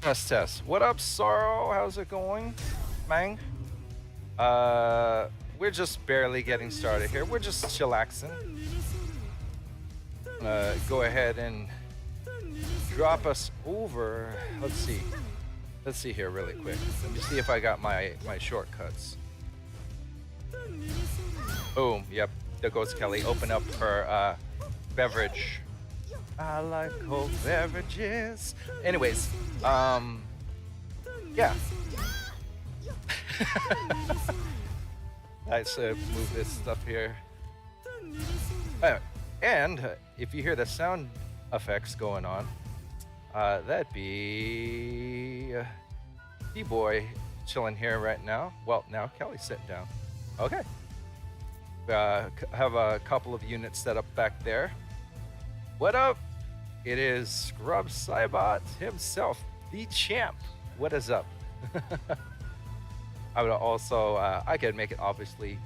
Test, test. What up, Sorrow? How's it going, Mang? We're just barely getting started here. We're just chillaxing. Go ahead and drop us over. Let's see. Let's see here really quick. Let me see if I got my shortcuts. Boom. Yep. There goes Kelly. Open up her beverage. I like cold beverages. Anyways, yeah. Let's move this stuff here. And if you hear the sound effects going on, that'd be D-Boy chilling here right now. Well, now Kelly's sitting down. Okay. Have a couple of units set up back there. What up? It is Scrub Cybot himself, the champ. What is up? I would also, I could make it obviously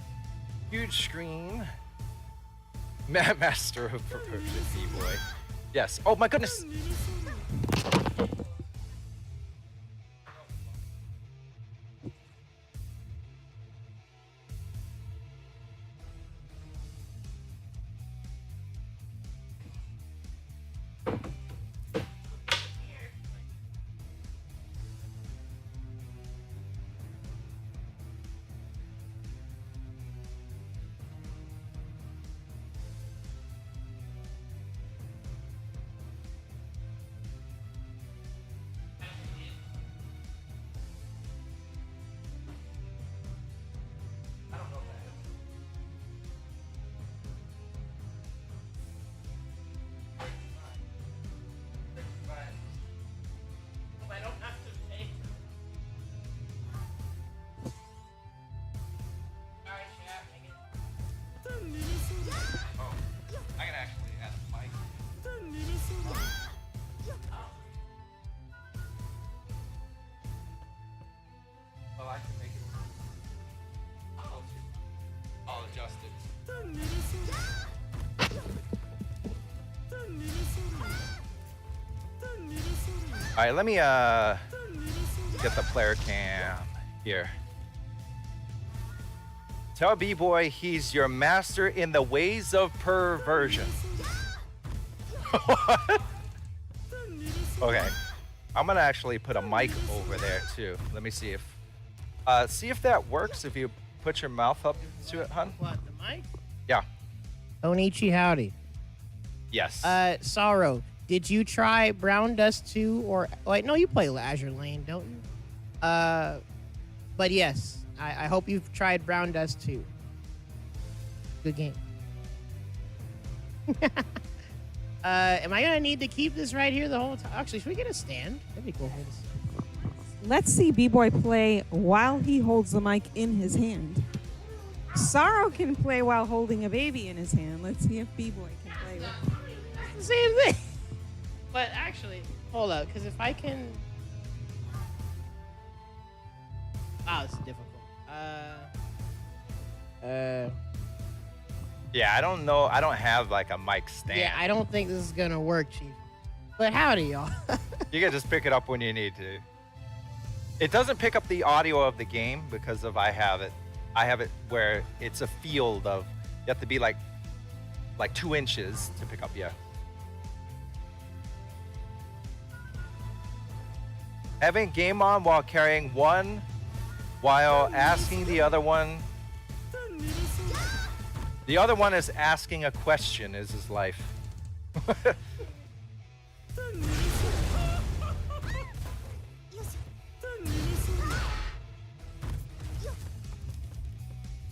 huge screen. Master of Perversion, D-Boy. Yes. Oh my goodness. All right, let me get the player cam here. Tell B-Boy he's your master in the ways of perversion. What? Okay, I'm gonna actually put a mic over there too. Let me see if that works. If you put your mouth up to it, hun. What, the mic? Yeah. Onichi, howdy. Yes. Sorrow, did you try Brown Dust 2 or wait? No, you play Azure Lane, don't you? But yes, I hope you've tried Brown Dust 2. Good game. Am I gonna need to keep this right here the whole time? Actually, should we get a stand? That'd be cool. Let's see B-Boy play while he holds the mic in his hand. Sorrow can play while holding a baby in his hand. Let's see if B-Boy can play with. Same thing. But actually, hold up, because if I can... Wow, this is difficult. Yeah, I don't know. I don't have like a mic stand. Yeah, I don't think this is gonna work, Chief. But howdy, y'all. You can just pick it up when you need to. It doesn't pick up the audio of the game because of I have it where it's a field of you have to be like 2 inches to pick up. Yeah. Having game on while carrying one, while asking the other one. The other one is asking a question. Is his life?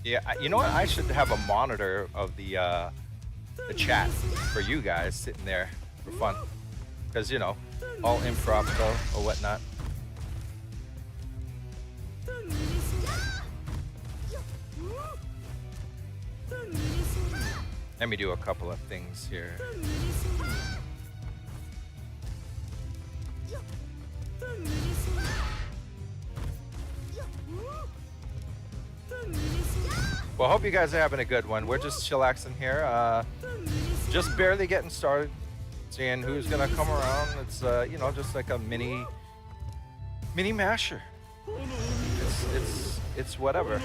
Yeah, you know what? I should have a monitor of the chat for you guys sitting there for fun, because you know, all improv or whatnot. Let me do a couple of things here. Well, hope you guys are having a good one. We're just chillaxing here. Just barely getting started. Seeing who's gonna come around. It's you know, just like a mini masher. It's whatever.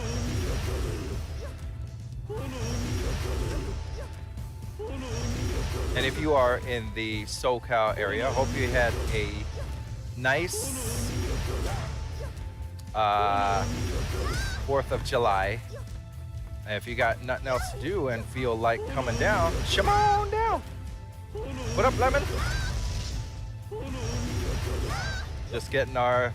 And if you are in the SoCal area, hope you had a nice 4th of July. And if you got nothing else to do and feel like coming down, come on down. What up, Lemon? Just getting our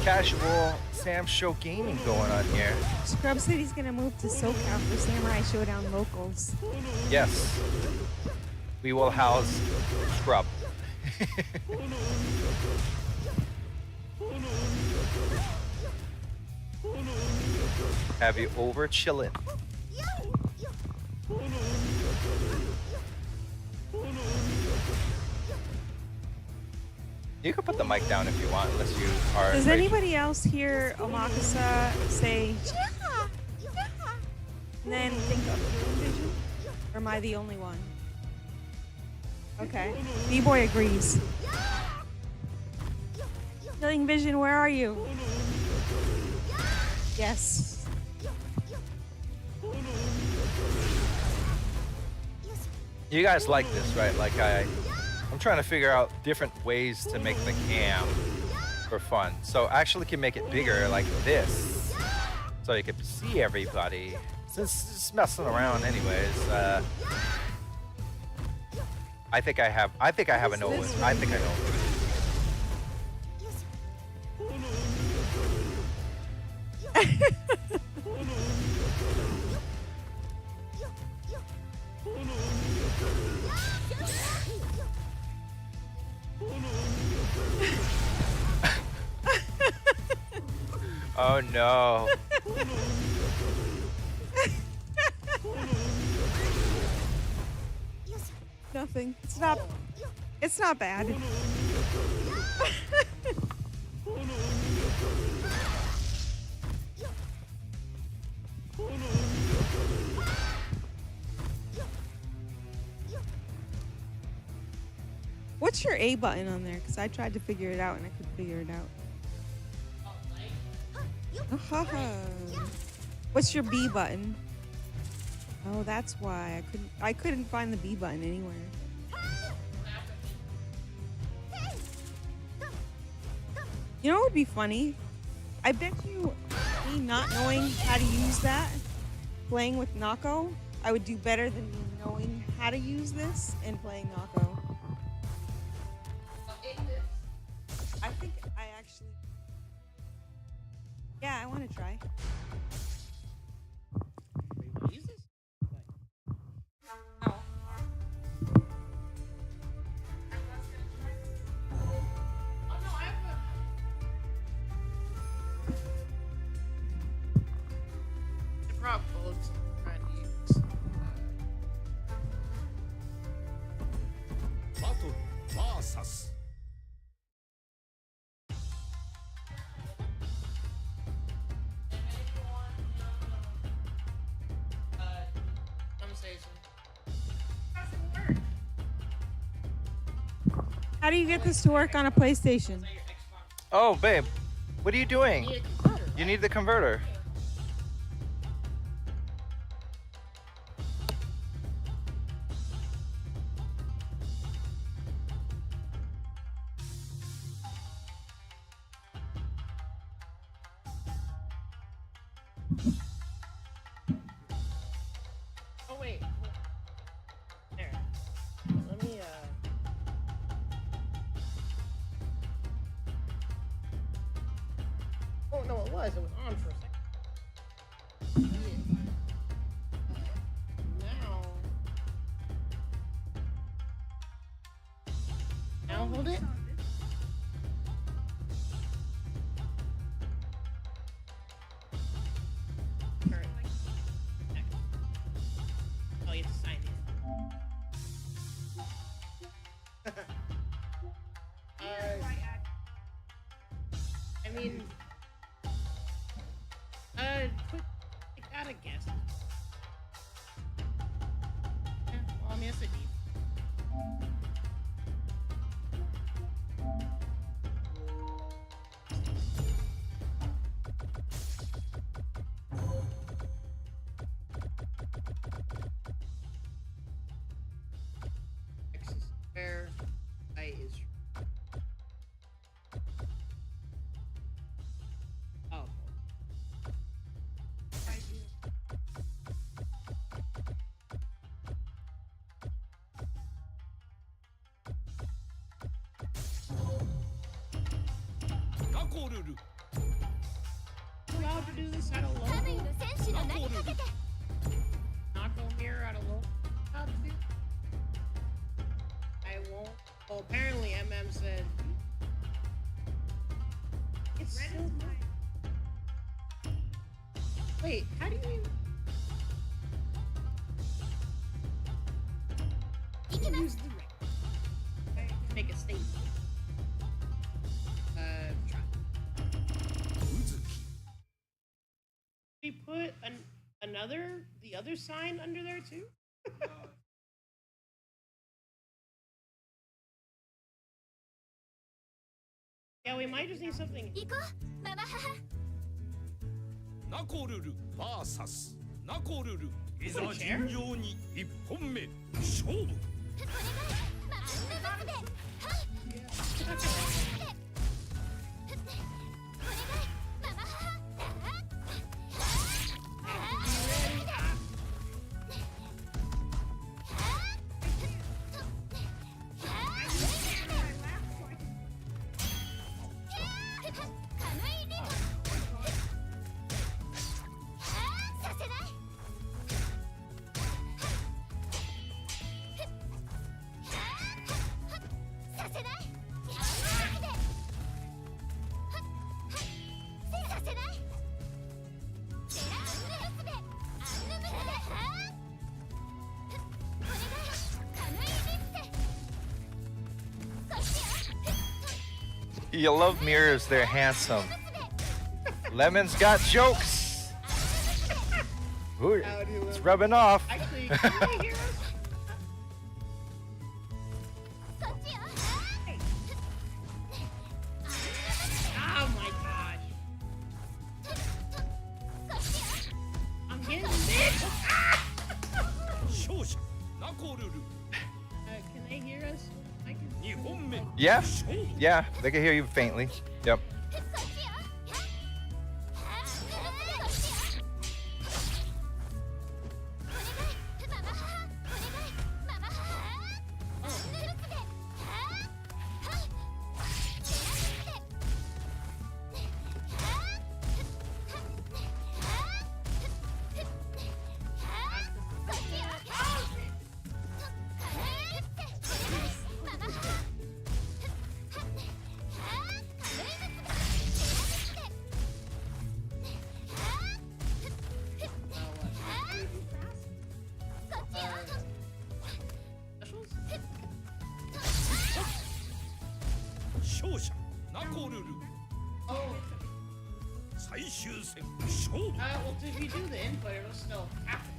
casual Sam Show gaming going on here. Scrub City's gonna move to SoCal for Samurai Showdown locals. Yes. We will house Scrub. Have you over chillin'? You can put the mic down if you want, unless you are. Does anybody else hear Omakasa say "Yeah, yeah," and then think of Healing Vision? Or am I the only one? Okay. B-Boy agrees. Healing Vision, where are you? Yes. You guys like this, right? Like I'm trying to figure out different ways to make the cam for fun. So I actually can make it bigger like this, so you can see everybody. Since it's messing around anyways, I think I have a know it. I think I know it. Oh no. Nothing. It's not bad. What's your A button on there? Because I tried to figure it out and I couldn't figure it out. What's your B button? Oh, that's why I couldn't find the B button anywhere. You know what would be funny? I bet you me not knowing how to use that, playing with Nako, I would do better than me knowing how to use this and playing Nako. I think I actually... Yeah, I want to try. How do you get this to work on a PlayStation? Oh, babe, what are you doing? You need the converter. Oh wait. There. Let me Oh no, it was on for a second. Now. Now hold it. Turn. Oh, you have to sign in. I mean, I gotta guess. Yeah, well, I mean, it's a D. X is square, I is. Oh. Allowed to do this at a local? Knuckle mirror at a local? How to do? I won't. Well, apparently MM said it's red is mine. Wait, how do you even use the red? Make a statement. Try. We put the other sign under there too? Yeah, we might just need something. ママ母ナコルル VS ナコルルいざ尋常に一本目勝負You love mirrors, they're handsome. Lemon's got jokes. Ooh, it's rubbing off. Actually, can you hear us? Oh my gosh. I'm getting bitch. 勝者ナコルル Can they hear us? I can. 2本目 Yeah, 勝負 yeah, they can hear you faintly. Yep. Specials? 勝者ナコルル Oh. 最終戦勝負 Well, if you do the input, it'll still happen.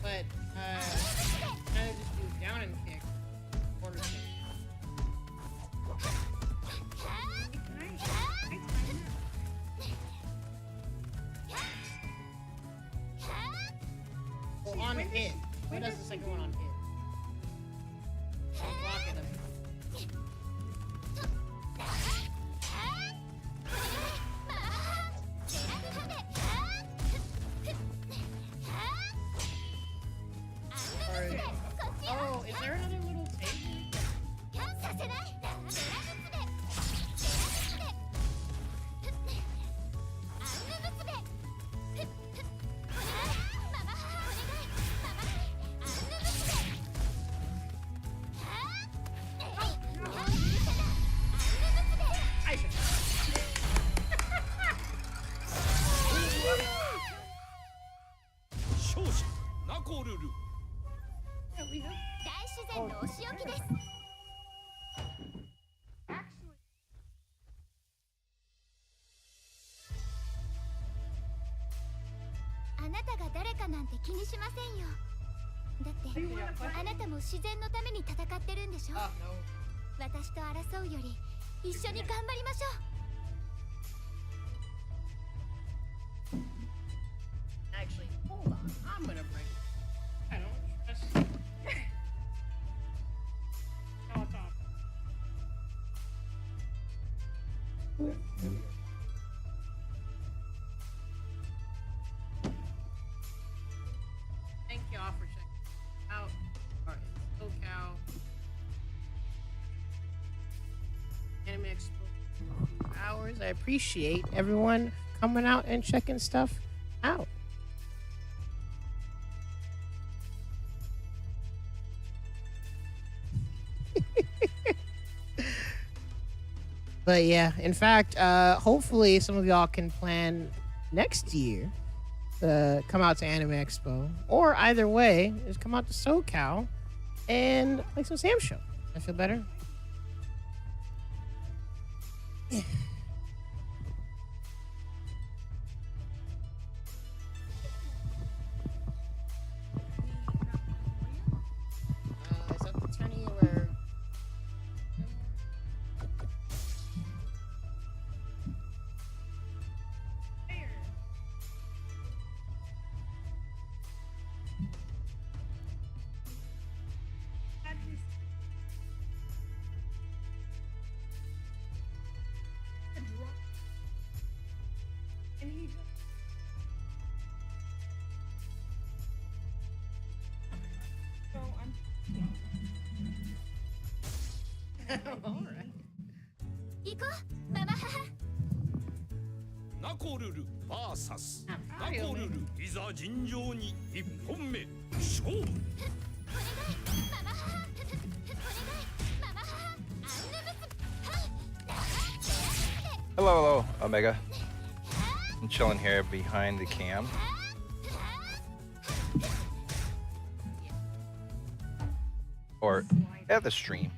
But, kind of just do down and kick. hit. What does the second one on hit? I'm blocking them. Oh, is there another little table? I should. 勝者ナコルル Yeah, we have. 大自然のお仕置きです。あなたが誰かなんて気にしませんよ。だってあなたも自然のために戦ってるんでしょ。 Oh, no. 私と争うより一緒に頑張りましょう。 Actually, hold on. I'm gonna bring. I don't trust. No, it's off. Thank y'all for checking out our SoCal Anime Expo hours. I appreciate everyone coming out and checking stuff out. But yeah, in fact, hopefully some of y'all can plan next year to come out to Anime Expo, or either way, just come out to SoCal and play some Sam Show. I feel better. Is that the tourney where? All right. 行こう、ママ母。ナコルル VS ナ I'm proud コ of ル you, ルいざ尋常に1本目勝負 ママ母。お願い、ママ母。アンヌブス。 Hello, hello, Omega. I'm chilling here behind the cam. Or at the stream.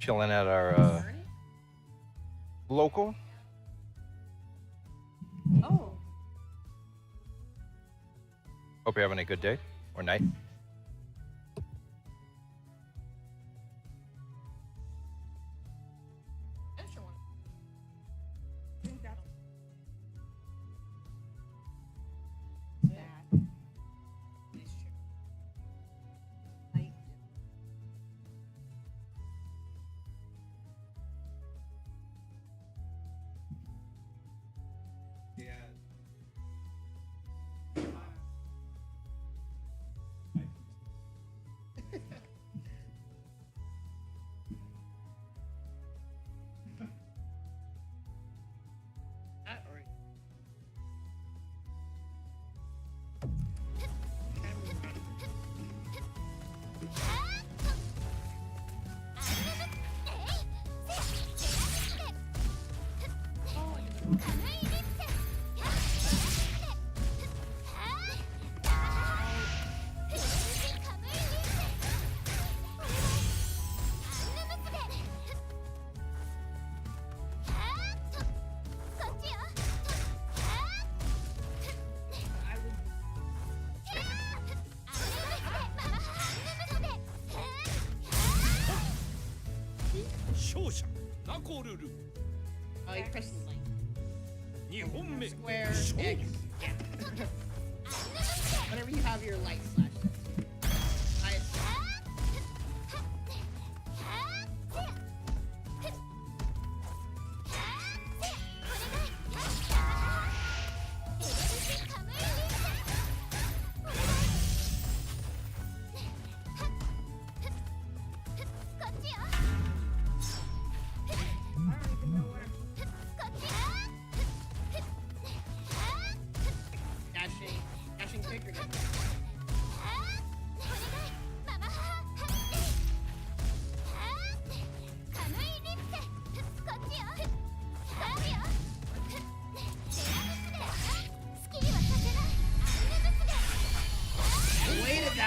Chilling at our local. Oh. Hope you're having a good day or night. Extra one. That is true. Like, that or I would 勝者ナコルル Oh, you press the link. 2本目 Square 勝負 X. Yeah. Whenever you have your light flash.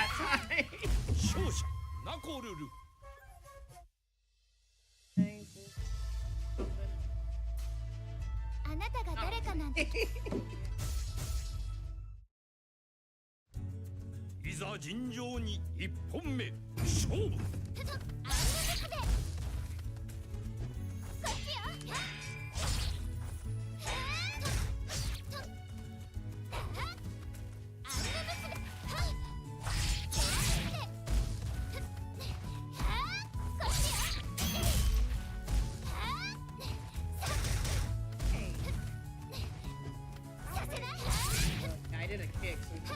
that time. 勝者ナコルル あなたが誰かなんていざ尋常に1本目勝負I did a kick. So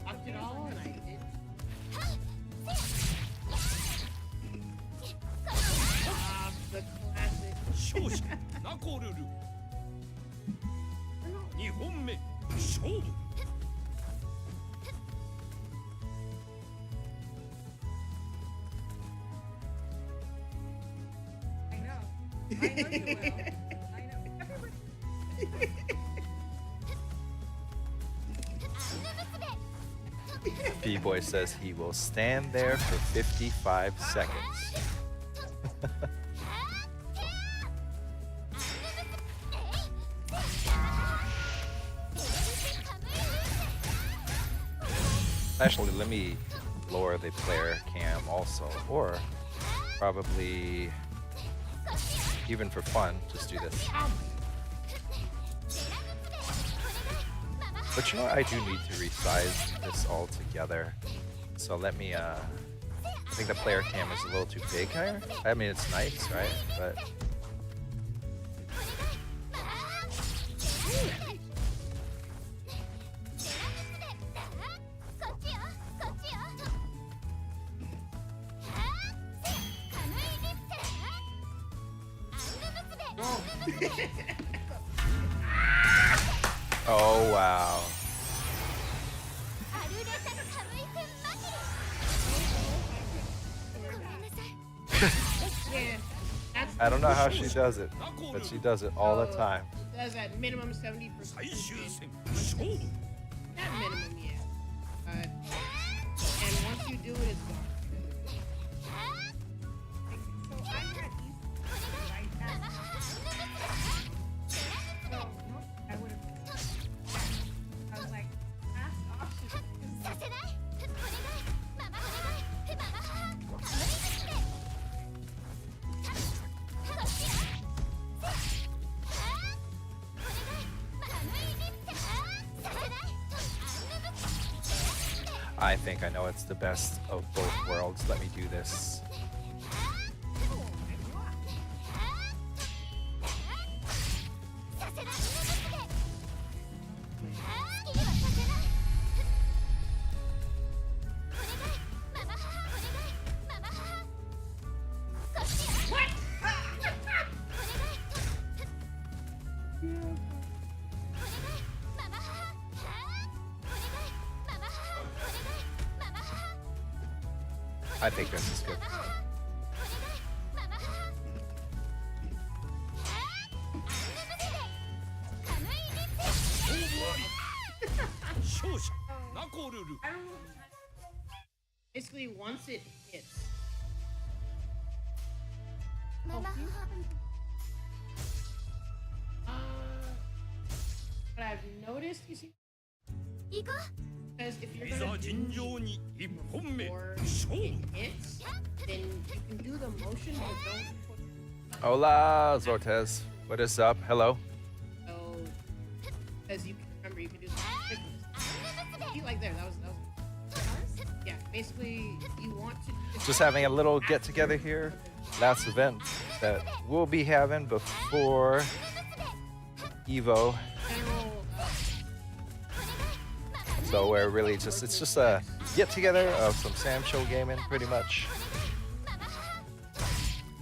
locked it all, and I did. The classic. 勝者ナコルル2本目勝負 I know. I know you will. I know. B-Boy says he will stand there for 55 seconds. Actually, let me lower the player cam also, or probably even for fun, just do this. But you know what? I do need to resize this all together. So let me, I think the player cam is a little too big here. I mean, it's nice, right? But oh wow. Yeah, that's I don't know how she does it, but she does it all the time. She does at minimum 70%. 最終戦勝負 Not minimum, yeah. And once you do it, it's gone. So I had these right as so I would have I was like last option I think I know it's the best of both worlds. Let me do this. I think this is good. 勝者ナコルル I don't know. Basically, once it hits. But I've noticed, you see, because if you're いざ gonna 尋 do 常に1本目 before 勝 it 負 hits, then you can do the motion, but don't put Hola, Zortez. What is up? Hello. so. Because you can remember, you can do some quickness. See, like there, that was. Yeah, basically, you want to. Just having a little get together here. Last event that we'll be having before Evo. General, So we're really just, it's just a get together of some Sam Show gaming pretty much.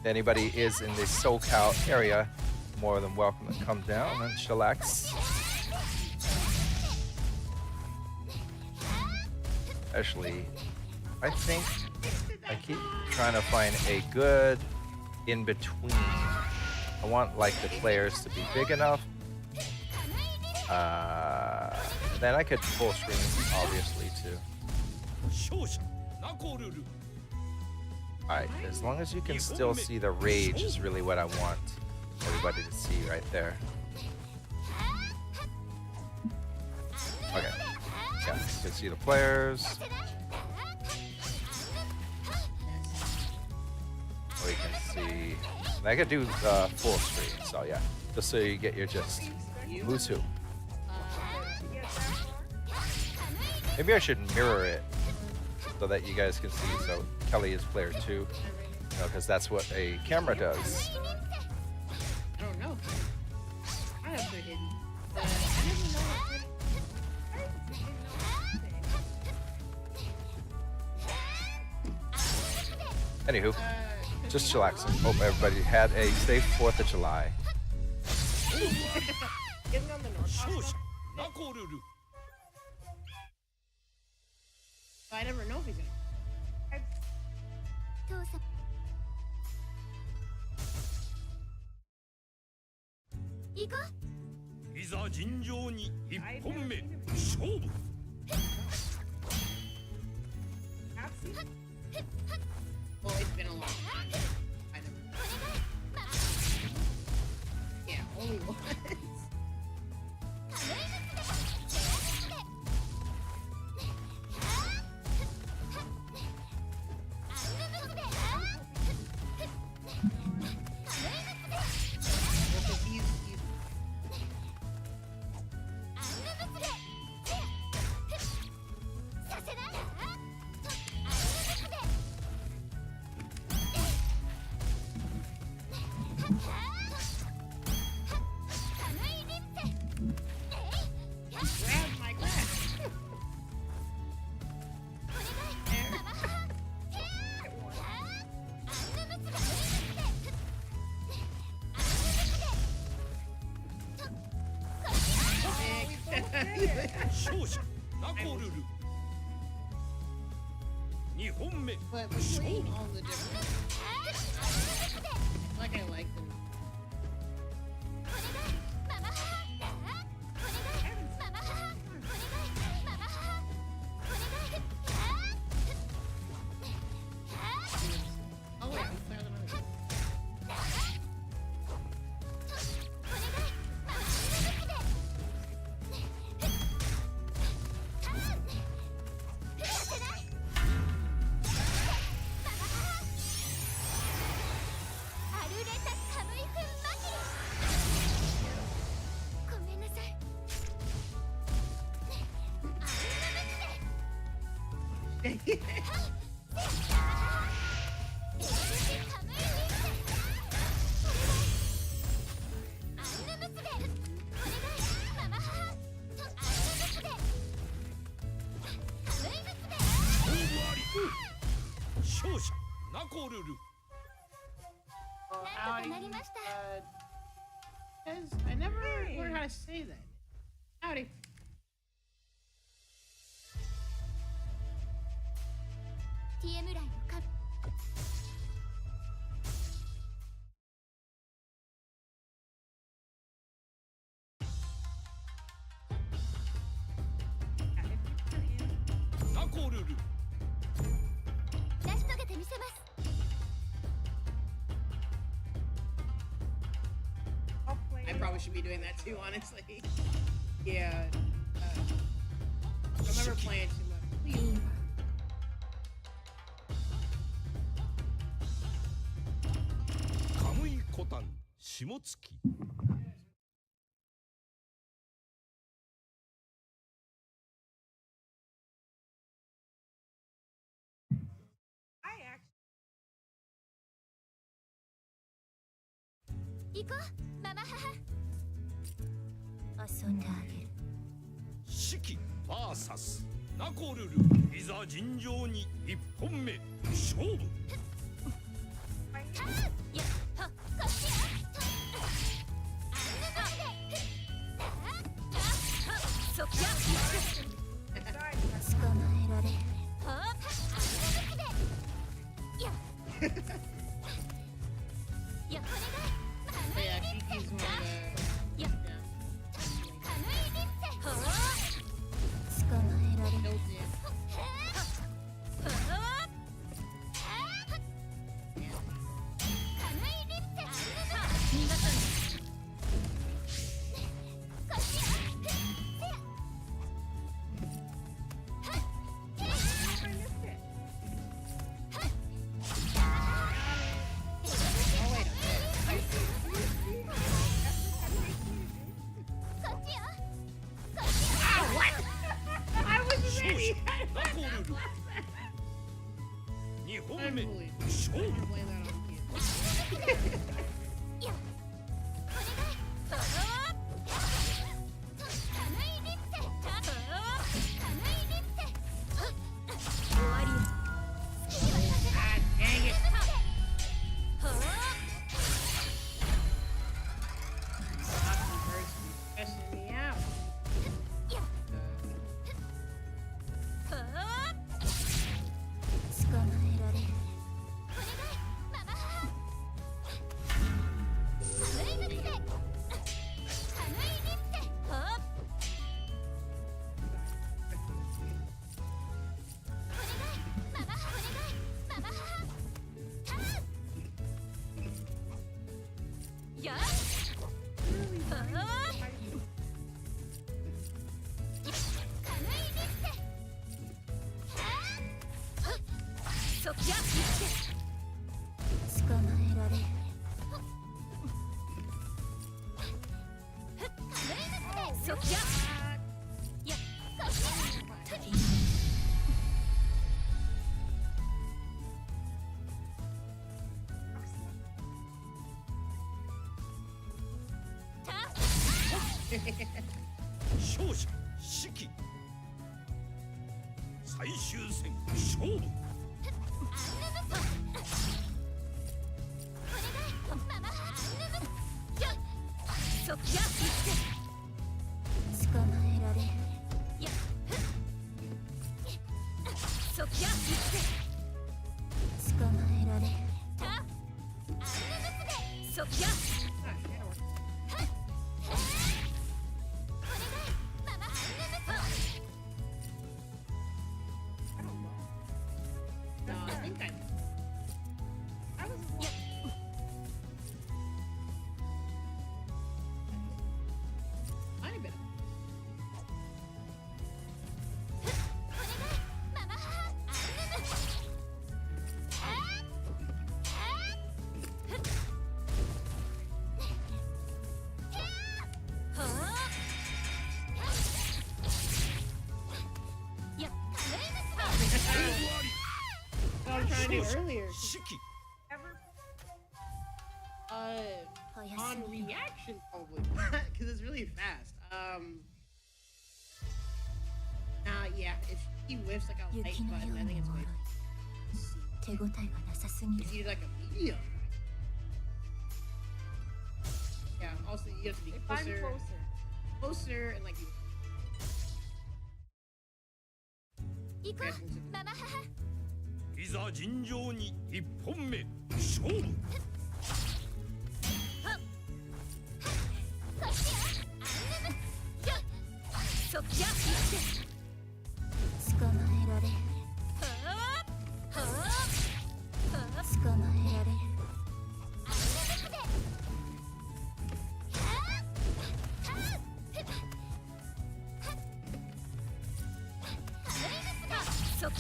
If anybody is in the SoCal area, more than welcome to come down and chillax. Especially, I think I keep trying to find a good in between. I want like the players to be big enough. Then I could full screen, obviously, too. 勝者ナコルル Alright, as long as you can still see the rage is really what I want everybody to see right there. Okay. Yeah, you can see the players. Or you can see... and I could do full screen, so yeah. Just so you get your gist. Who's who? Maybe I should mirror it so that you guys can see. So Kelly is player 2, because that's what a camera does. I don't know. I have to hidden. I didn't know. Anywho, just chillaxing. Hope everybody had a safe 4th of July. Get me on the north. 勝者ナコルル I never know if he's gonna. 父さん行こういざ尋常に1本目勝負 Well, it's been a long time. I never. Yeah, only once. But between all the different, like I like them. Oh wait, I'm clear them out. I never learned how to say that. Howdy. TM ラインのカ ナコルル 成し遂げてみせます I probably should be doing that too, honestly. Yeah. I remember playing too much. Please. カムイコタン下月 行こうママ母遊んであげる四季 VS ナコルルいざ尋常に1本目勝負 や目 Absolutely. 勝 I 負 can blame that on you. やお願いカムイリッテカムイリッテ終わり好きにはさせない God dang it. Awesome person. Stressing me out. 捕まえられるお願いママ母カムイグッテカムイリッテお願いママ母お願いママ母ターンよしカムイリッテそや捕まえられるそややそや勝者士気最終戦勝負そや捕まえられるやそや捕まえられるたそや No, I think I was tiny bit. ママ母やWhat I was trying to do earlier. 士気 On reaction, probably, because it's really fast. Yeah, if he whiffs like a light 雪の button, よう I に think it's 脆 way. い手応えがなさすぎる If you do like a medium. Yeah, also you have to be If I'm closer, closer. and like you. 行こうママ母いざ尋常に一本目勝負こっちよそや捕まえられる捕まえられるそや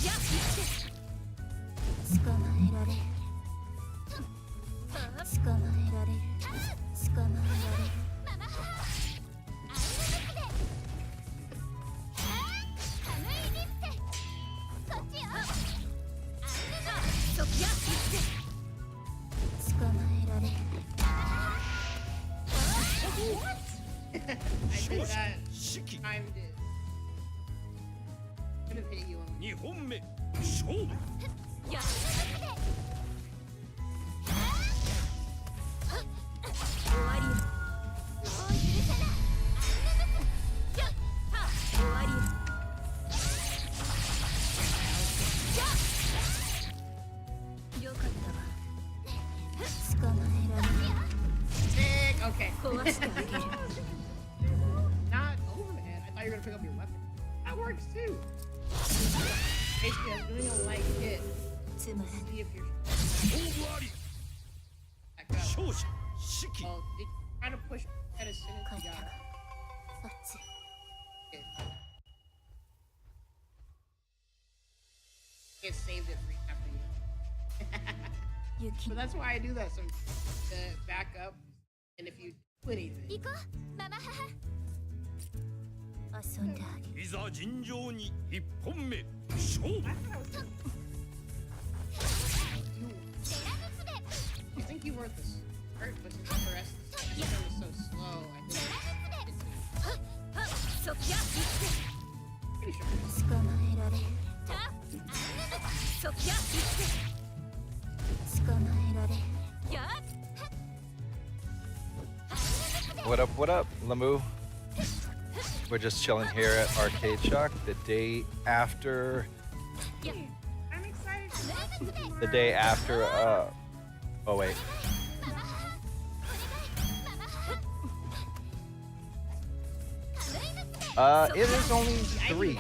捕まえられる捕まえられる捕まえられるママ母カムイリッテこっちよそや捕まえられる I did 勝者 that. 士気 Timed it. Could have hit you on 二本目勝負や終わりもう許せない終わりよかったわ捕まえられる Sick. Okay. 壊してあげる Not overhead. I thought you were gonna pick up your weapon. That works too. Basically, I'm doing a light hit. つまら See if you're 勝負あり back up. 勝者士気 Well, try to push. Try to send it 勝っ to た God. わあっち It saved it for after you. 雪 But that's why I do that. So to back up, and if you do anything, 行こうママ母遊んであげるいざ尋常に一本目勝負 I think you were at the start, but since the rest of the show was so slow, I think pretty sure. 捕まえられる捕まえられる What up, Lamu? We're just chilling here at Arcade Shock the day after. I'm excited to watch you tomorrow. The day after. Oh wait. It is only 3.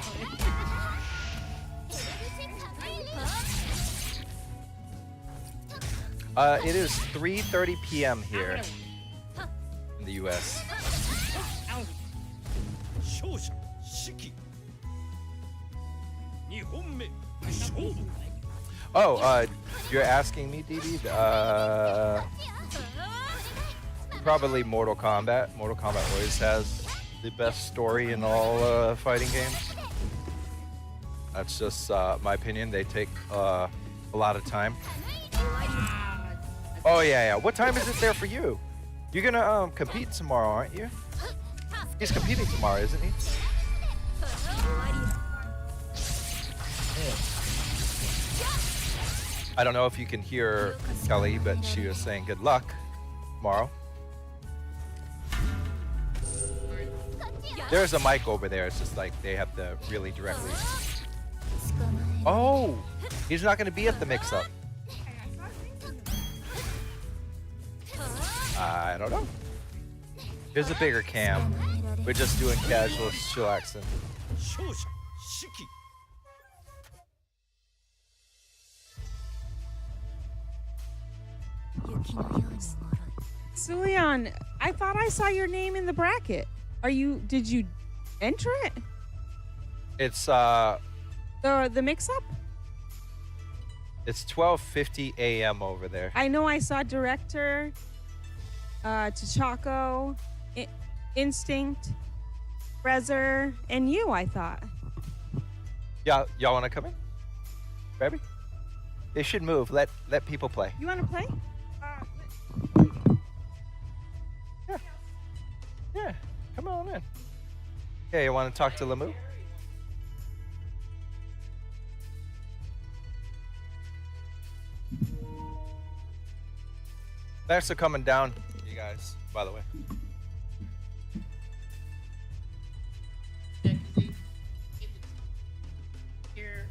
It is 3:30 p.m. here in the U.S. 勝者四季2本目勝負 Oh, you're asking me, DD? Probably Mortal Kombat. Mortal Kombat always has the best story in all fighting games. That's just my opinion. They take a lot of time. Oh yeah. What time is it there for you? You're gonna compete tomorrow, aren't you? He's competing tomorrow, isn't he? I don't know if you can hear Kelly, but she was saying good luck tomorrow. There's a mic over there. It's just like they have to really directly. Oh, he's not going to be at the mix-up. I don't know. Here's a bigger cam. We're just doing casual chillaxing. 勝者四季 Sulian, I thought I saw your name in the bracket. Did you enter it? It's The mix-up? it's 12:50 a.m. over there. I know I saw Director, T'Chako, Instinct, Rezer, and you, I thought. Y'all want to come in, baby? They should move. Let people play. You want to play? Yeah, come on in. Yeah, you want to talk to Lamu? Thanks for coming down, you guys, by the way. Here.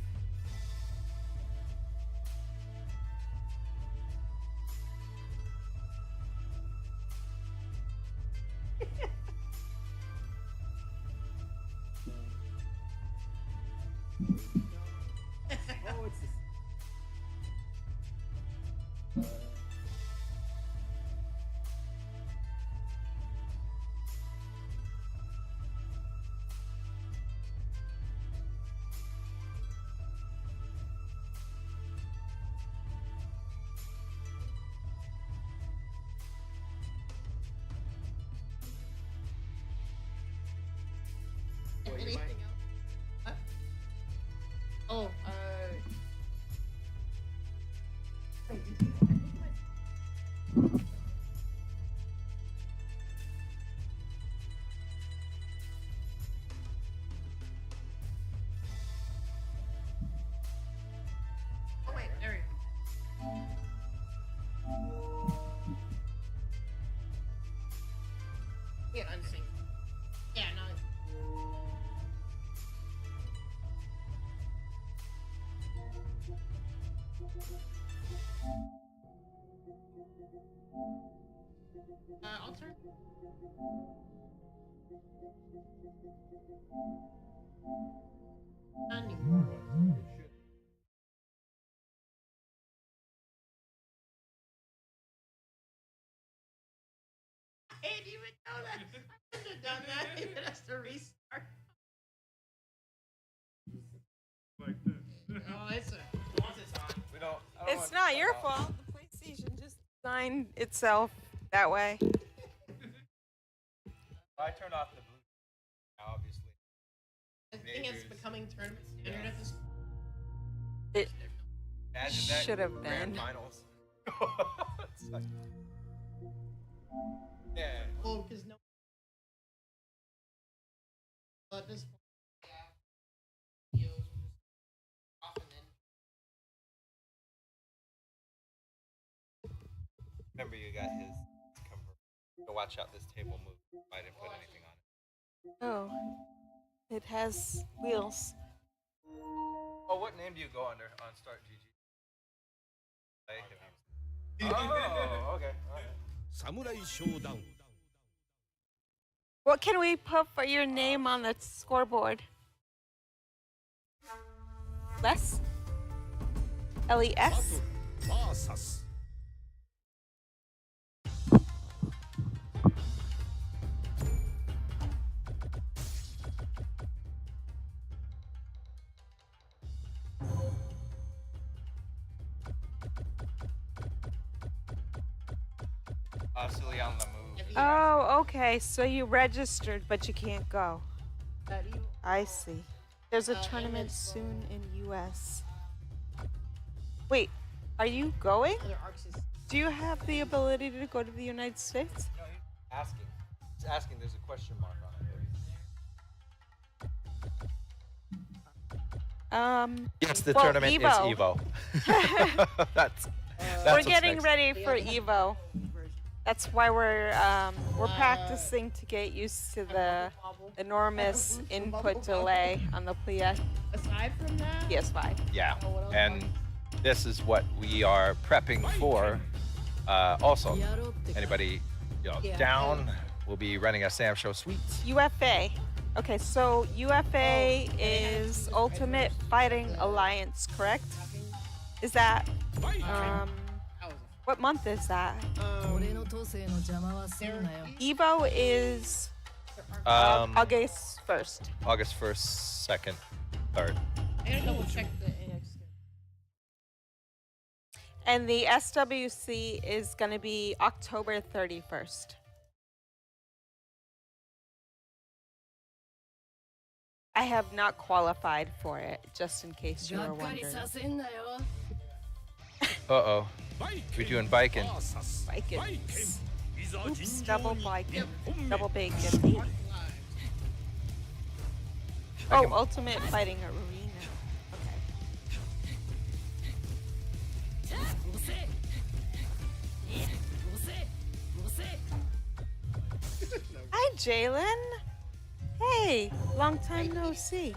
Anything else? What? Oh, oh wait, there we go. Yeah, unsync. Yeah, no. I'll turn. I didn't even know that. I should have done that. It has to restart. Oh, it's a. Once it's on, we don't. It's not your fault. The PlayStation just designed itself that way. I turn off the blue. Obviously. I think it's becoming tournament standard at this point. It Imagine that should have grand been. finals. Yeah. Well, because no. At this point, yeah, videos often end. Remember, you got his cover. So watch out, this table moves. I didn't put anything on it. Oh, it has wheels. Oh, what name do you go under on Start GG? Oh, okay. All right. Samurai Shodown. What can we put for your name on the scoreboard? Les? LES? Versus. Silly on the move. Oh, okay. So you registered, but you can't go. That you I see. There's a tournament soon in US. Wait, are you going? other arcs is Do you have the ability to go to the United States? No, he's asking. He's asking. There's a question mark on it. Yes, the well, tournament Evo. is Evo. That's We're what's getting next. ready for Evo. version. That's why we're practicing to get used to the enormous input delay on the Aside from that, PS5. Yeah, Oh, what else and are this is what we are prepping for. Also, anybody Yeah. down, we'll be running a Sam Show Suites. UFA. Okay, so UFA is Ultimate Fighting Alliance, correct? Is that how was what month is that? it? Evo is August 1st. August 1st, 2nd, 3rd. I gotta double check the AX. And the SWC is going to be October 31st. I have not qualified for it, just in case you were wondering. Uh-oh. We're doing biking. Versus. Vikings. Oops, いざ尋 double 常に bacon. 一本目 Double bacon. Oh, Ultimate Fighting Arena. Okay. Hi, Jalen. Hey, long time no see.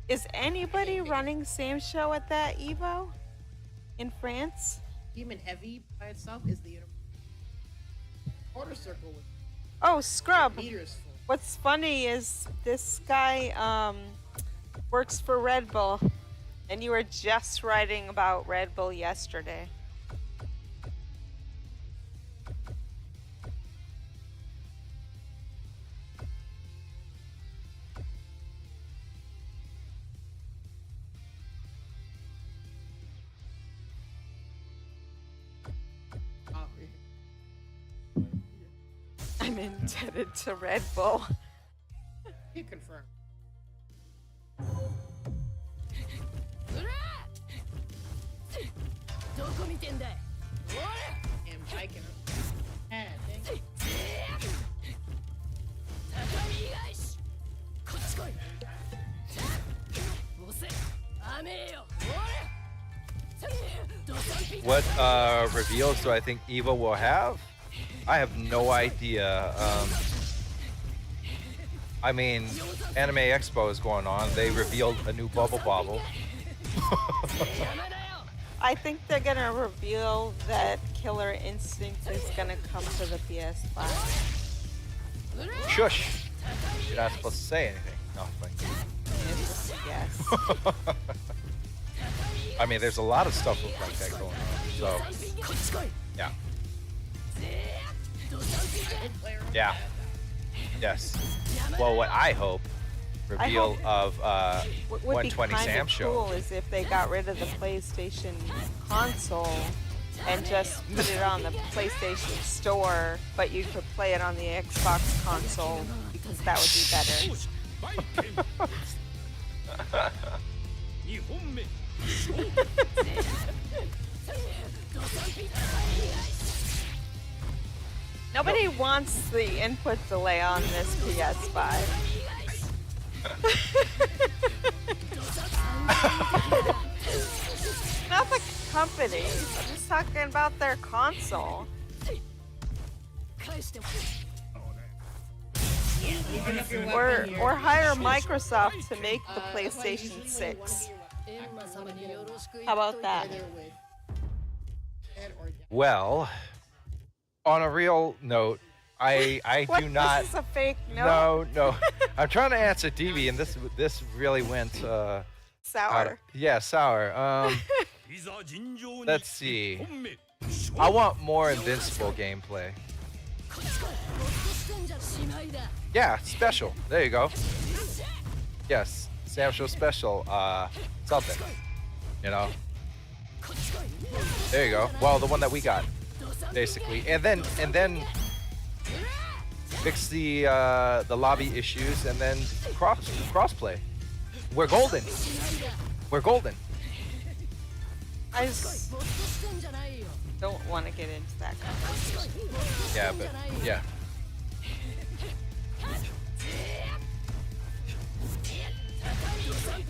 Is anybody running Sam Show at that Evo in France? Human heavy by itself is the quarter circle with Oh, Scrub. meters full. What's funny is this guy works for Red Bull, and you were just writing about Red Bull yesterday. Oh, I'm indebted to Red Bull. you confirm. And biking. Ah, dang. What reveals do I think Evo will have? I have no idea. I mean, Anime Expo is going on. They revealed a new Bubble Bobble. I think they're gonna reveal that Killer Instinct is gonna come to the PS5. Shush! You're not supposed to say anything. No, Yes. I mean, there's a lot of stuff like that going on. So, yeah. Yeah. Yes. Well, what I hope, reveal of What would be 120 kind Sam of Show. cool is if they got rid of the PlayStation console and just put it on the PlayStation Store, but you could play it on the Xbox console That would be better. 敗戦2本目勝負 Nobody wants the input delay on this PS5. Not the company. I'm just talking about their console. Or hire Microsoft to make the PlayStation 6. How about that? Well, on a real note, I What, do not. This is a fake note? No. I'm trying to answer DB, and this really went Sour. yeah, sour. いざ尋常に Let's see. 1本目 I want more Invincible gameplay. Yeah, special. There you go. Yes, Sam Show special. Something. You know. There you go. Well, the one that we got, basically, and then fix the lobby issues, and then crossplay. We're golden. We're golden. I just don't want to get into that conversation. Yeah, but yeah.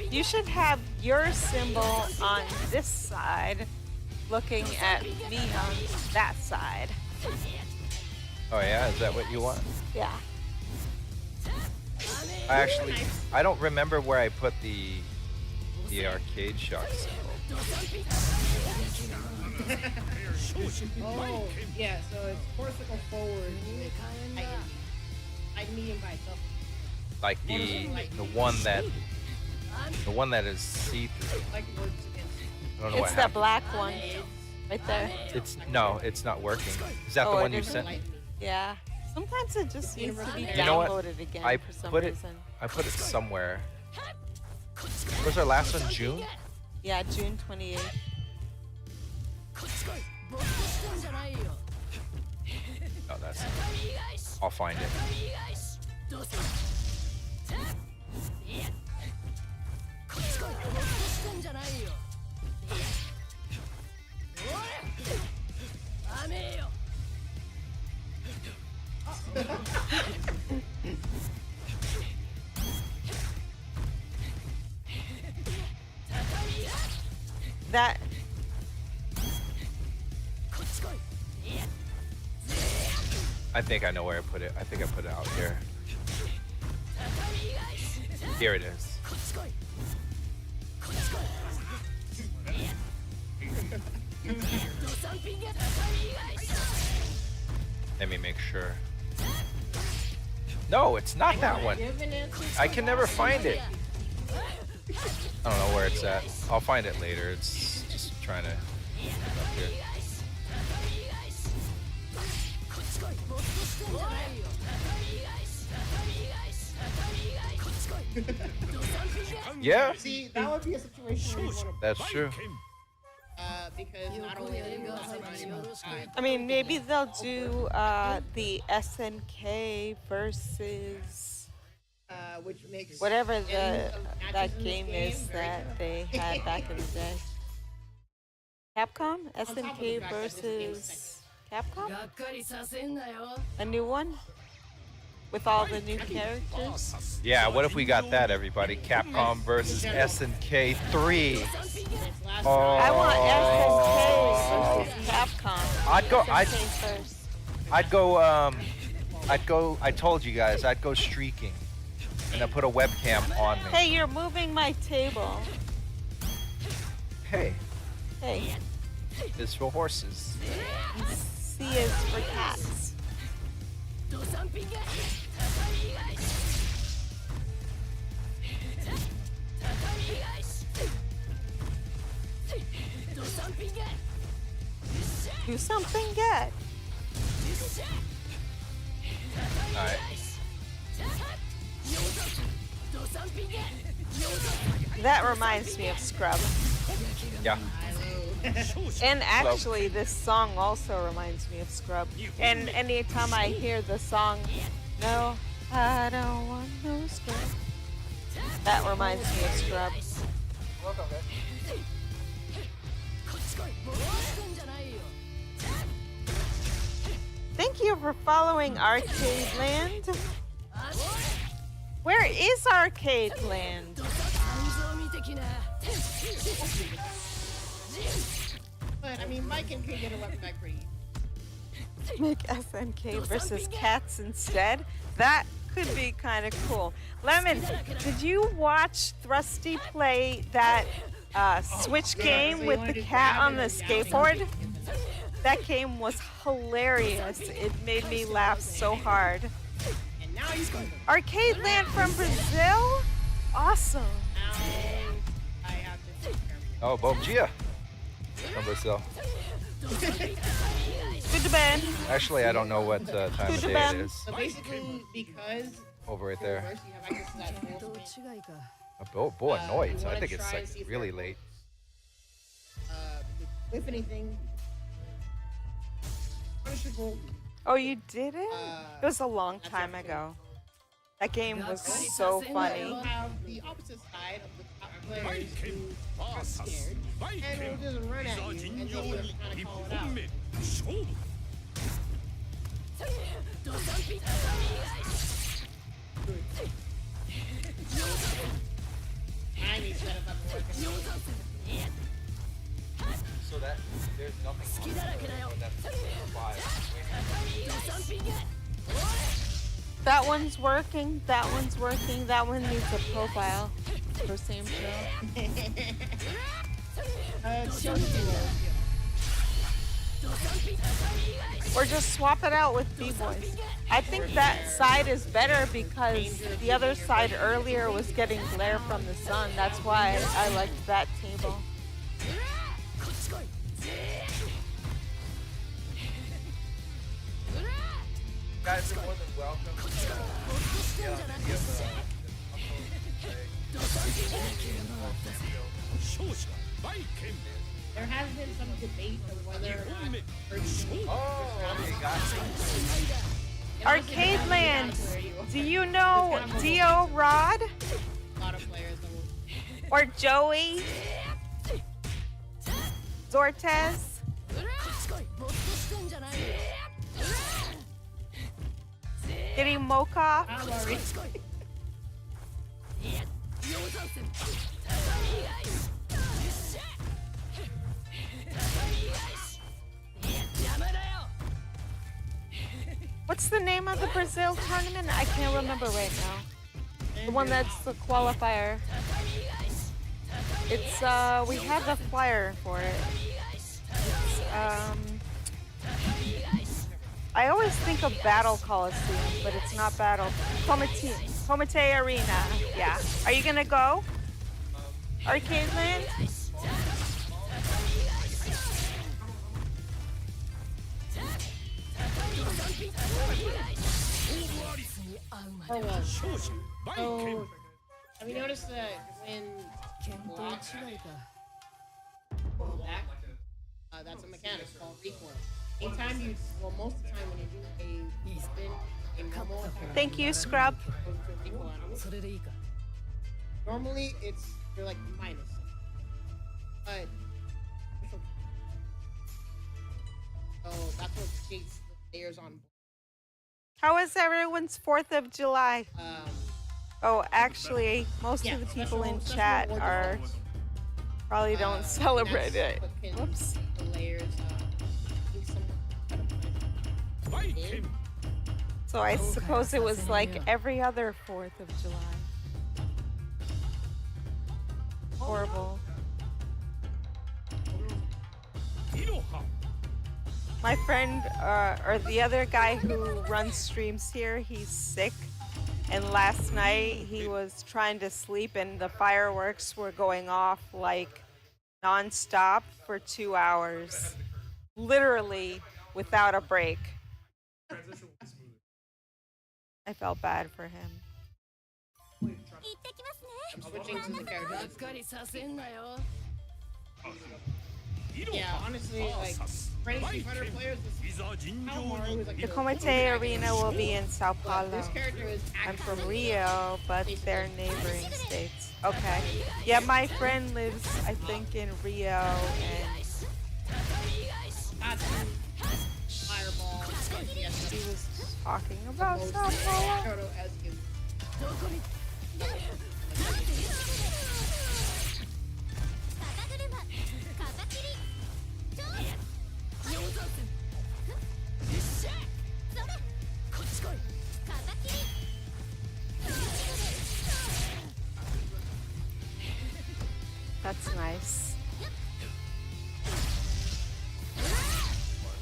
You should have your symbol on this side, looking at me on that side. Oh yeah, is that what you want? Yeah. I don't remember where I put the arcade shock symbol. Oh, yeah, so it's corsical forward. I medium by itself. Like the one that is see-through. Like words against. I don't know It's what the happened. black one, right there. It's not working. Is that Oh, the it one you isn't? sent? Yeah. Sometimes it just needs to be You know what? downloaded again I for some put it reason. somewhere. Was our last one June? Yeah, June 28th. No, that's. I'll find it. That I think I know where I put it. I think I put it out here. Here it is. Let me make sure. No, it's not that one. I can never find it. I don't know where it's at. I'll find it later. It's just trying to get up here. Yeah, See, that would be a situation where you want to, that's true. because not only are you I mean, maybe they'll do the SNK versus which makes whatever end the of that matches in game this is very that tough. they had back in the day. Capcom? top of the SNK fact that this game is versus Capcom? A new one? With all the new characters? Yeah, what if we got that, everybody? Capcom versus SNK 3. Oh, I want SNK versus Capcom. I'd go, I told you guys, I'd go streaking. And I put a webcam on me. Hey, you're moving my table. Hey, Hey, this for horses. C is for cats. Do something good. Alright. That reminds me of Scrub. Yeah. And actually, this song also reminds me of Scrub. And anytime I hear the song, no, I don't want no scrub. That reminds me of Scrubs. Welcome, guys. Thank you for following Arcade Land. Where is Arcade Land? But I mean, Mike can get a weapon back pretty easy. Make SNK versus cats instead? That could be kind of cool. Lemon, did you watch Thrusty play that Switch game with the cat on the skateboard? That game was hilarious. It made me laugh so hard. And now you can. Arcade Land from Brazil? Awesome. Now I have to take care of Oh, Bom Dia from Brazil. Good to bed. Actually, I don't know what time of day it is. So basically, because Over right for there. reverse, you have access to that full screen, Oh boy, you noise. I wanna think it's try like and see if really there- late. if anything, punishable. Oh, you did it? It was a long time ago. That game was so You'll funny. have the opposite side of the top players who are scared, and will just run at you, and then you'll kind of call it out. 勝負 I need to set up a working. So that there's nothing. That one's working. That one's working. That one needs a profile for same show. Or just swap it out with B-Boys. I think that side is better because the other side earlier was getting glare from the sun. That's why I liked that table. Guys, you're more than welcome. There has been some debate of whether or not Oh, okay, gotcha. Arcade Land, do you know Dio Rod a lot of players that will or Joey Zortez? Getting Mocha? What's the name of the Brazil tournament? I can't remember right now. The one that's the qualifier. It's we have the flyer for it. It's, I always think of Battle Coliseum, but it's not Battle. Komite Arena. Yeah. Are you gonna go? Arcade Land? So, have you noticed that when block back, that's a mechanic called recoil. Anytime you, well, most of the time when you do a spin, a normal attack, Thank you, Scrub. recoil on it. Normally, you're like minus, but so that's what creates the layers on. How was everyone's 4th of July? Oh, actually, most Yeah, of the people in special chat awards are awards. probably don't celebrate it. What can Whoops. the layers do some So I suppose it was like every other 4th of July. Horrible. My friend, or the other guy who runs streams here, he's sick. And last night he was trying to sleep and the fireworks were going off like non-stop for 2 hours. Literally without a break. I felt bad for him. 行ってきますね switching to the character. Yeah, honestly, like, Fantasy Fighter players, how Mario is like The Komite Arena will be in Sao Paulo. this character is I'm from actually Rio, but they're neighboring states. Okay. Yeah, my friend lives, I think, in Rio, and Fireball. she was talking about Sao Paulo. Shoto as you. 肩車風切りちょいそれこっち来い風切り That's nice.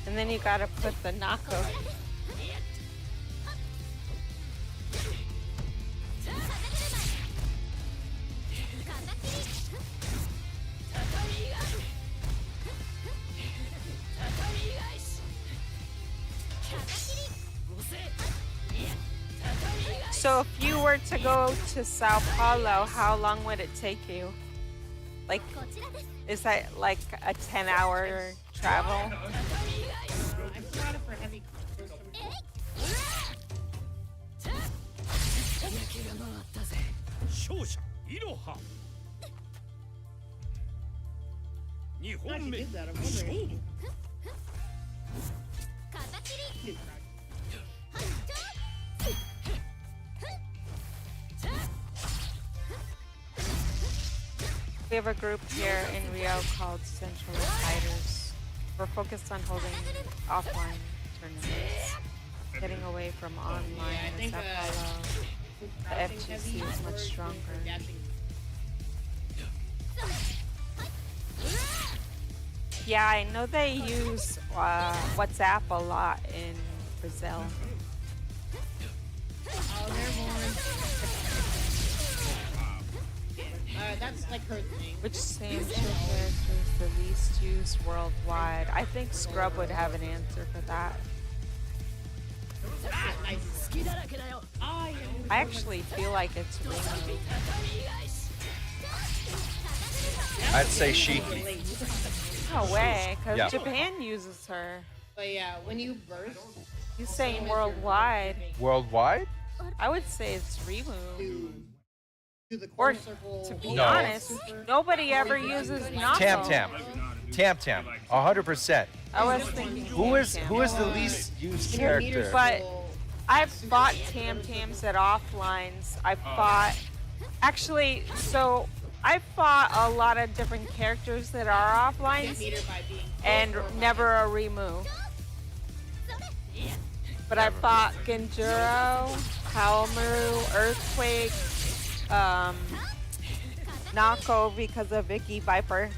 And then you gotta put the knockout. So if you were to go to Sao Paulo, how long would it take you? Like, is that like a 10-hour travel? I brought it for heavy combos. 勝者いろは2 Glad 本 you 目 did that. I'm 勝 wondering. 負 We have a group here in Rio called Central Fighters. We're focused on holding offline tournaments, getting away from online. I think, Sao Paulo. The FGC is much stronger. Yeah, I know they use WhatsApp a lot in Brazil. Oh, they're born. That's like her thing. Which Samsung character is the least used worldwide? I think Scrub would have an answer for that. Ah, nice. Ah, yeah. I actually feel like it's Ringo. I'd say Shiki. No way, because Yeah. Japan uses her. But yeah, when you burst, You saying worldwide? Worldwide? I would say it's Rimu. do the Or, corner circle. to be No. honest, nobody ever uses Nako. Tam Tam. Tam Tam. 100%. I was thinking Who is Tam who is Tam. the least used In your meter character? But circle, I've fought Tam Tams at offlines. I fought, actually, so I fought a lot of different characters that are get offlines meter by being and never a Rimu. But I fought Genjuro, Howlmaru, Earthquake, Nako because of Vicky Viper,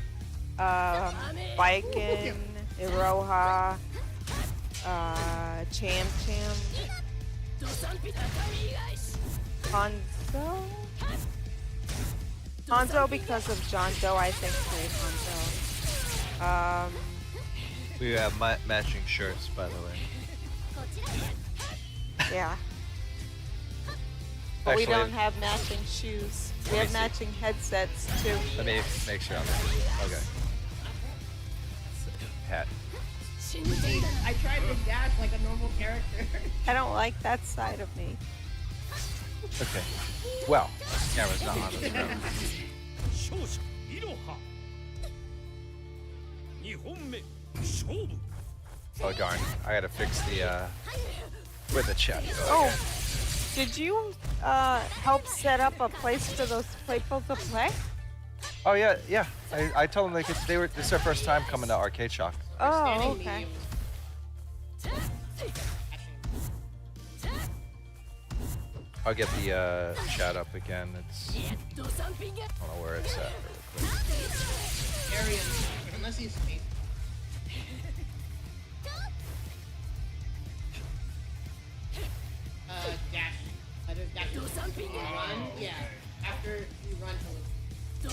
Viking, Iroha, Cham Cham, Hanzo? Hanzo because of John Doe, I think played Hanzo. We have matching shirts, by the way. Yeah. But we Actually, don't have matching shoes. We have matching headsets too. Let me make sure I'm there. Okay. Hat. I tried to dash like a normal character. I don't like that side of me. Okay. Well, camera's not on us. 勝者いろは2本目勝負 Oh darn! I gotta fix the where the chat goes. Oh, did you help set up a place for those people to play? Oh yeah, yeah. I told them they were. This is their first time coming to Arcade Shock. Oh, Standing okay. medium. I'll get the chat up again. It's I don't know where it's at. Really quick. Area, unless he's space. Dash. There's dash. Run. Yeah. After you run to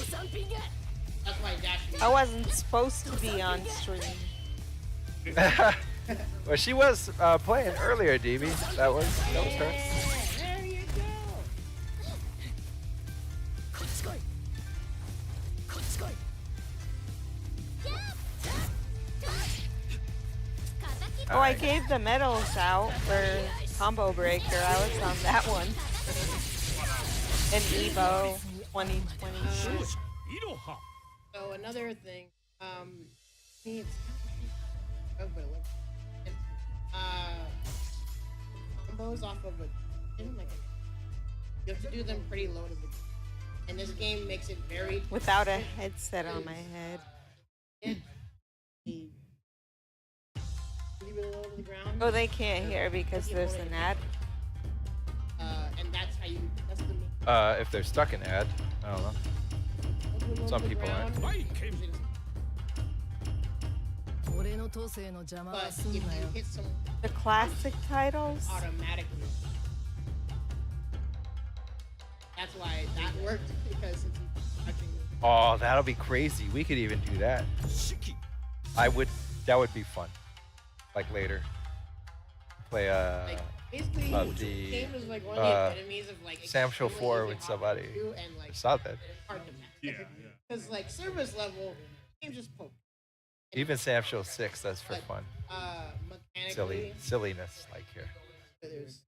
that's why dash. I wasn't supposed to be on stream. Well, she was playing earlier, DB. That was her. There you go. こっち来いこっち来い Oh, I Nice. gave the medals out for Combo Breaker. I was on that one. And Evo 2020. 勝者いろは So another thing, needs oh, but it went- combos off of a you have to do them pretty low to begin. And this game makes it very Without a headset on my head. leave it low to the ground. Oh, they can't hear because there's an ad. And that's how you that's the If they're stuck in ad, I don't know. Some people aren't. 大剣 俺の統制の邪魔 But は if すん you なよ hit some The classic titles. automatically. That's why that worked because since he's touching Oh, that'll be crazy. We could even do that. 式 That would be fun. Like later. Play like basically of this the, game is like one of uh, the epitomes of like Sam Show extremely 4 easy with hard somebody. to do and like I saw that. hard to match. Yeah, Because like service level, games just poke. Even Sam Show 6, that's for But, fun. Mechanically, Silliness, like here. there's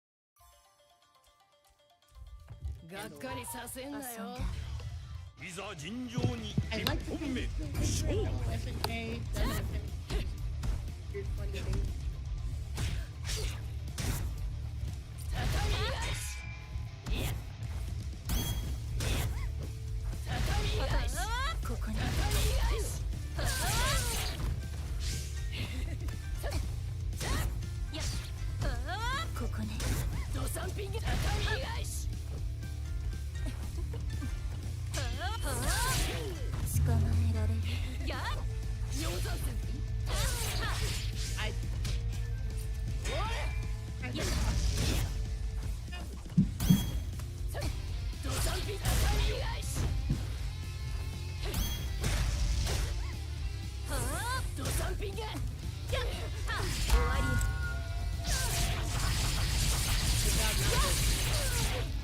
がっかりさせんなよいざ尋常に I 一 like to 本目 think勝負 SNK doesn't have weird funny things. ここにここにドサンピング畳み返し捕まえられるやっよざせ I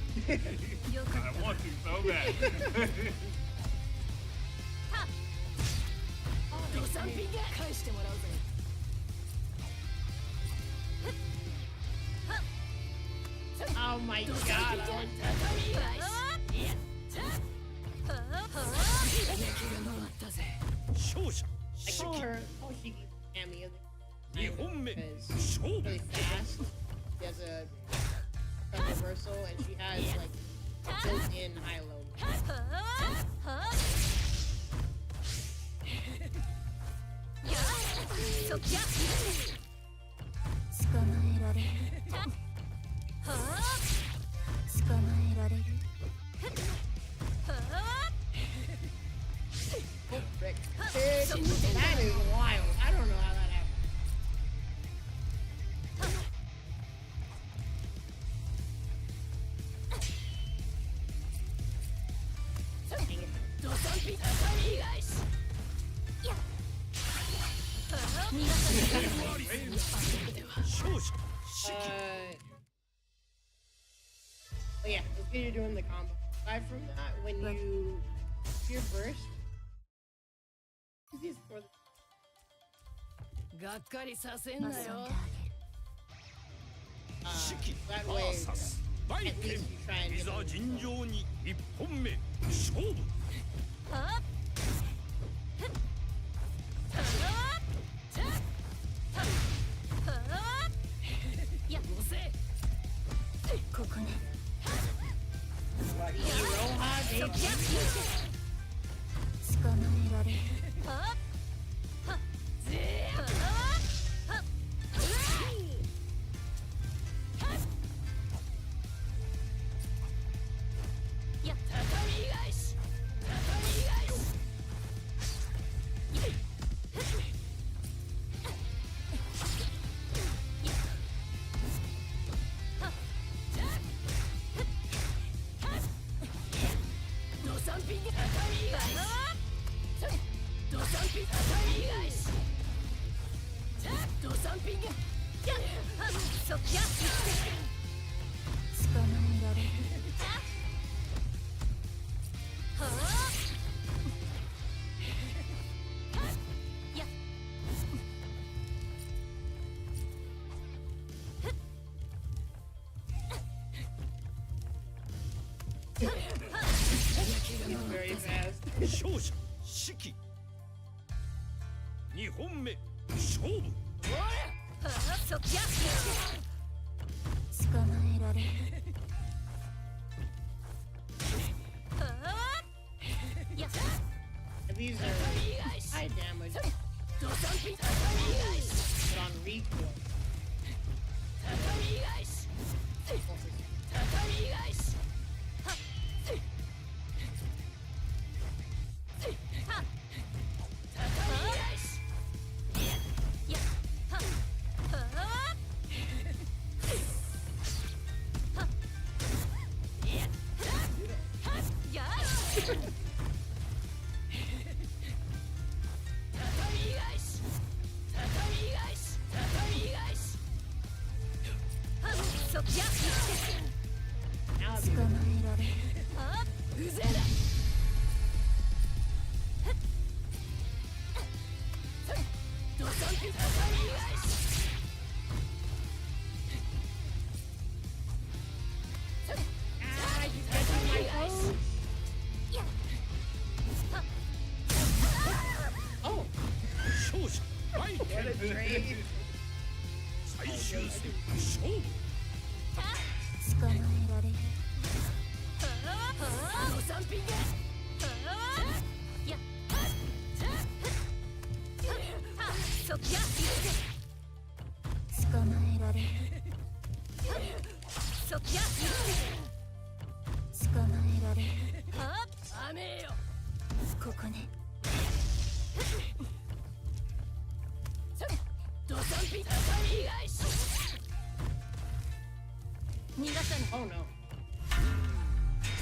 I want to so bad 返してもらうぜ oh my god. I want 勝者 I call her Hoshiki Cammy of 2本目 because 勝 she's 負 really fast. She has a reversal and she has like a built-in high-low. Oh, frick. That is wild. I don't know how that happened. Dang it. 勝者 Oh yeah, let's get you doing the combo. Aside from that, when you your burst, these for the がっかりさせんなよ 式 that バ way ーサス大 at 剣 least you try and い get ざ them. 尋常に1本目勝負 ここね Iroha, baby. 捕まえられる 捕まえられる Iroha, 勝者四季2本目勝負そっきゃ捕まえられるやっ These are high damage, ドサンピン畳返し but on recoil. 畳返し畳返しはっはっ畳返しやっはっはっはっやっ畳返し畳返し畳返しはっそっきゃ Now 捕まえられるはっうぜだドサンピ畳返し oh, 勝者マイケ what ル a trade! 最終戦勝負捕まえられるドサンピングやっそっきゃ捕まえられるそっきゃ捕まえられるはっ雨よここねドサンピ畳返し逃がさない Oh no.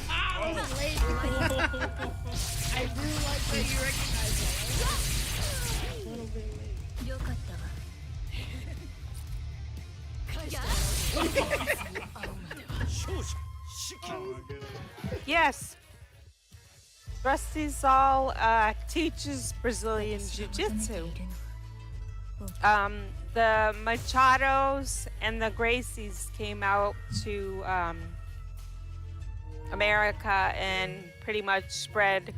Ah, I was late. I do like that you recognize that. A little bit late. よかったわ勝者四季 Yes. Rusty Zal teaches Brazilian Jiu-Jitsu. The Machados and the Gracies came out to America and pretty much spread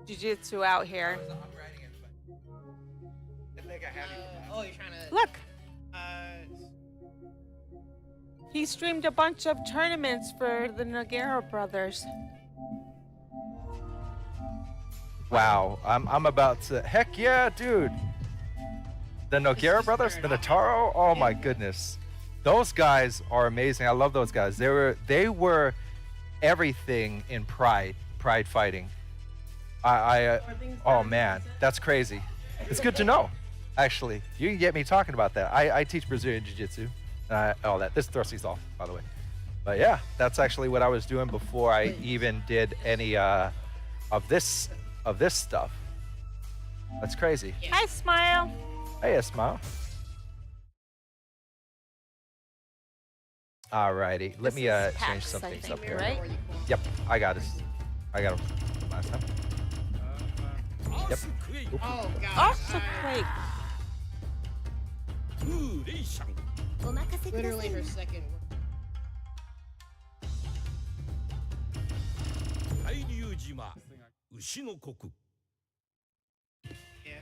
Jiu-Jitsu out here. Oh, you're trying to. Look, Uh, he streamed a bunch of tournaments for the Nogueira brothers. Wow, I'm about to. Heck yeah, dude. The Nogueira brothers, the Nataro. Oh my goodness, those guys are amazing. I love those guys. They were everything in Pride fighting. Oh man, that's crazy. It's good to know. Actually, you can get me talking about that. I teach Brazilian Jiu-Jitsu. All that. This thrusty's off, by the way. But yeah, that's actually what I was doing before I even did any of this stuff. That's crazy. Hi, Smile. Hey, Smile. Alrighty, let me This is change Pax, some I things think, up here. right? Yep, I got this. I got them last time. Yep. oh god. Also, wait. ウーレイシャンお任せくださ Literally い her second. 海流島牛の国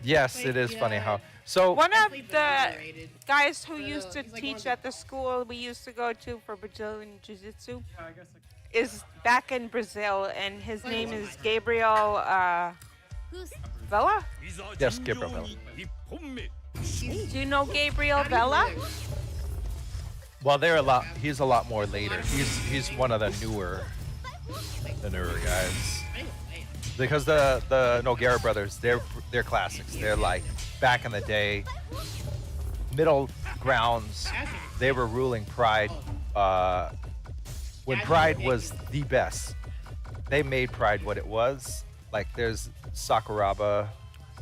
Yes, it is funny how. So One of Definitely the been underrated. guys who No, used to he's like one teach of the- at the school we used to go to for Brazilian Jiu-Jitsu is back in Brazil, and his name is Gabriel Vela. いざ Yes, 尋 Gabriel 常に一本目 Do you know Gabriel How do you Vela? know? well, they're a lot. He's a lot more later. He's one of the newer guys. I don't know. Because the Nogueira brothers, they're classics. They're like back in the day, middle grounds. They were ruling Pride when Pride was the best. They made Pride what it was. Like there's Sakuraba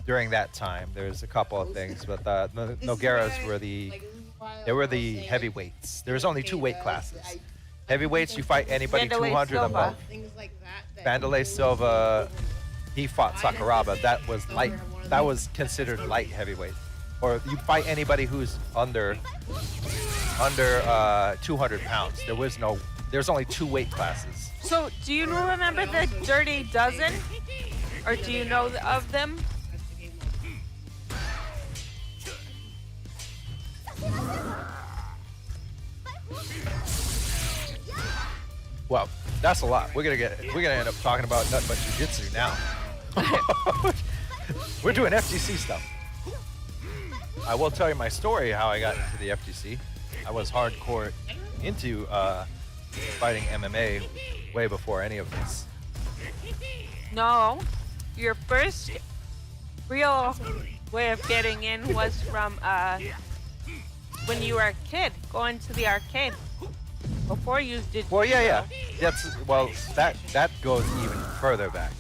during that time. There's a couple of things, but the Nogueiras were the heavyweights. There was only two weight classes. Heavyweights, you fight anybody Vanderlei 200 and Silva. above. Things like that. Vanderlei Silva, he fought Sakuraba. That was light. That was considered light heavyweight. Or you fight anybody who's under 200 pounds. There was no there's only 2 weight classes. So, do you remember the Dirty Dozen? Or do you know of them? That's the game mode. Well, that's a lot. We're gonna end up talking about nothing but jiu-jitsu now. We're doing FGC stuff. I will tell you my story how I got into the FGC. I was hardcore into fighting MMA way before any of this. No. Your first real way of getting in was from when you were a kid, going to the arcade. Before you did. Well, yeah. That goes even further back.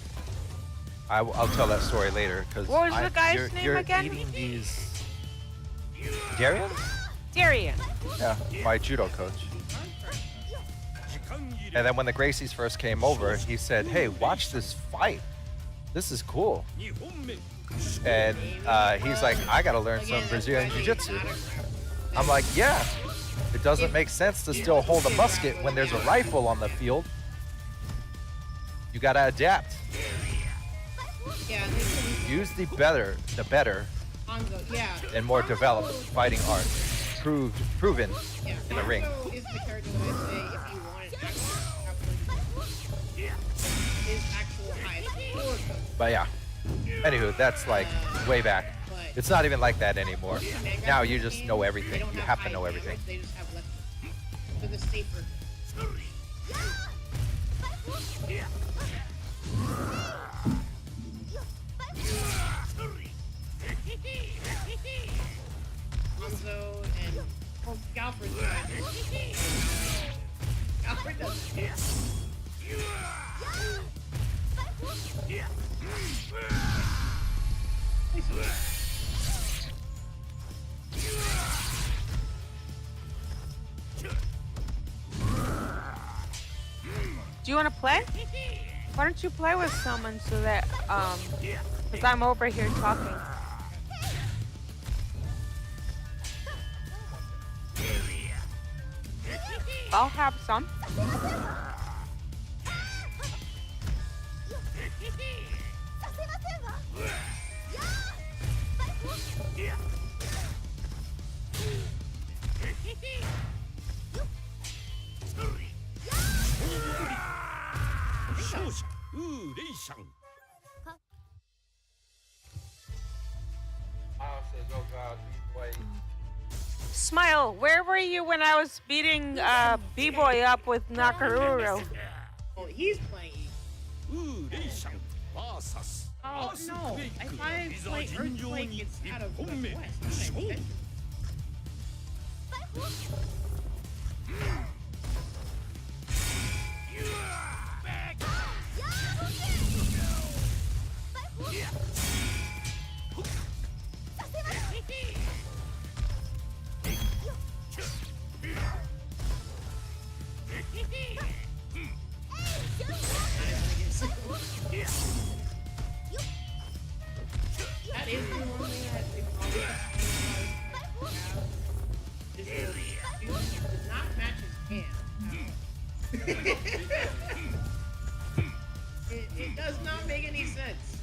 I'll tell that story later because What was the guy's name you're again? eating these Darian? Darian. Yeah, my judo coach. And then when the Gracies first came over, he said, "Hey, watch this fight. This is cool." And he's like, "I gotta learn some Brazilian Jiu-Jitsu." I'm like, "Yeah. It doesn't make sense to still hold a musket when there's a rifle on the field. You gotta adapt. Yeah, Use the better and more developed fighting art, proven in the ring." Hanzo is the character that I say if you wanted his actual highest score. But yeah. Anywho, that's like way back. It's not even like that anymore. Now you just know everything. You have to know everything. They just have less. So the safer. Hanzo and Galfred's Galfred does it. Do you want to play? Why don't you play with someone so that, because I'm over here talking. I'll have some. Smile, where were you when I was beating B-Boy up with Nakaruru? Oh, he's playing. Oh no! I thought I played Earthquake. It's out of the West. Okay. That is the one thing that they probably does not match his hand. It does not make any sense.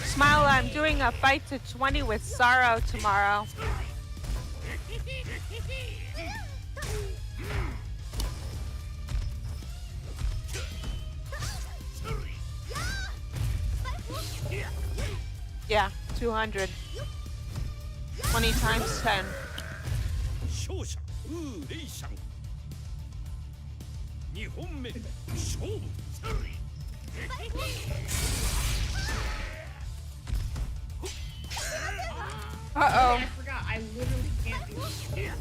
Smile, I'm doing a fight to 20 with Sorrow tomorrow. Yeah, 200. 20 times 10. Uh-oh. I forgot. I literally can't do this. You're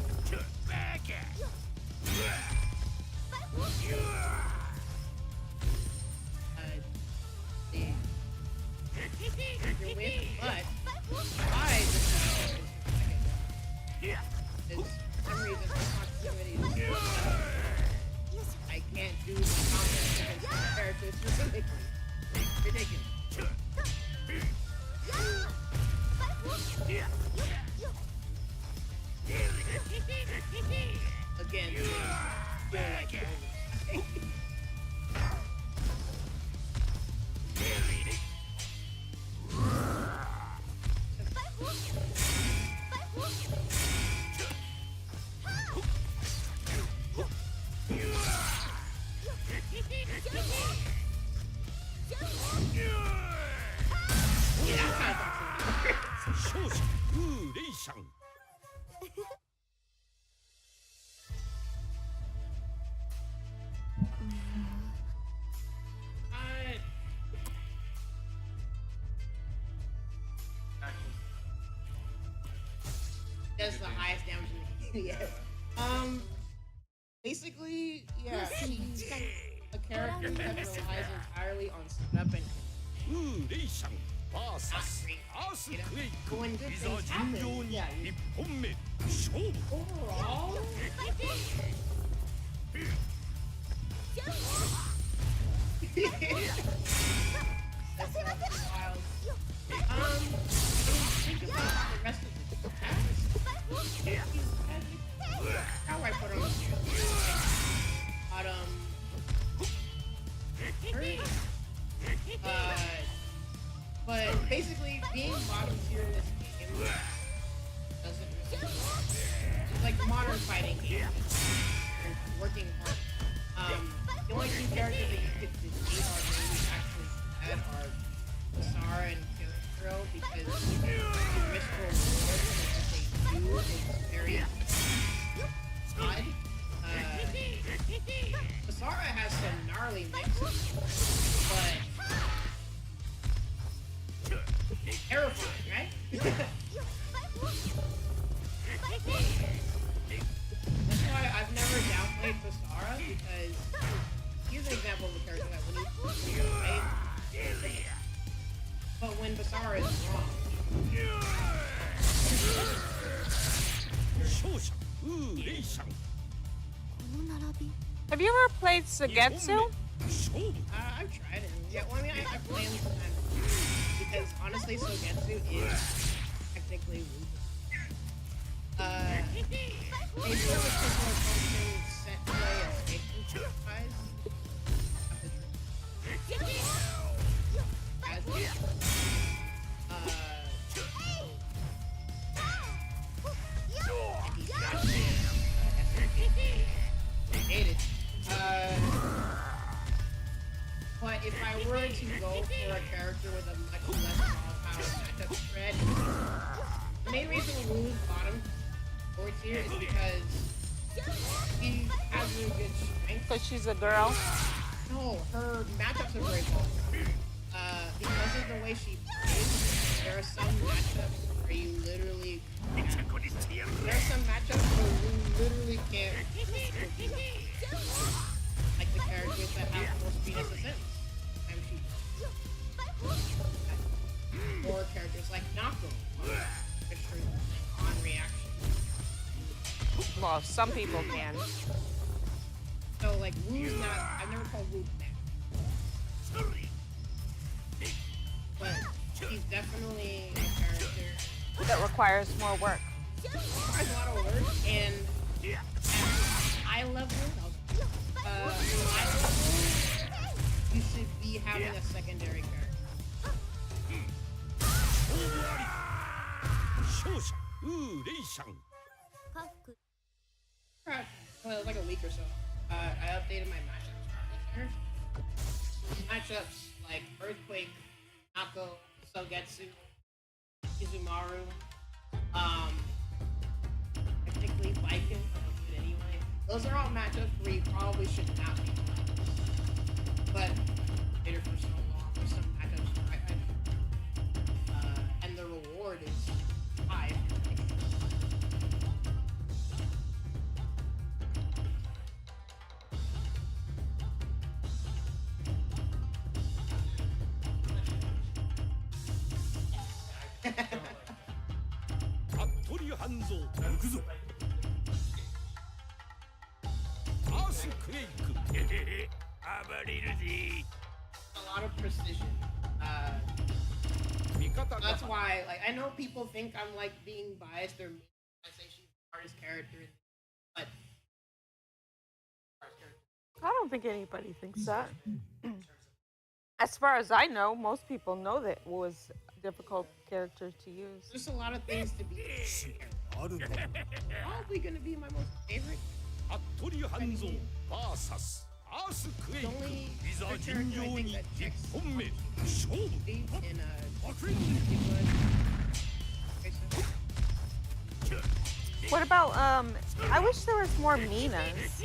with, but I just for some reason proximity is I can't do the combos against the characters for some You're taking it. Again, feel like does the highest damage in the game. Yeah. Basically, yeah, she's a character that relies entirely on setup and not great. You know? But when good things happen, yeah, overall, that's wild. Think about the rest of the cast. How do I put on but basically being bottom tier in this game doesn't really it's like modern fighting game. Working hard. The only two characters that you could defeat are maybe actually bad are Basara and Kiro because the mystical reward that they do is very odd. Basara has some gnarly mixes, but terrifying, right? That's why I've never downplayed Basara because he's an example of a character that when you play, but when Basara is wrong. Have you ever played Sugetsu? I've tried it. Yeah, well, I mean, I play him sometimes because honestly, Sogetsu is technically weak. They sort of similar function set play as station ties. Hate it. But if I were to go for a character with a much less volatile matchup spread, the main reason Wu's bottom fourth tier is because she has really good strength. Because she's a girl. No, her matchups are very volatile. Because of the way she plays, there are some matchups where you literally there are some matchups where you literally can't like the characters that have more speed as a sense. Or characters like Nako, which are on reaction. Well, some people can. So like Wu's not, I've never called Wu bad. But he's definitely a character That requires more work. requires a lot of work and at high level, you should be having a secondary character. Well, it was like a week or so. I updated my matchups. Matchups like Earthquake, Nako, Sogetsu, Izumaru, technically Viking, but anyway. Those are all matchups where you probably should not be. But later for so long, there's some matchups where and the reward is high. A lot of precision. 味方が That's why, like, I know people think I'm like being biased or mean when I say she's the hardest character, but I don't think anybody thinks that. As far as I know, most people know that it was a difficult character to use. there's a lot of things to be. Probably gonna be my most favorite. 服部半蔵 VS アースクエイク Only いざ character 尋 I 常 think に that 1 checks 本目勝負 Steve in What about I wish there was more Minas.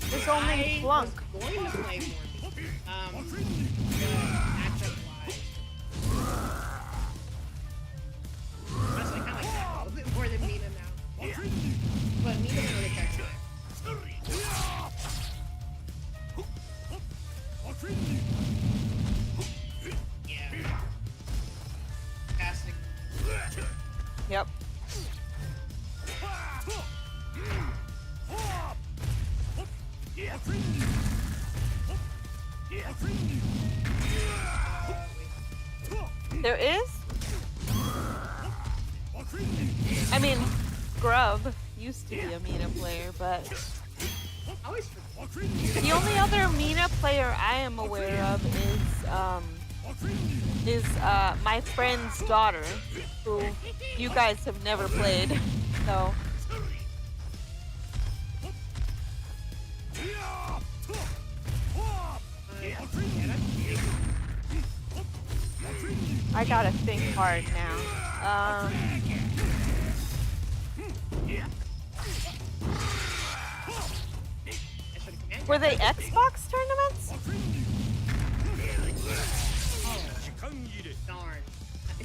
There's only Flunk. was going to play more. Matchup wise, honestly, kind of like that a little bit more than Mina now. But Mina's really catching it. Yeah. Fantastic. Yep. There is? I mean, Grub used to be a Mina player, but I always forget. the only other Mina player I am aware of is my friend's daughter, who you guys have never played. So I gotta think hard now. Were they Xbox tournaments? 時間切れ Darn.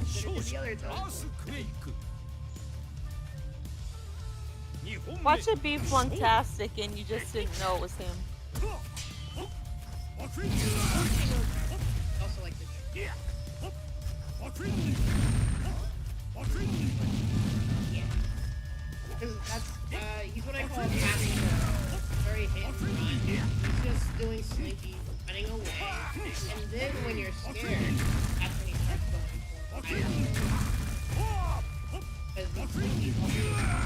勝 The 者 other アースクエイク2本目 Watch it be Flunktastic and you just didn't know it was him. also like the because that's he's what I call passing very hit and run. He's just doing slinky, running away, and then when you're scared, that's when he starts going for fire. Because he's slinky.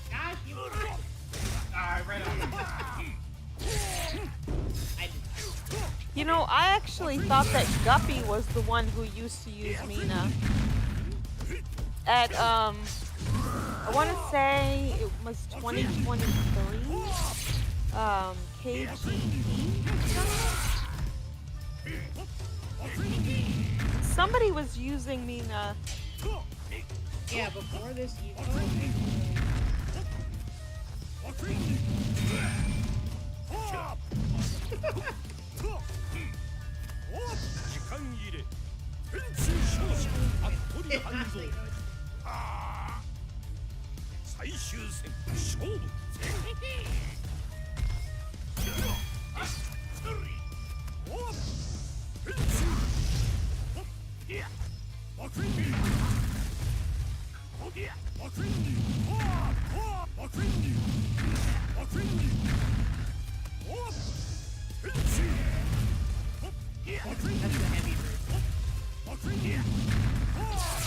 Gosh, you right on. I did. You know, I actually thought that Guppy was the one who used to use Mina. At, I want to say it was 2023, KGE. Somebody was using Mina. Yeah, before this, you 時間切れ天中勝者服部半蔵最終戦勝負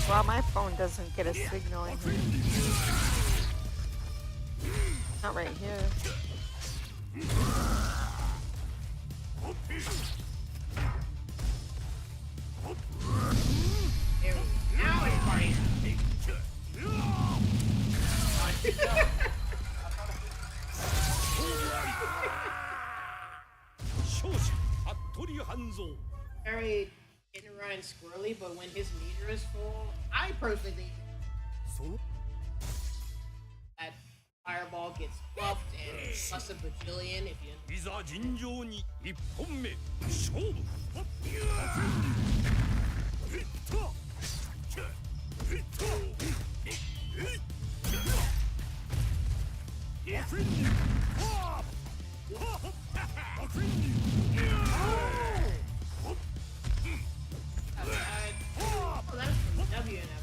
Well, my phone doesn't get a signal in here. Not right here. There we go. Now it's party. 勝者服部半蔵 Very hit and run and squirrely, but when his meter is full, I personally think that fireball gets buffed and plus a bajillion if you. いざ尋常に1本目勝負 That's Oh, that's from WNF.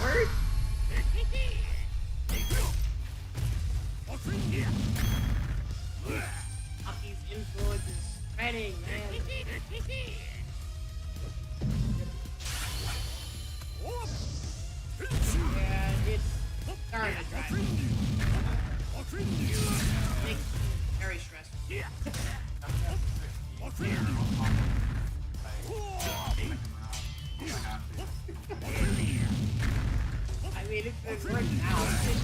Word? Aki's influence is spreading, man. Yeah, it's starting to drive me. Makes me very stressful. I mean, if it works out, it's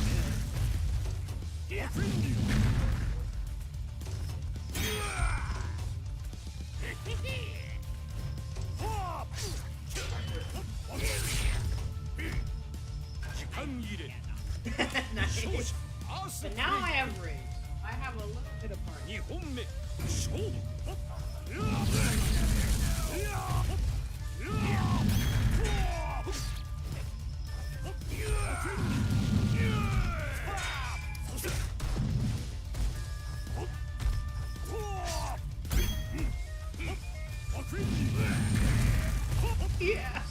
nice. But now I have rage. I have a little bit of party. 2本目勝負 Yeah.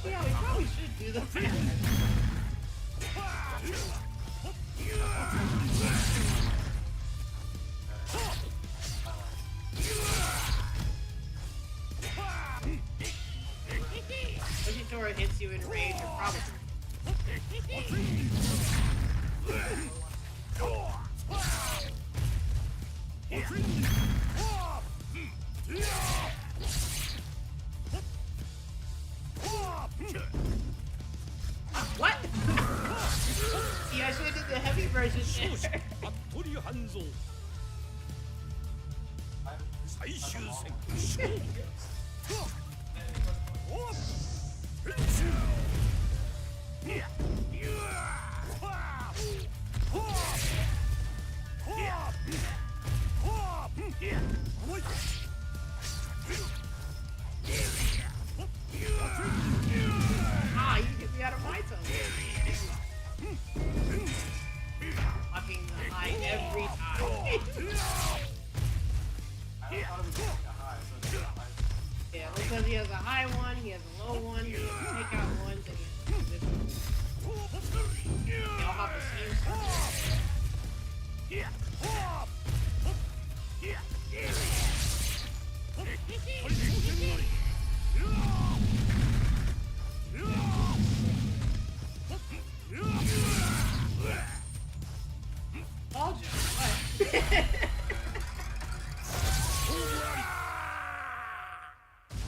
Yeah, we probably should do the Pushing toward hits you in rage or probably. What? See, I should have did the heavy version. 勝者服部半蔵最終戦勝負 Ah, you get me out of my zone. Fucking high every time. Yeah, because he has a high one, he has a low one, he has takeout ones, and he has this one. They all have the same stuff. Told you. What?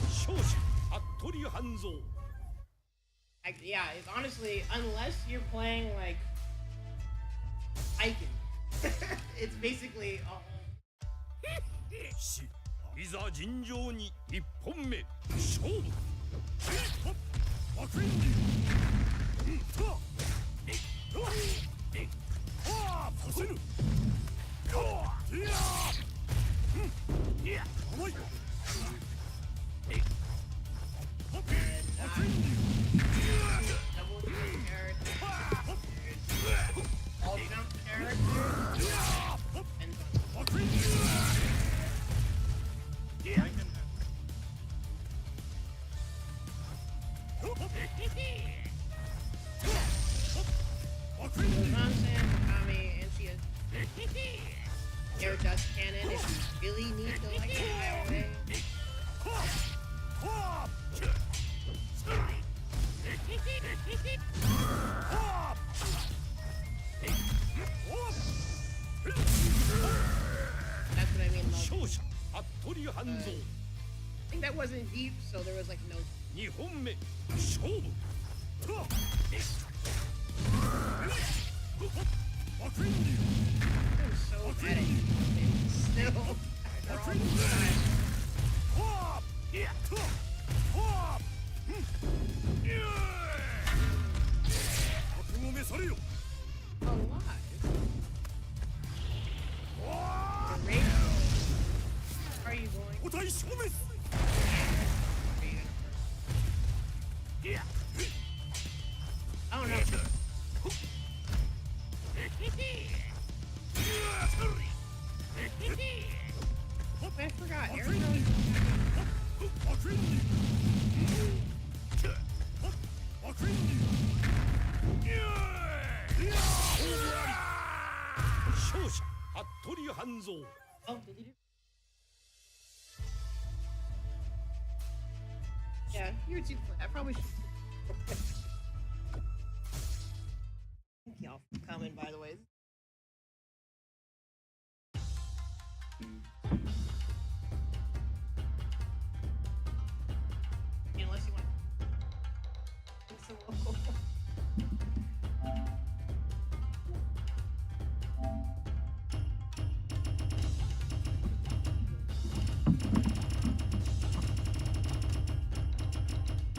勝者服部半蔵 Yeah, it's honestly, unless you're playing like Icon, it's basically a whole. しいざ尋常に1本目勝負 Double jump character. All jump character. And Kami, and she has air dust cannon if you really need to like fly away. Friendly. I think that wasn't deep, so there was like no. 2本目勝負とわかんね I'm so bad at it. Still, after all this time. えはっいやとはっ覚悟めされよ A lot. わ The race. Are you going? 個体消滅 いや I don't know. Oh, I forgot. Aaron knows. わかんねわかんね勝者服部半蔵 Oh, did he do? Yeah, you're too. I probably should. Thank y'all for coming, by the way. Unless you want. It's a local.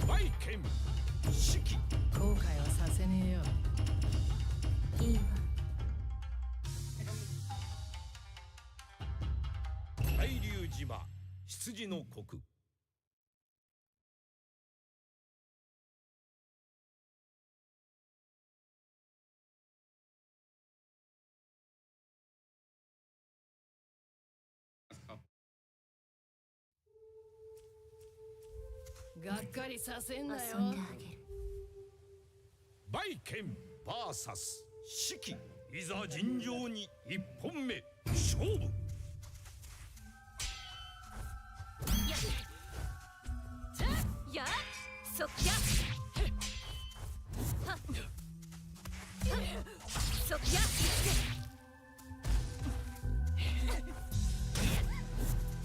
バイケン四季後悔はさせねえよ。いいわ。大龍島羊の国 がっかりさせんなよ。遊んであげる。バイケン VS 四季いざ尋常に一本目勝負 やっそっやはっそっや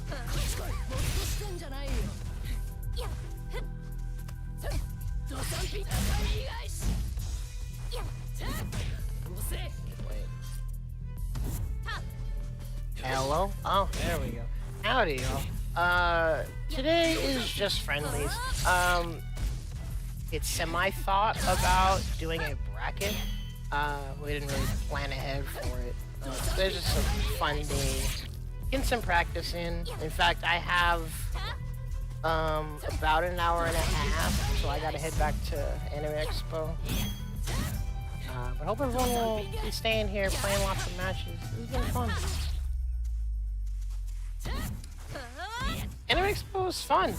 もっとしてんじゃないよ。やっドサンピッタ以外しやっ押せ Hello? Oh, there we go. Howdy, y'all. Today is just friendlies. It's semi-thought about doing a bracket. We didn't really plan ahead for it. There's just a fun day. Getting some practice in. In fact, I have about an hour and a half, so I gotta head back to Anime Expo. But I hope everyone will be staying here, playing lots of matches. It's been fun. Anime Expo was fun.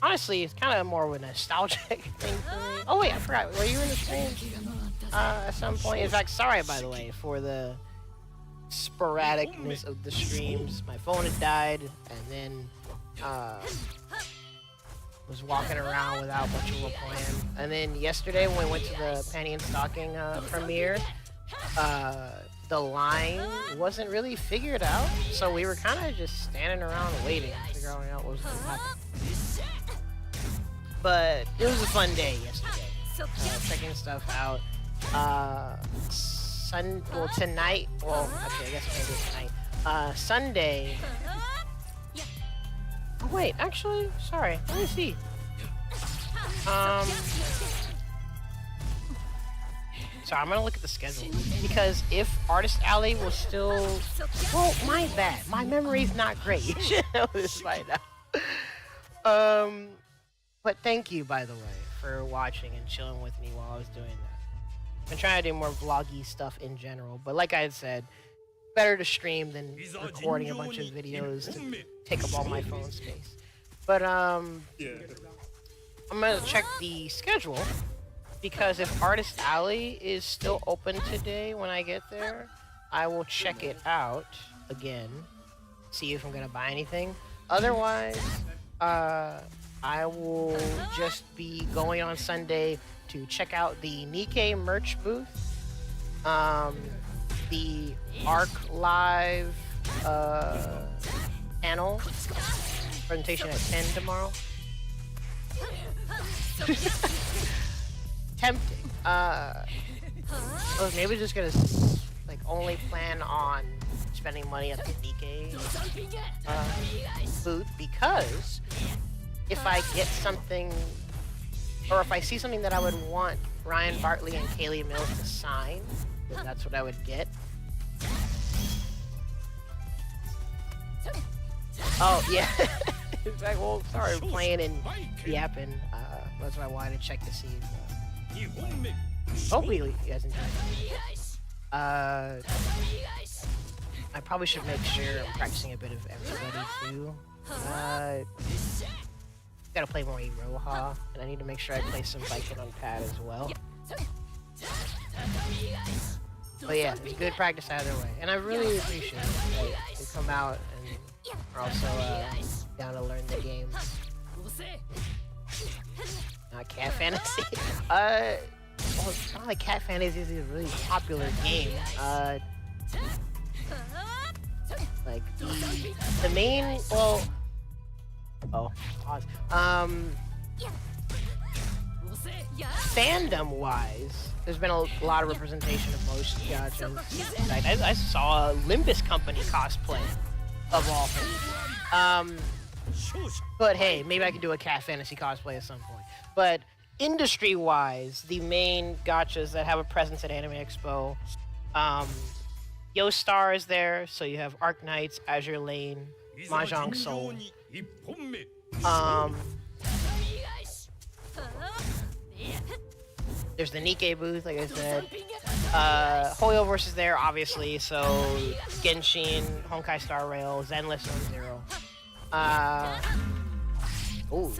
Honestly, it's kind of more of a nostalgic thing for me. Oh wait, I forgot. Were you in the stream at some point? In fact, sorry by the way for the sporadicness of the streams. My phone had died, and then was walking around without much of a plan. And then yesterday when we went to the Panty and Stocking premiere, the line wasn't really figured out, so we were kind of just standing around waiting, figuring out what was going to happen. But it was a fun day yesterday, checking stuff out. Tonight, well, actually, I guess maybe tonight. Sunday. Oh wait, actually, sorry. Let me see. So I'm gonna look at the schedule because if Artist Alley was still, well, my bad. My memory's not great. You should know this by now. But thank you, by the way, for watching and chilling with me while I was doing that. I'm trying to do more vloggy stuff in general, but like I had said, better to stream than recording a bunch of videos to take up all my phone space. But I'm gonna check the schedule because if Artist Alley is still open today when I get there, I will check it out again, see if I'm gonna buy anything. Otherwise, I will just be going on Sunday to check out the Nikkei merch booth, the Arc Live panel presentation at 10 tomorrow. Tempting. Maybe just gonna like only plan on spending money at the Nikkei booth, because if I get something, or if I see something that I would want Ryan Bartley and Kaylee Mills to sign, then that's what I would get. Oh yeah. It's like, well, sorry, we're playing in the app, and that's why I wanted to check to see. Hopefully you guys enjoy it. I probably should make sure I'm practicing a bit of everybody too. Gotta play more Iroha, and I need to make sure I play some Viking on pad as well. But yeah, it's good practice either way, and I really appreciate it. Like, they come out and are also down to learn the game. Cat Fantasy. Well, it's not like Cat Fantasy is a really popular game. Like the main, well, pause. Fandom wise, there's been a lot of representation of most gachas. Like, I saw a Limbus Company cosplay of all things. But hey, maybe I could do a Cat Fantasy cosplay at some point. But industry-wise, the main gachas that have a presence at Anime Expo, Yo-Star is there, so you have Arc Knights, Azure Lane, Mahjong Soul. There's the Nikkei booth, like I said. Hoyoverse is there, obviously, so Genshin, Honkai Star Rail, Zenless Zone Zero. Ooh.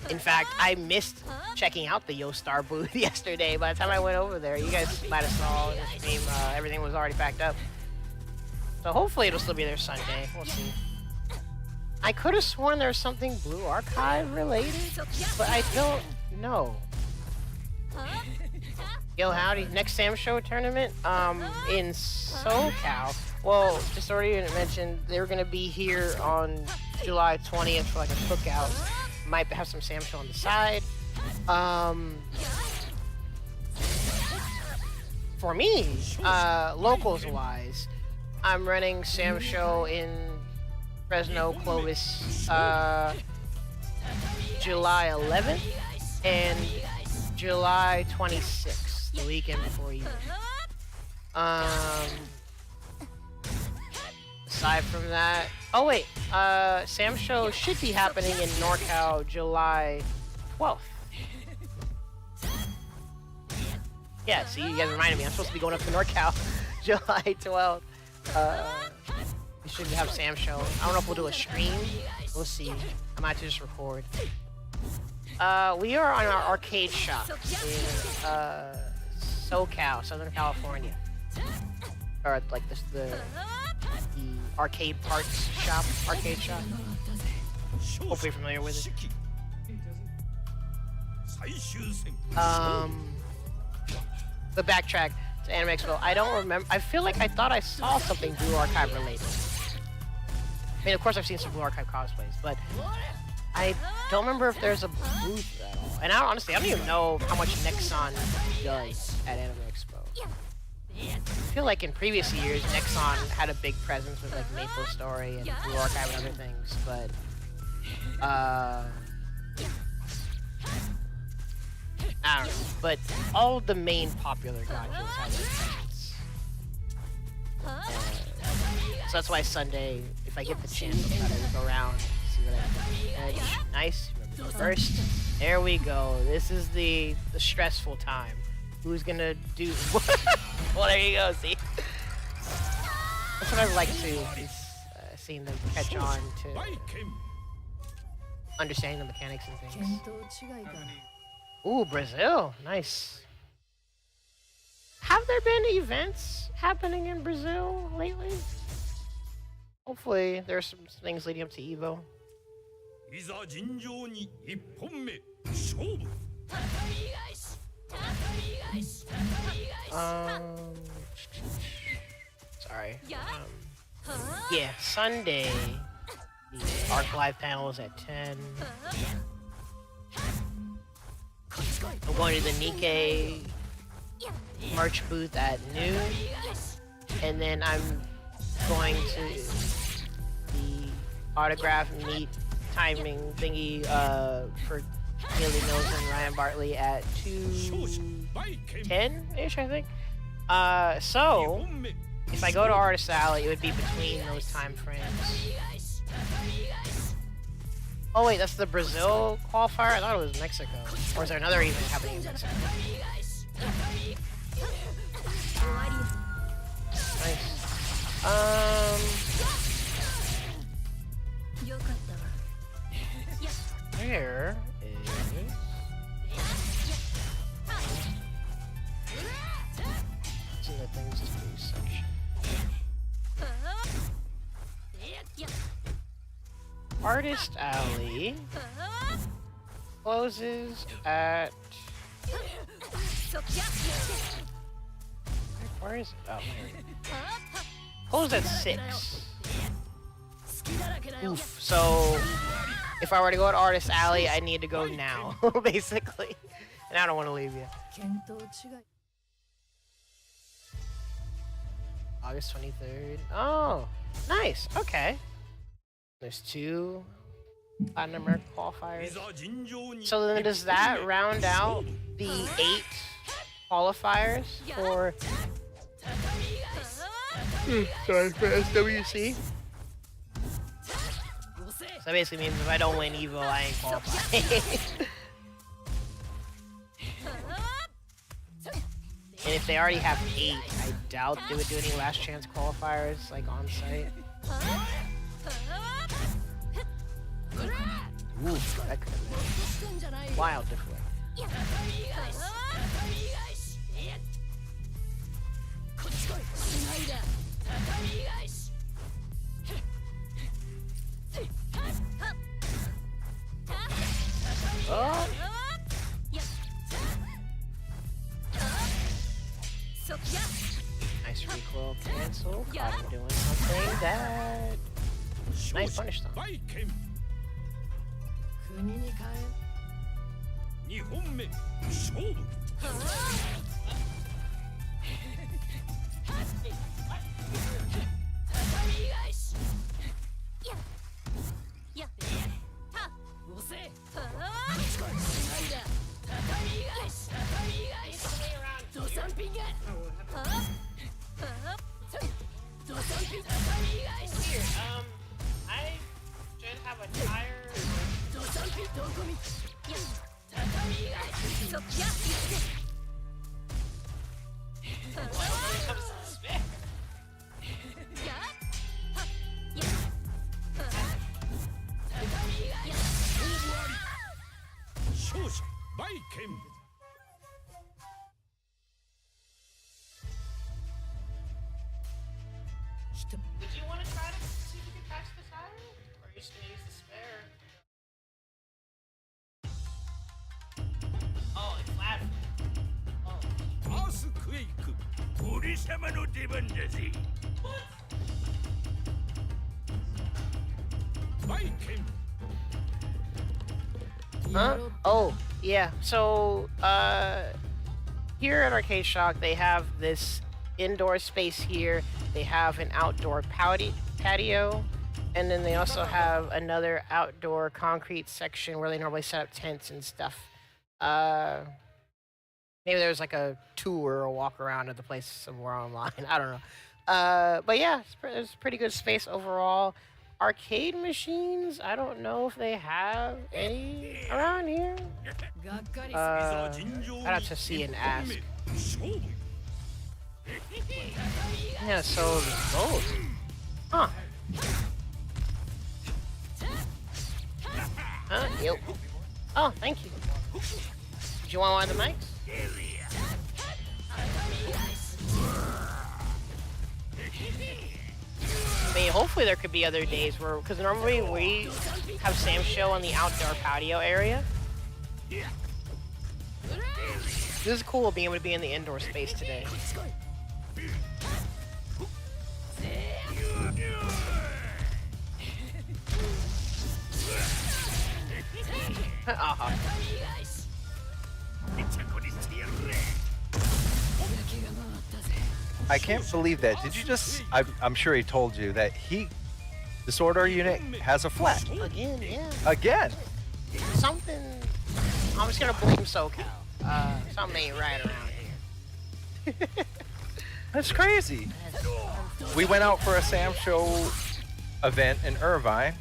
In fact, I missed checking out the Yo-Star booth yesterday. By the time I went over there, you guys might have saw in the stream, everything was already packed up. So hopefully it'll still be there Sunday. We'll see. I could have sworn there was something Blue Archive related, but I don't know. Yo, howdy. Next Sam Show tournament in SoCal. Well, just already mentioned, they were going to be here on July 20th for like a cookout. Might have some Sam Show on the side. For me, locals-wise, I'm running Sam Show in Fresno, Clovis, July 11th and July 26th, the weekend before you. Aside from that, oh wait, Sam Show should be happening in NorCal July 12th. Yeah, see, you guys reminded me, I'm supposed to be going up to NorCal July 12th. We should have Sam Show. I don't know if we'll do a stream. We'll see. I might just record. We are on our arcade shop in SoCal, Southern California. Or like the arcade parts shop, arcade shop. Hopefully you're familiar with it. The backtrack to Anime Expo. I don't remember. I feel like I thought I saw something Blue Archive related. I mean, of course I've seen some Blue Archive cosplays, but I don't remember if there's a booth at all. And honestly, I don't even know how much Nexon does at Anime Expo. I feel like in previous years, Nexon had a big presence with like Maple Story and Blue Archive and other things, but I don't know. But all the main popular gachas have their presence. So that's why Sunday, if I get the chance, I'll try to go around, see what I can. Nice. First, there we go. This is the stressful time. Who's gonna do? Well, there you go. See, that's what I like to is seeing them catch on to understanding the mechanics and things. Ooh, Brazil, nice. Have there been events happening in Brazil lately? Hopefully, there's some things leading up to Evo. Sorry. Yeah, Sunday. The Arc Live panel is at 10. I'm going to the Nikkei merch booth at noon. And then I'm going to the autograph meet timing thingy for Haley Mills and Ryan Bartley at 2:10-ish, I think. So if I go to Artist Alley, it would be between those time frames. Oh wait, that's the Brazil qualifier? I thought it was Mexico. Or is there another event happening in Mexico? Nice. Where is... It's in the things to do section. Artist Alley closes at... Where is it? Oh, here. Closed at 6. Oof. So, if I were to go to Artist Alley, I need to go now, basically. And I don't want to leave yet. August 23rd. Oh, nice. Okay. There's 2 Latin American qualifiers. So then does that round out the 8 qualifiers for... sorry, for SWC? So that basically means if I don't win Evo, I ain't qualified. And if they already have 8, I doubt they would do any last chance qualifiers, like on site. Ooh, that could have been wild different. Oh. Nice recoil cancel. Caught him doing something that... Nice punish them. 2本目勝負 I should have a tire. Did you want to try to see if you could patch the tire? Or are you just gonna use the spare? Oh, it's flat. Oh. アースクエイク俺様の出番だぜバイケン Huh? Oh, yeah. So, here at Arcade Shock, they have this indoor space here. They have an outdoor patio, and then they also have another outdoor concrete section where they normally set up tents and stuff. Maybe there's like a tour or a walk around of the place somewhere online. I don't know. But yeah, it's pretty good space overall. Arcade machines, I don't know if they have any around here. I'd have to see and ask. Yeah, so there's both. Huh. Huh? Yep. Oh, thank you. Did you want one of the mics? I mean, hopefully there could be other days where, because normally we have Sam's show on the outdoor patio area. This is cool being able to be in the indoor space today. Uh-huh. I can't believe that. Did you just? I'm sure he told you that Disorder Unit has a flat Again, yeah. again. Something. I'm just gonna blame SoCal. Something ain't right around here. That's crazy. We went out for a Sam Show event in Irvine.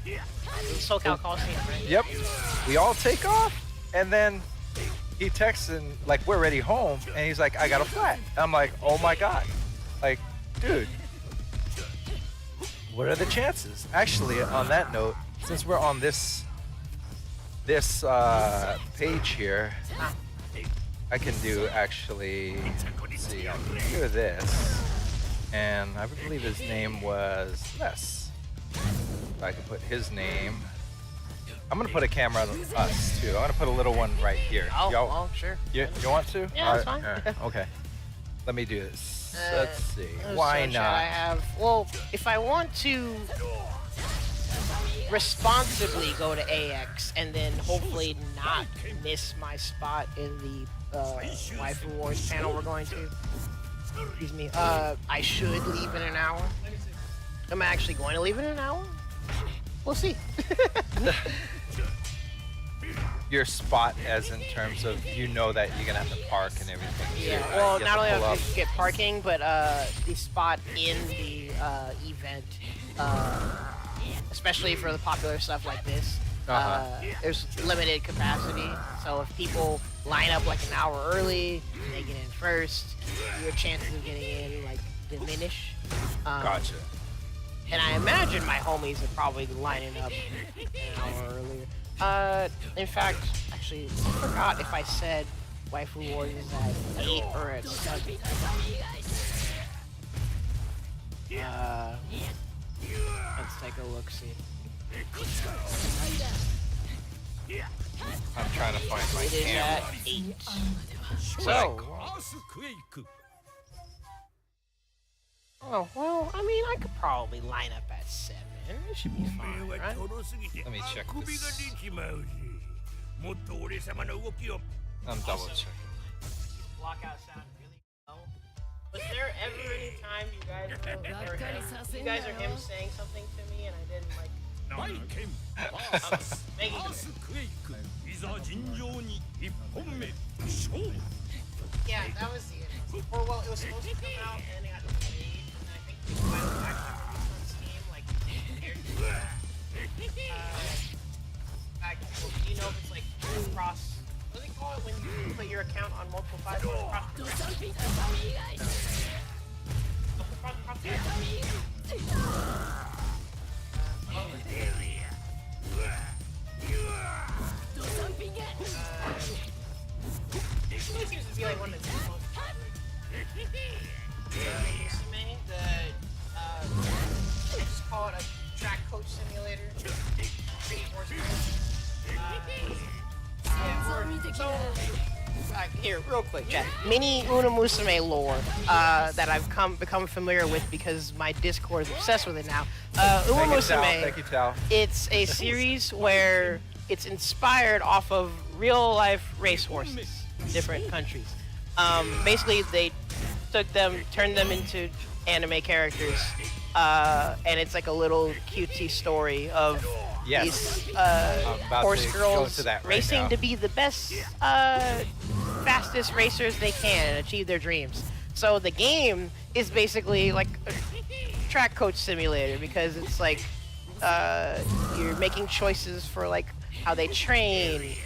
SoCal Coliseum, right? Yep. We all take off, and then he texts and like we're already home, and he's like, "I got a flat." I'm like, "Oh my god!" Like, dude, what are the chances? Actually, on that note, since we're on this page here, I can do actually. Let's see, I can do this, and I believe his name was Les. So I can put his name. I'm gonna put a camera on us too. I'm gonna put a little one right here. Oh, sure. You want to? Yeah, that's fine. Okay. Let me do this. Let's see. Why So should not? I have? Well, if I want to responsibly go to AX and then hopefully not miss my spot in the Waifu Wars panel we're going to. Excuse me. I should leave in an hour. Am I actually going to leave in an hour? We'll see. Your spot, as in terms of that you're gonna have to park and everything. too, Yeah. right? Well, You not only pull have up. to get parking, but the spot in the event, especially for the popular stuff like this, there's limited capacity. So if people line up like an hour early, and they get in first, your chances of getting in like diminish. Gotcha. And I imagine my homies are probably lining up an hour earlier. In fact, actually, I forgot if I said Waifu Wars is at 8 or at 7. Let's take a look, see. I'm trying to find my It is camera. at 8. So, アースクエイク oh, well, I mean, I could probably line up at 7. It should be fine, right? Let me check this. I'm double checking. Block out sound really low. Was there ever any time you guys are him saying something to me and I didn't like 大剣 making アースクエイクいざ尋常に一本目勝負 Yeah, that was the end. Or well, it was supposed to come out and then it got delayed and then I think they finally actually released on Steam like years ago. Well, do you know if it's like cross? What do they call it when you put your account on multiple files? Cross. It seems to be like one of the most I just call it a track coach simulator. Pretty horse here, real quick, Jack. Mini Unamusume lore that I've become familiar with because my Discord is obsessed with it now. Unamusume, Thank you, Tal. it's a series where it's inspired off of real life racehorses, different countries. Basically, they turned them into anime characters, and it's like a little cutesy story of these about horse to go girls into that right racing now. to be the best, fastest racers they can and achieve their dreams. So the game is basically like a track coach simulator because it's like you're making choices for like how they train,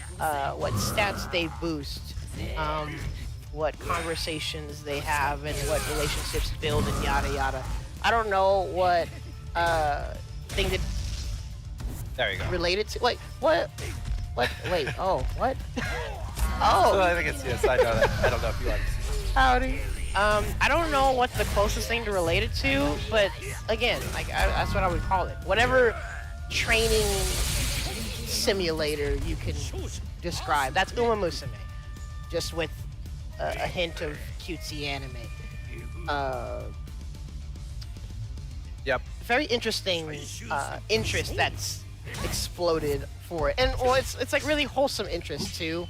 what stats they boost, what conversations they have, and what relationships build, and yada yada. I don't know what thing that There you go. related to. Wait, what? What? Wait. Oh, what? So Oh, I think it's yes. I know that. I don't know if you like. howdy. I don't know what the closest thing to relate it to, but again, like that's what I would call it. Whatever training simulator you can describe. That's Uma Musume, just with a hint of cutesy anime. Yep. Very interesting interest that's exploded for it. And well, it's like really wholesome interest too.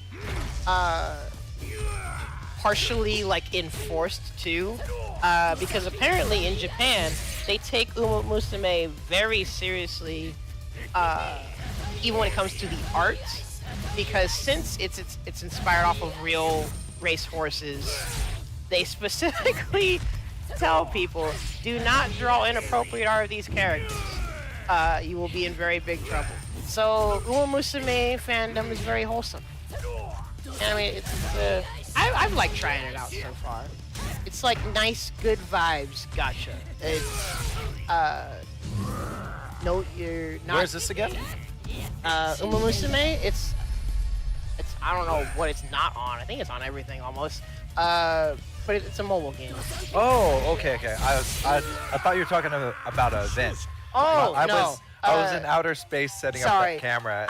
Partially like enforced too, because apparently in Japan they take Uma Musume very seriously, even when it comes to the art, because since it's inspired off of real race horses, they specifically tell people, do not draw inappropriate art of these characters. You will be in very big trouble. So Uma Musume fandom is very wholesome. And I mean, I've liked trying it out so far. It's like nice, good vibes. Gotcha. It's no, you're not. Where is this again? Uma Musume. It's I don't know what it's not on. I think it's on everything almost. But it's a mobile game. Oh, okay. I thought you were talking about an event. Oh, I no. was in outer space setting up Sorry. that camera.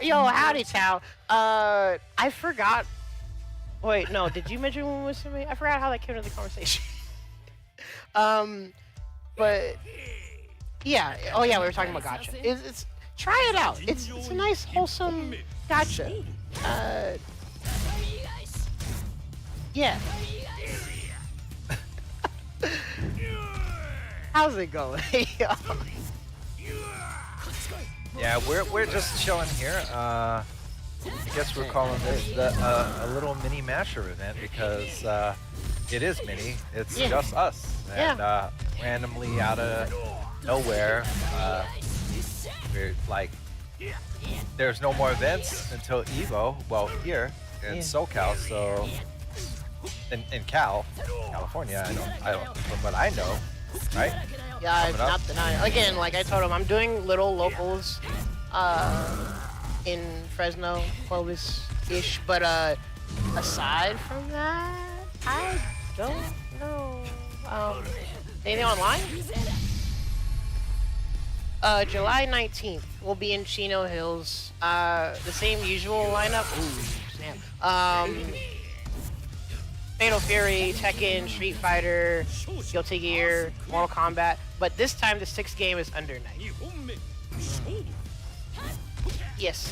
Yo, howdy, Chow. I forgot. Wait, no. Did you mention Uma Musume? I forgot how that came into the conversation. But yeah. Oh yeah, we were talking about gacha. It's try it out. It's a nice, wholesome gacha. Yeah. How's it going? Yeah, we're just chilling here. I guess we're calling this a little mini masher event because it is mini. It's just us, and randomly out of nowhere, we're like, there's no more events until Evo. Well, here in SoCal, so in California, I don't, from what I know, right? Yeah, it's not denying. Again, like I told him, I'm doing little locals in Fresno, Clovis-ish. But aside from that, I don't know. Anything online? July 19th, we'll be in Chino Hills. The same usual lineup. Ooh, snap. Fatal Fury, Tekken, Street Fighter, Guilty Gear, Mortal Kombat. But this time the 6th game is Under Night. Yes,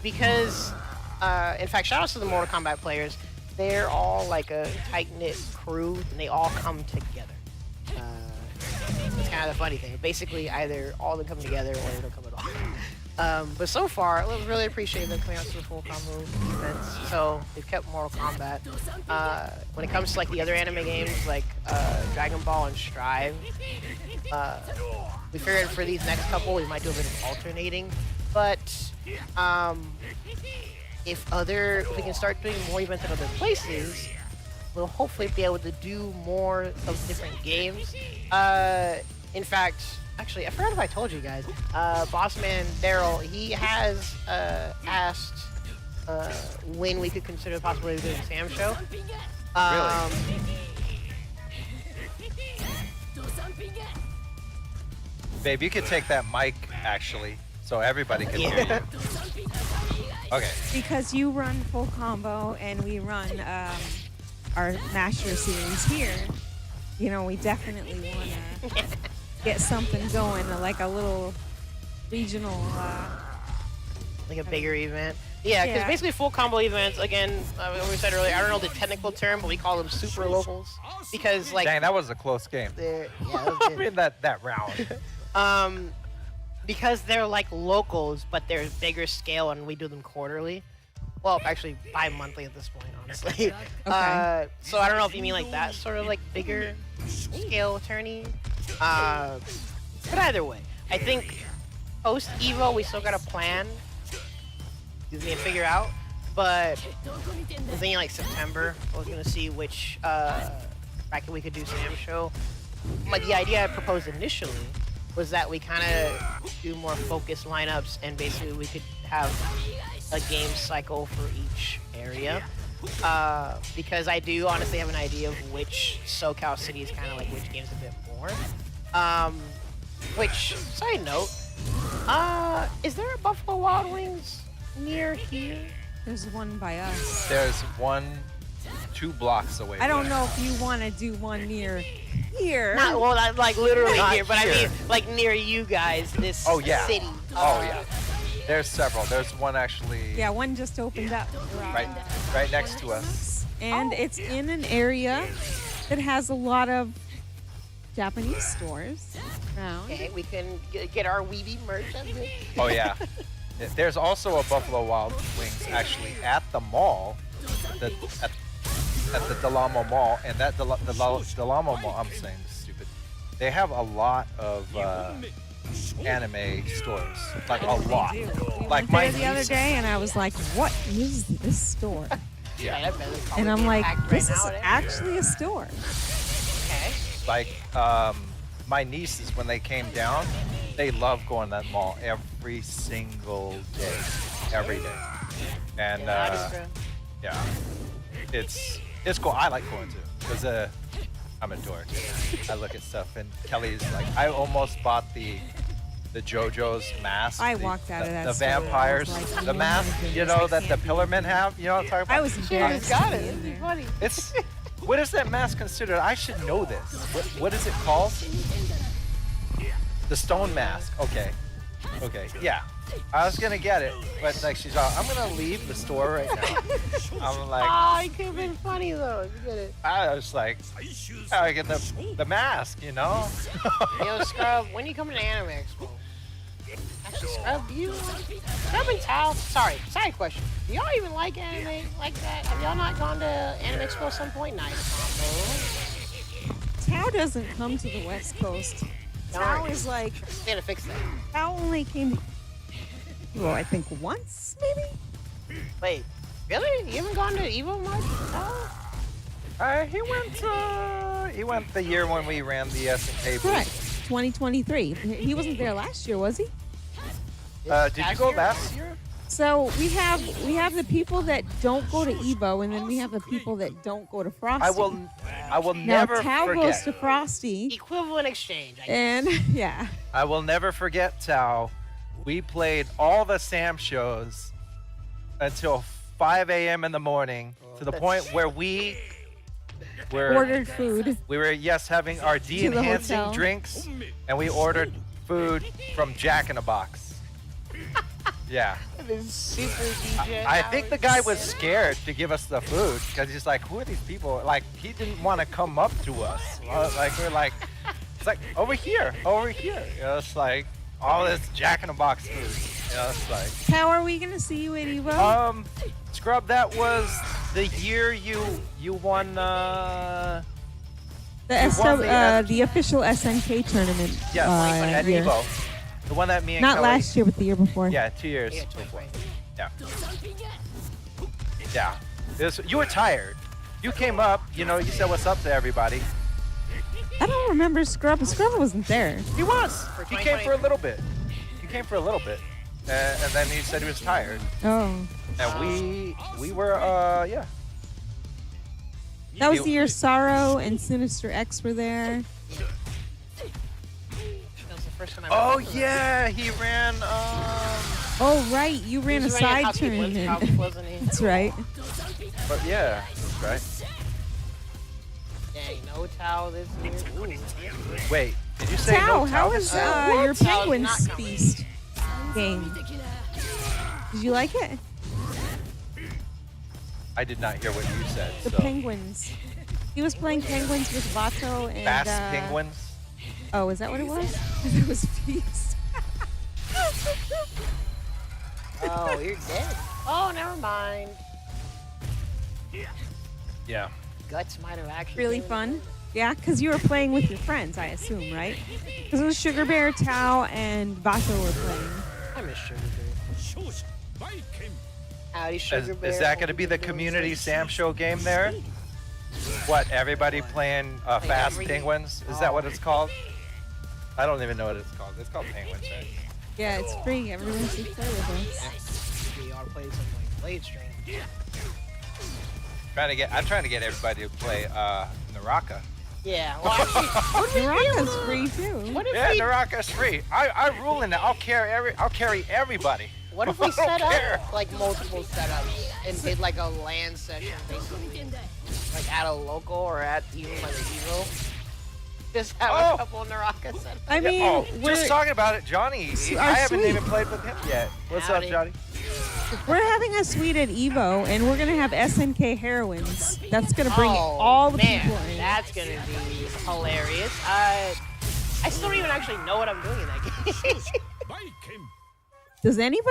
because, in fact, shout outs to the Mortal Kombat players. They're all like a tight-knit crew, and they all come together. It's kind of the funny thing. Basically, either all of them come together or they don't come at all. But so far, I really appreciate them coming out to the full combo events. So they've kept Mortal Kombat. When it comes to like the other anime games, like Dragon Ball and Strive, we figured for these next couple, we might do a bit of alternating. But if we can start doing more events in other places, we'll hopefully be able to do more of different games. In fact, actually, I forgot if I told you guys. Bossman Daryl, he has asked when we could consider the possibility of doing a Sam show. Really? Babe, you could take that mic actually, so everybody can hear you. Okay. Because you run full combo and we run our Master series here, you know, we definitely want to get something going, like a little regional, like a bigger event. Yeah, because basically full combo events, again, we said earlier, I don't know the technical term, but we call them super locals. Because, like... Dang, that was a close game. I mean, that round. Because they're like locals, but they're bigger scale and we do them quarterly. Well, actually, bi-monthly at this point, honestly. Okay. So I don't know if you mean like that sort of like bigger scale tourney. But either way, I think post Evo we still got a plan. We can figure out. But I'm thinking like September. I was gonna see which bracket we could do Sam show. Like the idea I proposed initially was that we kind of do more focused lineups and basically we could have a game cycle for each area. Because I do honestly have an idea of which SoCal cities kind of like which games a bit more. Which, side note, is there a Buffalo Wild Wings near here? there's one by us. There's 2 blocks away. I don't know if you want to do one near here. Not well, not like literally Not here, but I here. mean like near you guys. This Oh yeah. city. Oh yeah. There's several. There's one actually Yeah, one just opened up. right next to us. And it's in an area that has a lot of Japanese stores around. Okay, we can get our Weeby merch. Oh yeah. There's also a Buffalo Wild Wings actually at the mall, at the Delamo Mall, and that Delamo Mall. I'm saying this is stupid. They have a lot of anime stores, like a lot. We Like went my there the other niece- day, and I was like, "What is this store?" Yeah. And I'm like, "This is nowadays. actually a store." Okay. Like my nieces when they came down, they love going to that mall every single day, every day. And That is true. yeah, it's cool. I like going to because I'm a dork. I look at stuff, and Kelly's like, I almost bought the JoJo's mask. I walked out of that The store and I was vampires, like, the "Oh my mask, goodness, you know, I that the can't believe Pillarmen have. You know what I'm talking about? I was embarrassed. Got to it. be in This is there. funny. It's what is that mask considered? I should know this. What is it called? The stone mask. Okay. Yeah. I was gonna get it, but like she's all, I'm gonna leave the store right now. I'm like, Oh, it could have been funny though. You get it. I was like, I get the mask, you know? Yo, Scrub, when you coming to Anime Expo? Actually, Scrub, Scrub and Tao. Sorry, side question. Do y'all even like anime like that? Have y'all not gone to Anime Expo at some point? Nice combo. Tao doesn't come to the West Coast. Tao is like, They had to fix that. Tao only came, well, I think once, maybe? Wait, really? You haven't gone to Evo much? Oh. He went the year when we ran the SNK booth. Correct. 2023. He wasn't there last year, was he? Did you go year? last year? So we have the people that don't go to Evo, and then we have the people that don't go to Frosty. I will Now never Tao forget. goes to Frosty, Equivalent exchange. I guess. and yeah, I will never forget, Tao. We played all the Sam shows until 5 a.m. in the morning, to the point where we were ordered food. we were having our the hotel. de-enhancing drinks, and we ordered food from Jack in a Box. Yeah. This super DJ. I think the guy was scared to give us the food because he's like, who are these people? Like, he didn't want to come up to us. Like, we're like, it's like, over here. You know, it's like all this Jack in a Box food. You know, it's like, How are we gonna see you at Evo? Scrub, that was the year you won, the won the- the official SNK tournament. yes, at year. Evo. The one that me and Not Kelly, last year, but the year before. Yeah, 2 years Yeah, before. 2020. Yeah. You were tired. You came up, you know, you said what's up to everybody. I don't remember Scrub. Scrub wasn't there. He was. He came for a 2023. little bit. And then he said he was tired. Oh, And we were, yeah. that was the year Sorrow and Sinister X were there. That was the first time I Oh, met him. yeah. He ran, Oh right, you ran a He was side running Hockey tournament. wasn't he? That's right. but yeah, that's right. Dang, no Tao this year. Ooh. Wait, did you say Tao, no how Tao? was What? your Tao's Penguins not coming. Feast game? Did you like it? I did not hear what you said. The so. Penguins. He was playing Penguins with Vato and. Bass Penguins? Oh, is that what it was? It was Feast. Oh, you're dead. Oh, never mind. Yeah. Guts might have actually. Really been- fun. Yeah, because you were playing with your friends, I assume, right? Because it was Sugar Bear, Tao, and Vato were playing. I miss Sugar Bear. 勝者マイケン Howdy, Sugar Bear. Is that going to be the community Sam show game there? What, everybody playing Fast everything? Penguins? Is that what it's called? I don't even know what it's called. It's called Penguins, right? Yeah, it's free. Everyone should play with us. Nice. We ought to play some like Blade Stream. I'm trying to get everybody to play Naraka. Yeah. Well, actually, what did we Naraka's do? free too. What if Yeah, we? Naraka's free. I rule in it. I'll carry everybody. What if I we don't set care. up like multiple setups and did like a LAN session basically, like at a local or at even like a Evo? Just have Oh. a couple Naraka set. I mean, Oh, we're, just talking about it, Johnny. Our I haven't suite. even played with him yet. What's Howdy. up, Johnny? we're having a suite at Evo, and we're gonna have SNK heroines. That's gonna bring all the man, people in. That's gonna be hilarious. I still don't even actually know what I'm doing in that game. Does anybody?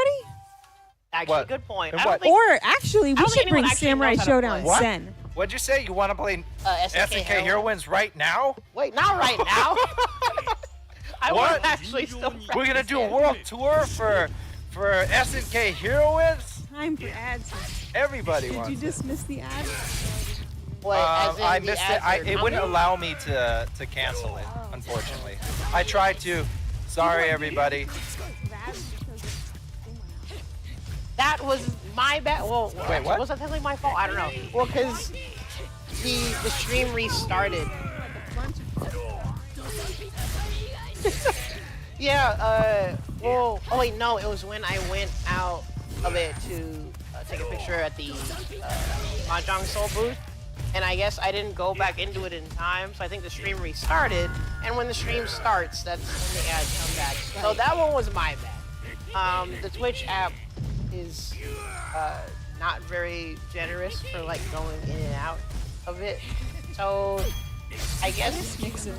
Actually, What? good point. And I don't what? think Or actually, I we don't think should bring anyone actually Samurai knows how to Showdown play. What? Sen. What'd you say? You want to play SNK SNK Heroines right now? Wait, not right now. I What? want to actually still We're gonna practice do a it. world tour for SNK Heroines. Time for ads. Everybody Did wants you it. dismiss the ads? Wait, as in I the missed it. ads are It wouldn't coming? allow me to cancel it, unfortunately. I tried to. Sorry, everybody. That was my bad. Well, Wait, what? was that technically my fault? I don't know. Well, because the stream restarted. Yeah. Well. Oh wait, no. It was when I went out of it to take a picture at the Mahjong Soul booth, and I guess I didn't go back into it in time, so I think the stream restarted. And when the stream starts, that's when the ads come back. So that one was my bad. The Twitch app is not very generous for like going in and out of it. So I guess Mixer.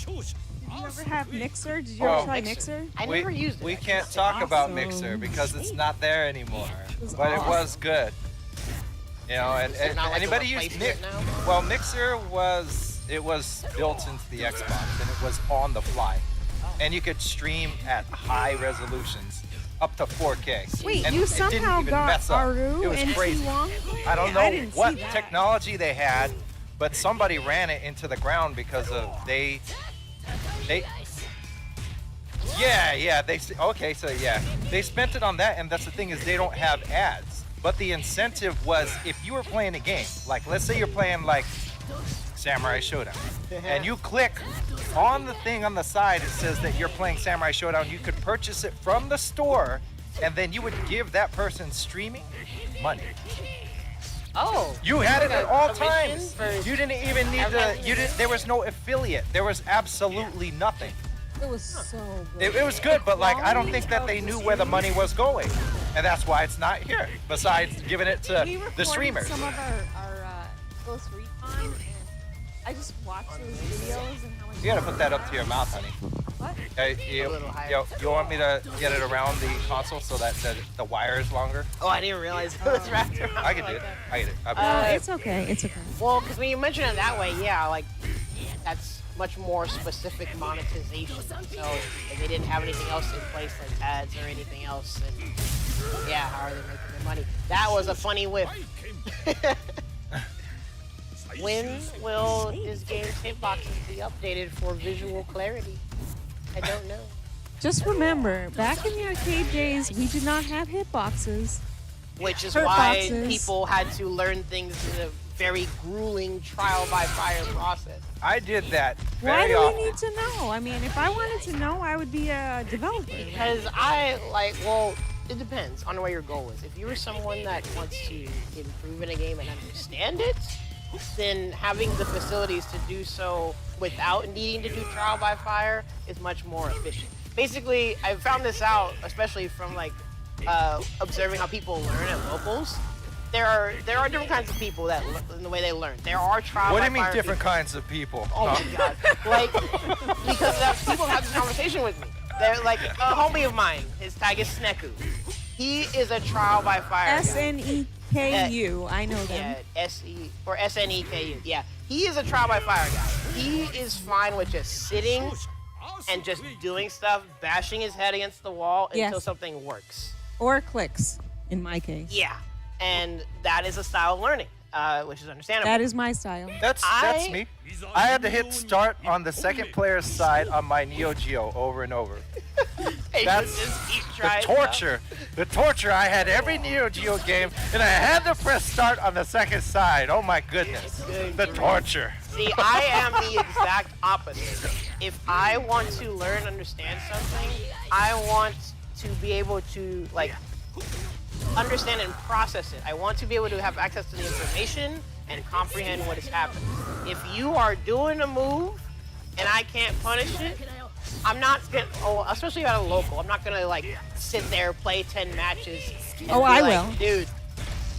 Did you ever have Mixer? Did you Oh. ever try Mixer. Mixer? I never used it. We can't talk about awesome. Mixer because it's not there anymore. was But it was awesome. good. You know, and Is it not like a anybody used replacement now? Well, Mixer was built into the Xbox and it was on the fly, and you could stream at high resolutions, up to 4K. Wait, and you it didn't somehow even got mess up. Aru It was and crazy. Wong? I don't I know didn't see what that. technology they had, but somebody ran it into the ground because of they. Yeah, okay, so yeah, they spent it on that, and that's the thing is they don't have ads. But the incentive was if you were playing a game, like let's say you're playing like Samurai Shodown, and you click on the thing on the side, it says that you're playing Samurai Shodown. You could purchase it from the store, and then you would give that person streaming money. Oh. You had it at all Commission times. for You didn't even need to. advertising? You didn't. There was no affiliate. There was absolutely nothing. It was so good. It was good, but like I don't think that they knew where the money was going, and that's why it's not here. Besides giving it to We the recorded streamers. some of our Ghost Recon, and I just watched those videos and how much. You gotta put that up to your mouth, honey. What? Hey, A little higher. you want me to get it around the console so that the wire is longer? Oh, I didn't realize it was wrapped around. I can like do it. that. I get it. It's okay. It's okay. Well, because when you mention it that way, yeah, like that's much more specific monetization. So if they didn't have anything else in place like ads or anything else, then yeah, how are they making their money? That was a funny whiff. When will this game's hitboxes be updated for visual clarity? I don't know. Just remember, back in the arcade days, we did not have hitboxes. Which is Hurt why boxes. people had to learn things in a very grueling trial by fire process. I did that Why very do often. we need to know? I mean, if I wanted to know, I would be a developer. Because it depends on where your goal is. If you're someone that wants to improve in a game and understand it, then having the facilities to do so without needing to do trial by fire is much more efficient. Basically, I found this out, especially from like observing how people learn at locals. There are different kinds of people that in the way they learn. There are trial What do by you mean fire different people. kinds of people? Oh my god! Like because people have this conversation with me. They're like a homie of mine. His tag is Sneku. He is a trial by fire. guy. SNEKU. I know them. Yeah, SE or SNEKU. Yeah, he is a trial by fire guy. He is fine with just sitting and just doing stuff, bashing his head against the wall until Yes. something works. Or clicks, in my case. Yeah, and that is a style of learning, which is understandable. That is my style. That's me. I had to hit start on the second player's side on my Neo Geo over and over. Hey, That's just keep the trying stuff. torture. The torture. I had every Neo Geo game, and I had to press start on the second side. Oh my goodness. Good The grief. torture. See, I am the exact opposite. If I want to learn, understand something, I want to be able to like understand and process it. I want to be able to have access to the information and comprehend what is happening. If you are doing a move and I can't punish it, I'm not gonna. Oh, especially at a local, I'm not gonna like sit there play 10 matches. And Oh, be I like, will. Dude,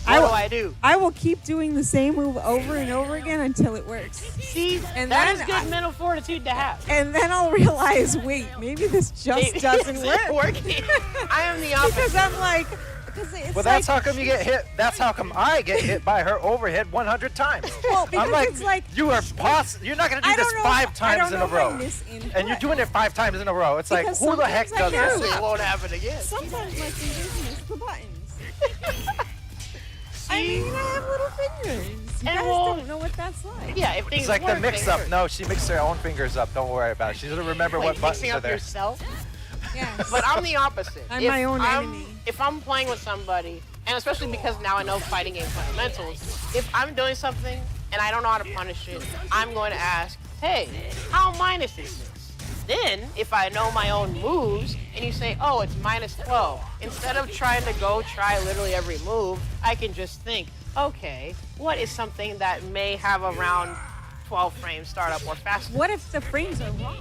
I what will- do I do? I will keep doing the same move over and over again until it works. See, And that then is good mental fortitude to have. And then I'll realize, wait, maybe this just doesn't It's work. working. I am the opposite. Because I'm like, because it's Well, like, that's how come you get hit. That's how come I get hit by her overhead 100 times. well, because I'm like, it's like, you are you're not gonna do I this don't know, 5 I times don't in know a if I row. misinput. And you're doing it 5 times in a row. It's like, Because who the heck sometimes I does do. this? It won't happen again. Sometimes my fingers miss the buttons. I mean, I have little fingers. You And guys well- don't know what that's like. Yeah, if things It's like work, the mix they up. work. No, she mixed her own fingers up. Don't worry about it. She doesn't remember Wait, what buttons mixing are up there. yourself? Yes. But I'm the opposite. I'm my own enemy. If I'm playing with somebody, and especially because now I know fighting game fundamentals, if I'm doing something and I don't know how to punish it, I'm going to ask, hey, how minus is this? Then, if I know my own moves, and you say, oh, it's minus 12, instead of trying to go try literally every move, I can just think, okay, what is something that may have around 12 frames startup or faster? What if the frames are wrong?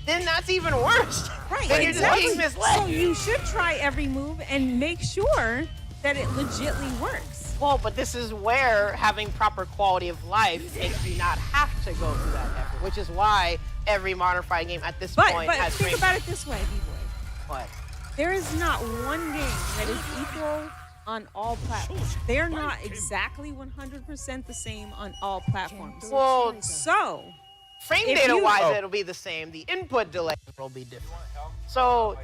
Then that's even worse. Right. Then you're just being misled. So you should try every move and make sure that it legitly works. Well, but this is where having proper quality of life makes you not have to go through that effort, which is why every modern fighting game at this But point has think frames. about it this way, B-Boy. What? There is not one game that is equal on all platforms. They're not exactly 100% the same on all platforms. Well, So, frame if data you- wise, Oh. it'll be the same. The input delay will be different. So,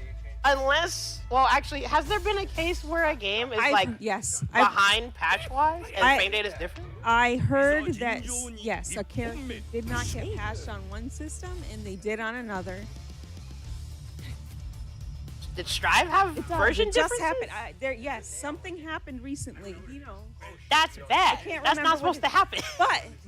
unless, well, actually, has there been a case where a game is yes, behind patch wise and I- frame data is different? I heard that yes, a character did not get patched on one system and they did on another. Did Strive have It does. version It just differences? happened. Yes, something happened recently. You know, That's bad. can't That's remember not what supposed it- to happen.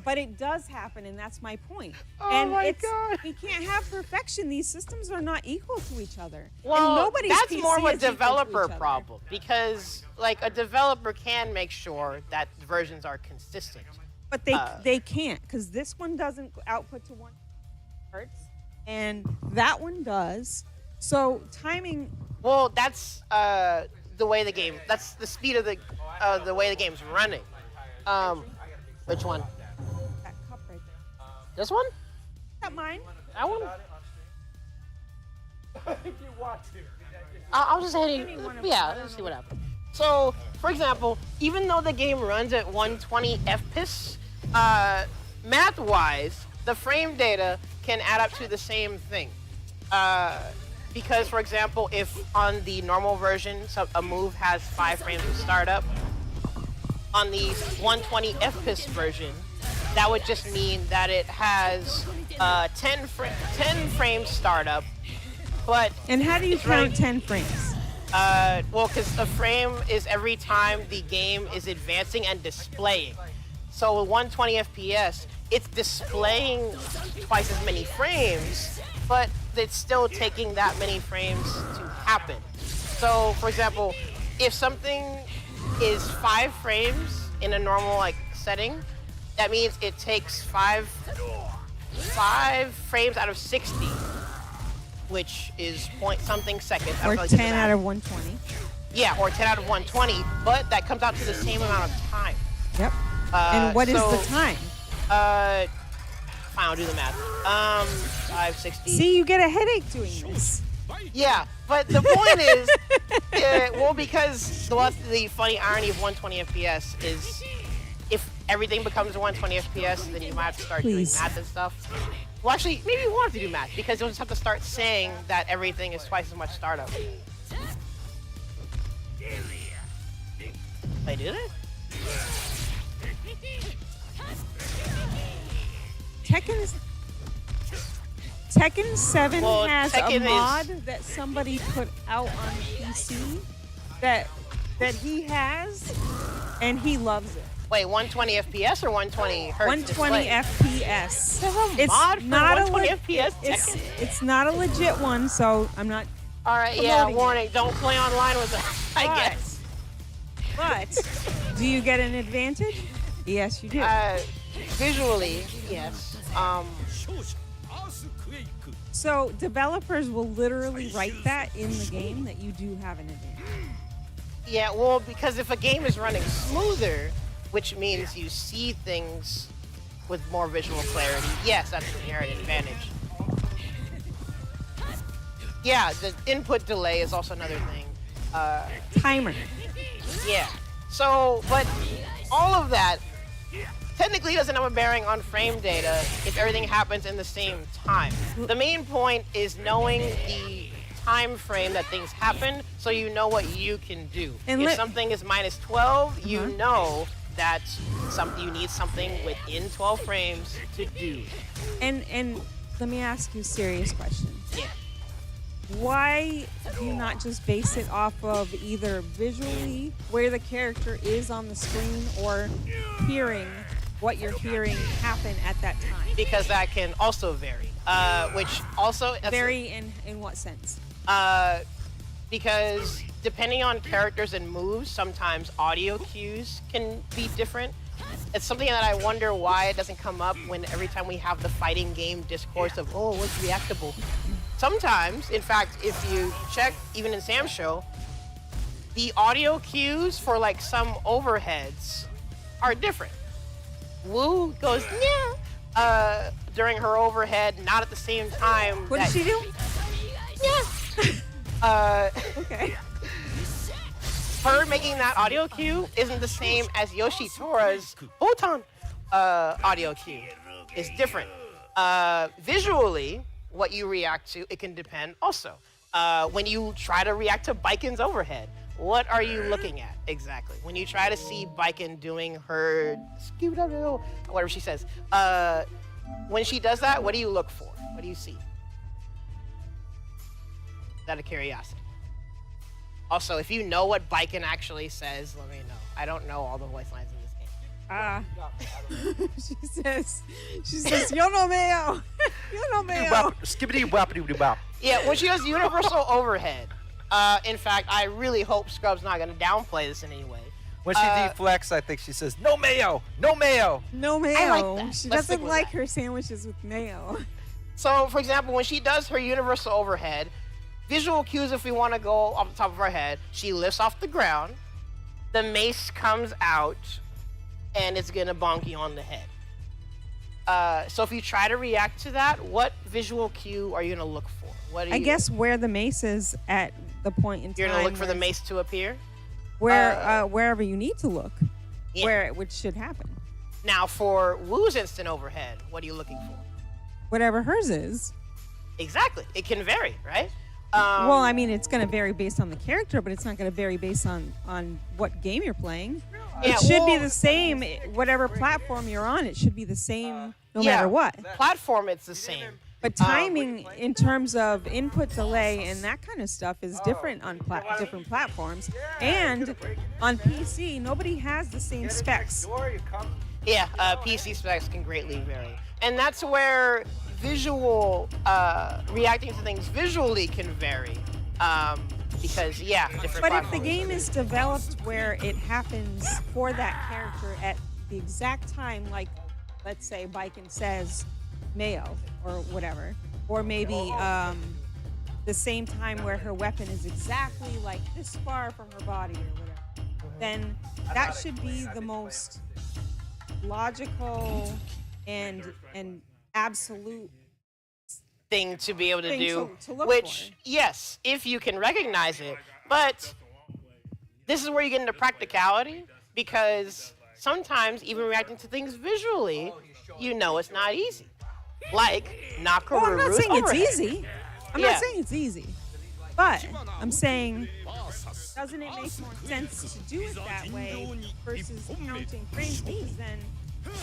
but it does happen, and that's my point. Oh and my it's, God. we can't have perfection. These systems are not equal to each other. Well, and nobody's that's PC more of a is equal to developer each other. problem because, like, a developer can make sure that versions are consistent. But they can't because this one doesn't output to 1 hertz, and that one does. So timing. Well, that's the way the game. That's the speed of the way the game's running. Which one? That cup right there. This one? Is that mine? That one? I'll just hit it. Yeah, let's see what happens. So, for example, even though the game runs at 120 FPS, math-wise, the frame data can add up to the same thing. Because, for example, if on the normal version, a move has 5 frames to start up, on the 120 FPS version, that would just mean that it has 10 frames startup, but And how do you It's right. count 10 frames? well, because a frame is every time the game is advancing and displaying. So with 120 FPS, it's displaying twice as many frames, but it's still taking that many frames to happen. So, for example, if something is 5 frames in a normal setting, that means it takes 5 frames out of 60, which is point something seconds. I Or don't really do the 10 math. out of 120? Yeah, or 10 out of 120, but that comes out to the same amount of time. Yep. And what is so, the time? Fine, I'll do the math. 560. See, you get a headache doing this. Yeah, but the point is, well, because the funny irony of 120 FPS is if everything becomes 120 FPS, then you might have to start Please. doing math and stuff. Well, actually, maybe you won't have to do math because you'll just have to start saying that everything is twice as much startup. They did it? Tekken 7 Well, has Tekken a is- mod that somebody put out on PC that he has, and he loves it. Wait, 120 FPS or 120 hertz 120 display? FPS. There's a mod for 120 FPS It's, Tekken? it's not a legit one, so I'm not. All right, yeah, promoting it. warning, don't play online with us, I But- guess. But do you get an advantage? Yes, you do. Visually, yes. So developers will literally write that in the game that you do have an advantage. Yeah, well, because if a game is running smoother, which means you see things with more visual clarity, yes, that's an inherent advantage. Yeah, the input delay is also another thing. Timer. Yeah. So, but all of that technically doesn't have a bearing on frame data if everything happens in the same time. The main point is knowing the time frame that things happen so you know what you can do. And if something is minus 12, you know that you need something within 12 frames to do. And let me ask you a serious question. Yeah. Why do you not just base it off of either visually where the character is on the screen or hearing what you're hearing happen at that time? Because that can also vary. Which also Vary in what sense? Because depending on characters and moves, sometimes audio cues can be different. It's something that I wonder why it doesn't come up when every time we have the fighting game discourse of, oh, what's reactable? Sometimes, in fact, if you check, even in Sam's show, the audio cues for like some overheads are different. Wu goes, yeah, during her overhead, not at the same time. What did she do? Yeah. Okay. Her making that audio cue isn't the same as Yoshitora's Botan audio cue. It's different. Visually, what you react to, it can depend also. When you try to react to Baiken's overhead, what are you looking at exactly? When you try to see Baiken doing her whatever she says, when she does that, what do you look for? What do you see? Out of curiosity. Also, if you know what Baiken actually says, let me know. I don't know all the voice lines in this game. She says, yo no meo. Yo no meo. Skibbity wappity bop. Yeah, when she does universal overhead, in fact, I really hope Scrub's not going to downplay this in any way. When she deflects, I think she says, no mayo, no mayo. No mayo. I like that. She Let's stick doesn't with like that. her sandwiches with mayo. So, for example, when she does her universal overhead, visual cues, if we want to go off the top of our head, she lifts off the ground, the mace comes out, and it's going to bonk you on the head. So if you try to react to that, what visual cue are you going to look for? What I guess where the mace is at the point in time. You're going to look for the mace to appear? Wherever you need to look. Yeah. Which should happen. Now, for Wu's instant overhead, what are you looking for? Whatever hers is. Exactly. It can vary, right? Well, I mean, it's going to vary based on the character, but it's not going to vary based on what game you're playing. Yeah, It should be the same, whatever platform you're on. It should be the same no matter what. Platform, it's the same. But timing in terms of input delay and that kind of stuff is different on different platforms. And on PC, nobody has the same specs. Yeah, PC specs can greatly vary. And that's where visual, reacting to things visually can vary. Because, yeah, different But if platforms. the game is developed where it happens for that character at the exact time, like, let's say Baiken says Mayo or whatever, or maybe the same time where her weapon is exactly like this far from her body or whatever, then that should be the most logical and absolute thing to be able to thing do, to look which, for. yes, if you can recognize it, but this is where you get into practicality, because sometimes even reacting to things visually, you know it's not easy. Like Nakaruru's Oh, I'm not saying overhead. it's easy. I'm Yeah. not saying it's easy. But I'm saying, doesn't it make more sense to do it that way versus counting frame speeds then?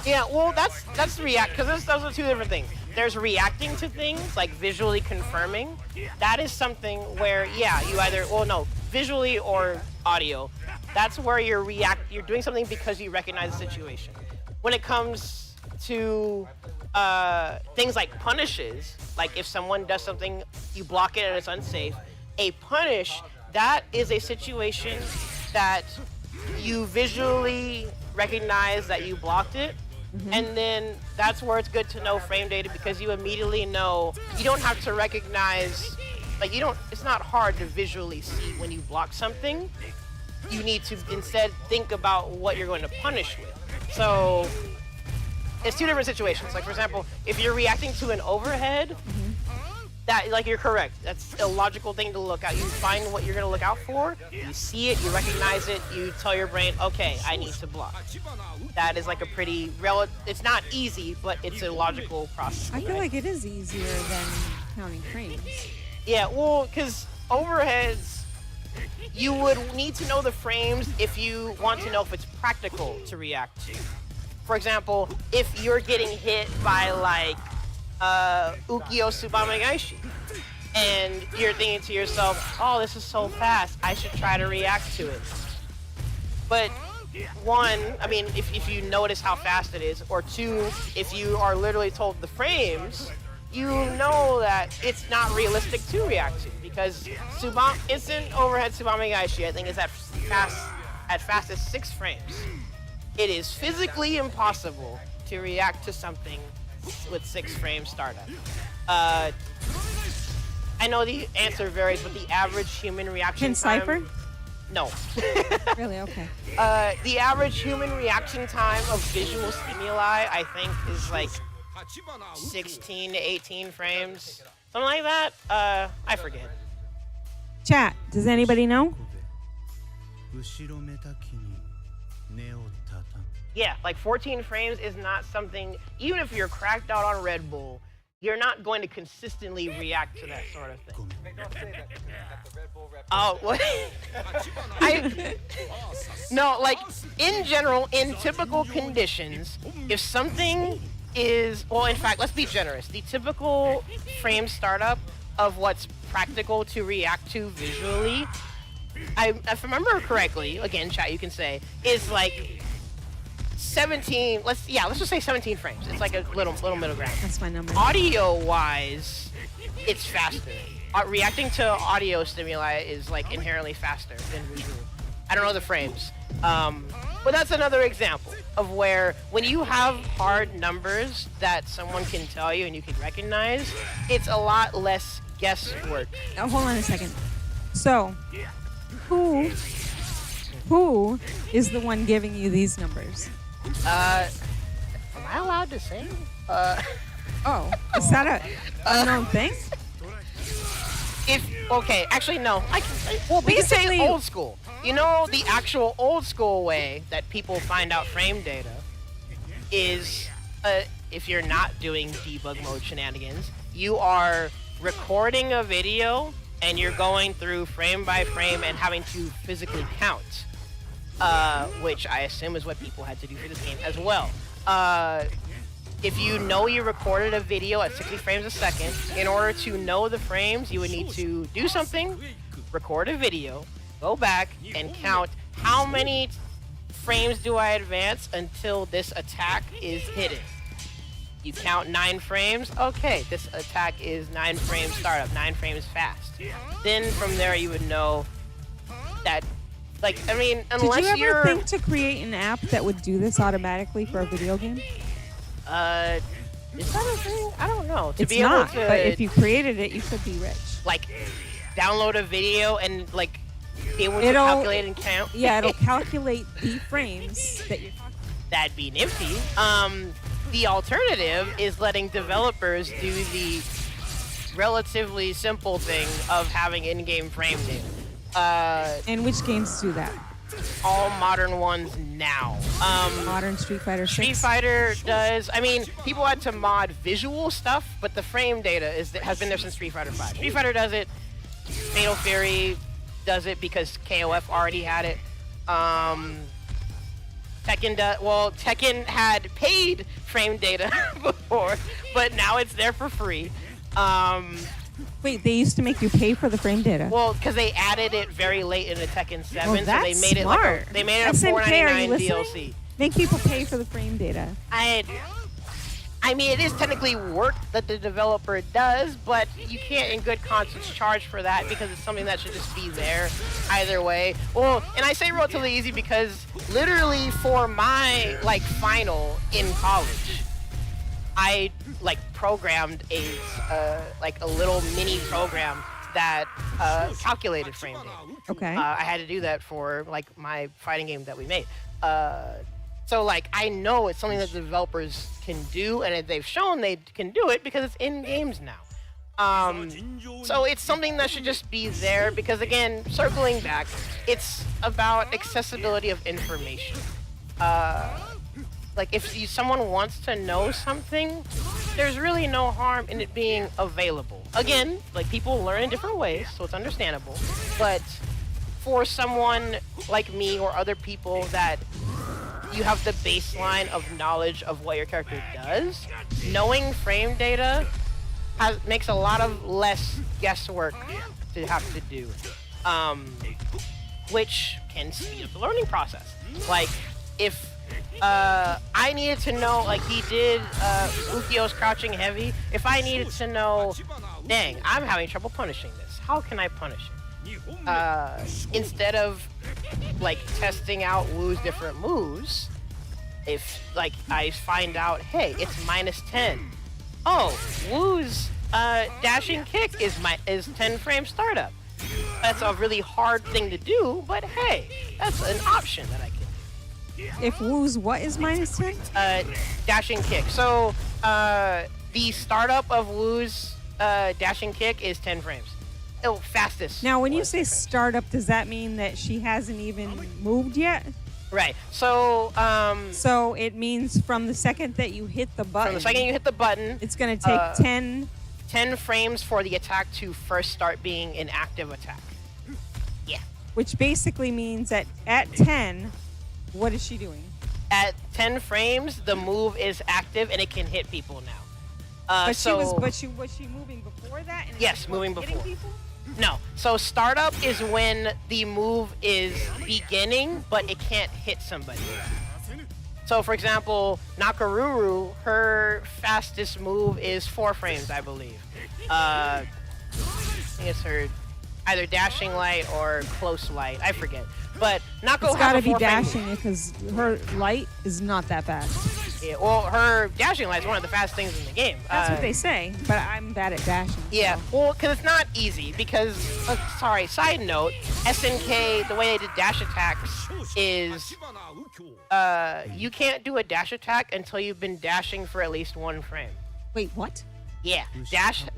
Yeah, well, that's react, because those are two different things. There's reacting to things, like visually confirming. That is something where, yeah, you either, well, no, visually or audio. That's where you're doing something because you recognize the situation. When it comes to things like punishes, like if someone does something, you block it and it's unsafe, a punish, that is a situation that you visually recognize that you blocked it, And then that's where it's good to know frame data because you immediately know you don't have to recognize, like it's not hard to visually see when you block something. You need to instead think about what you're going to punish with. So it's two different situations. Like for example, if you're reacting to an overhead, that like you're correct. That's a logical thing to look out. You find what you're gonna look out for, you see it, you recognize it, you tell your brain, okay, I need to block. That is like a pretty it's not easy, but it's a logical process. I feel like it is easier than counting frames. Yeah, well, because overheads, you would need to know the frames if you want to know if it's practical to react to. For example, if you're getting hit by like Ukiyo Tsubame Gaishi, and you're thinking to yourself, oh, this is so fast, I should try to react to it. But one, I mean, if you notice how fast it is, or two, if you are literally told the frames, you know that it's not realistic to react to, because instant overhead Tsubame Gaishi, I think, is at fast as 6 frames. It is physically impossible to react to something with 6 frame startup. I know the answer varies, but the average human reaction time... Cipher? No. Really? Okay. The average human reaction time of visual stimuli, I think, is like 16 to 18 frames. Something like that. I forget. Chat, does anybody know? Yeah, like 14 frames is not something, even if you're cracked out on Red Bull, you're not going to consistently react to that sort of thing. Don't say that. That's a Red Bull rep. Oh, what? No, like, in general, in typical conditions, if something is, well, in fact, let's be generous. The typical frame startup of what's practical to react to visually, if I remember correctly, again, chat, you can say, is like 17, let's just say 17 frames. It's like a little middle ground. That's my number. Audio-wise, it's faster. Reacting to audio stimuli is like inherently faster than visual. I don't know the frames. But that's another example of where when you have hard numbers that someone can tell you and you can recognize, it's a lot less guesswork. Now, hold on a second. So, who is the one giving you these numbers? Am I allowed to say? Oh, is that a unknown thing? Okay, actually no. I can say, well, we can say basically- old school. You know, the actual old school way that people find out frame data is, if you're not doing debug mode shenanigans, you are recording a video and you're going through frame by frame and having to physically count, which I assume is what people had to do for this game as well. If you know you recorded a video at 60 frames a second, in order to know the frames, you would need to do something, record a video, go back and count how many frames do I advance until this attack is hidden. You count 9 frames, okay, this attack is 9 frames startup, 9 frames fast. Then from there you would know that, like, I mean, unless Did you you're... ever think to create an app that would do this automatically for a video game? Is that a thing? I don't know. To It's be not, able to, but if you created it, you could be rich. like, download a video and, like, be able to It'll- calculate and count. Yeah, it'll calculate the frames that you're talking That'd be nifty. The alternative is letting developers do the relatively simple thing of having in-game frame data. about. And which games do that? All modern ones now. Modern Street Fighter 6? Street Fighter does. I mean, people had to mod visual stuff, but the frame data has been there since Street Fighter 5. Street Fighter does it. Fatal Fury does it because KOF already had it. Tekken does. Well, Tekken had paid frame data before, but now it's there for free. Wait, they used to make you pay for the frame data? Well, because they added it very late in the Tekken 7, Well, so they that's made it smart. they made it a SNK, are you $4.99 listening? DLC. Make people pay for the frame data. I mean, it is technically work that the developer does, but you can't in good conscience charge for that because it's something that should just be there either way. Well, and I say relatively easy because literally for my like final in college, I like programmed a little mini program that calculated frame data. Okay. I had to do that for like my fighting game that we made. So like I know it's something that the developers can do, and they've shown they can do it because it's in games now. So it's something that should just be there because again, circling back, it's about accessibility of information. Like if someone wants to know something, there's really no harm in it being available. Again, like people learn in different ways, so it's understandable. But for someone like me or other people that you have the baseline of knowledge of what your character does, knowing frame data makes a lot of less guesswork to have to do, which can speed up the learning process. Like if I needed to know, like he did Ukio's crouching heavy, if I needed to know, dang, I'm having trouble punishing this, how can I punish it? Instead of like testing out Wu's different moves, if like I find out, hey, it's -10. Oh, Wu's dashing kick is 10 frame startup. That's a really hard thing to do, but hey, that's an option that I can. If Wu's what is -10? Dashing kick. So the startup of Wu's dashing kick is 10 frames. Oh, fastest. Now, when you was say 10 frames. startup, does that mean that she hasn't even moved yet? Right. So So it means from the second that you hit the button, from the second you hit the button, it's going to take 10 frames for the attack to first start being an active attack. Yeah. which basically means that at 10, what is she doing? At 10 frames, the move is active and it can hit people now. But so was she moving before that? And Yes, it moving hitting before. people? No. So startup is when the move is beginning, but it can't hit somebody. So for example, Nakaruru, her fastest move is 4 frames, I believe. I think it's her either dashing light or close light. I forget. But Nako It's has got to a be 4 frame dashing it because her light is not that fast. Yeah, well, her dashing light is one of the fastest things in the game. That's what they say, but I'm bad at dashing. Yeah, so. well, because it's not easy. Because, sorry, side note, SNK, the way they did dash attacks is you can't do a dash attack until you've been dashing for at least 1 frame. Wait, what? Yeah,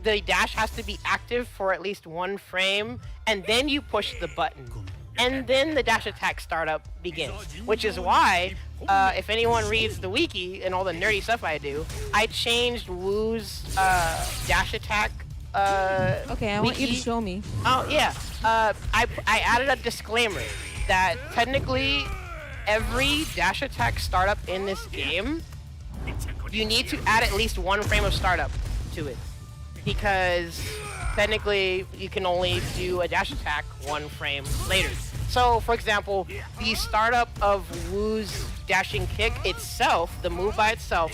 the dash has to be active for at least 1 frame, and then you push the button. And then the dash attack startup begins, which is why, if anyone reads the wiki and all the nerdy stuff I do, I changed Wu's dash attack Okay, I want you to wiki. show me. Oh, yeah. I added a disclaimer that technically every dash attack startup in this game, you need to add at least 1 frame of startup to it. Because technically you can only do a dash attack 1 frame later. So, for example, the startup of Wu's dashing kick itself, the move by itself,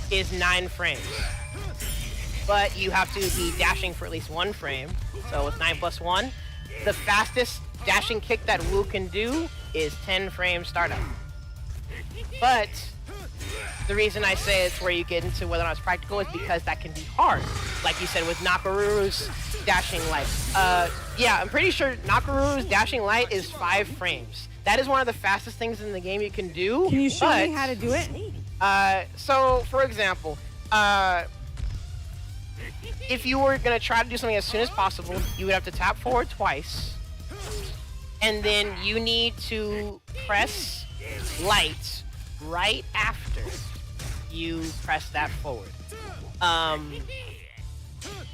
is 9 frames. But you have to be dashing for at least 1 frame, so it's 9 plus 1. The fastest dashing kick that Wu can do is 10 frame startup. But the reason I say it's where you get into whether or not it's practical is because that can be hard. Like you said with Nakaruru's dashing light. Yeah, I'm pretty sure Nakaruru's dashing light is 5 frames. That is one of the fastest things in the game you can do. Can you show me how to do it? So, for example, if you were going to try to do something as soon as possible, you would have to tap forward twice. And then you need to press light right after you press that forward.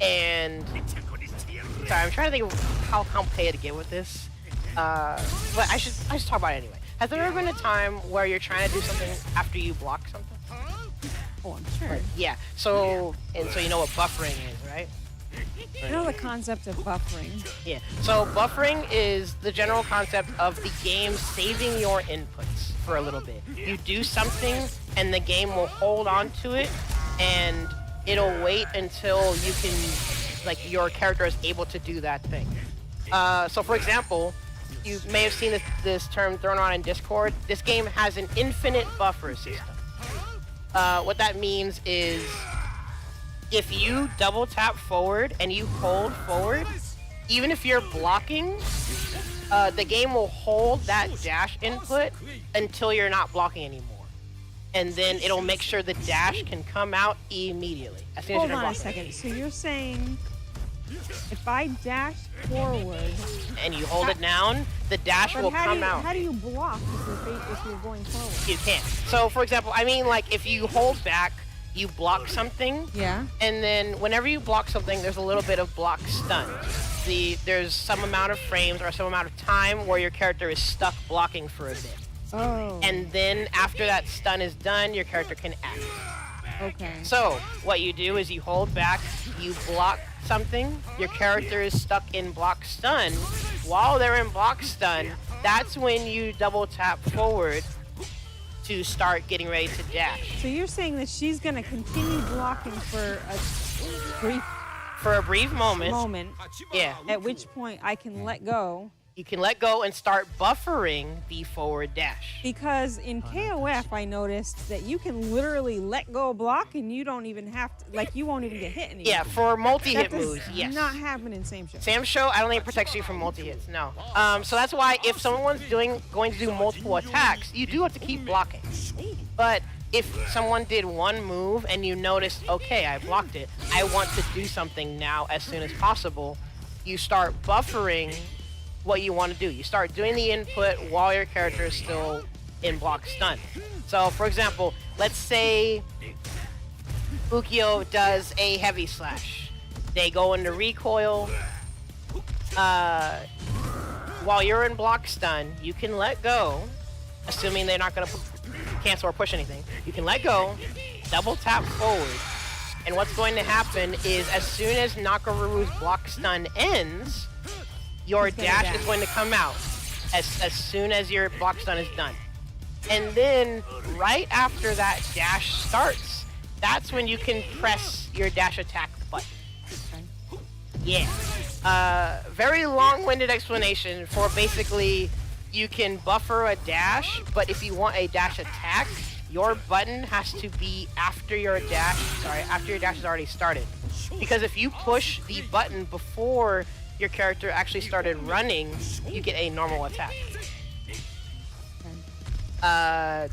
And sorry, I'm trying to think of how complicated to get with this. But I should talk about it anyway. Has there ever been a time where you're trying to do something after you block something? Oh, I'm sure. Yeah. So you know what buffering is, right? I know the concept of buffering. Yeah. So buffering is the general concept of the game saving your inputs for a little bit. You do something and the game will hold on to it and it'll wait until you can, like, your character is able to do that thing. So for example, you may have seen this term thrown around in Discord. This game has an infinite buffer system. What that means is if you double tap forward and you hold forward, even if you're blocking, the game will hold that dash input until you're not blocking anymore. And then it'll make sure the dash can come out immediately as soon as Hold you're on a blocking. second. So you're saying if I dash forward And you hold it down, the dash will come out. How do you block if you're going forward? You can't. So for example, I mean, like, if you hold back, you block something, Yeah. and then whenever you block something, there's a little bit of block stun. There's some amount of frames or some amount of time where your character is stuck blocking for a bit. Oh. And then after that stun is done, your character can act. Okay. So what you do is you hold back, you block something, your character is stuck in block stun. While they're in block stun, that's when you double tap forward to start getting ready to dash. So you're saying that she's gonna continue blocking for a brief moment. Yeah. at which point I can let go. You can let go and start buffering the forward dash. Because in KOF, I noticed that you can literally let go a block and you don't even have to, like, you won't even get hit anymore. Yeah, for multi-hit That does moves, yes. not happen in Same Show. Sam Show, I don't think it protects you from multi-hits, no. So that's why if someone's going to do multiple attacks, you do have to keep blocking. But if someone did one move and you noticed, okay, I blocked it, I want to do something now as soon as possible, you start buffering what you want to do. You start doing the input while your character is still in block stun. So for example, let's say Ukyo does a heavy slash. They go into recoil. While you're in block stun, you can let go, assuming they're not going to cancel or push anything. You can let go, double tap forward, and what's going to happen is as soon as Nakaru's block stun ends, your dash is going to come out as soon as your block stun is done. And then right after that dash starts, that's when you can press your dash attack button. Yeah. Very long-winded explanation for basically you can buffer a dash, but if you want a dash attack, your button has to be after your dash has already started. Because if you push the button before your character actually started running, you get a normal attack. I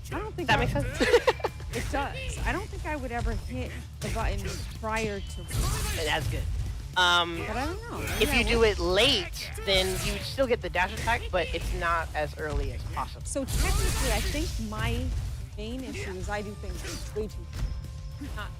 don't think That makes sense? It does. I don't think I would ever hit the button prior to. That's good. But I don't know. If you do it late, then you would still get the dash attack, but it's not as early as possible. So technically, I think my main issue is I do things way too. Not.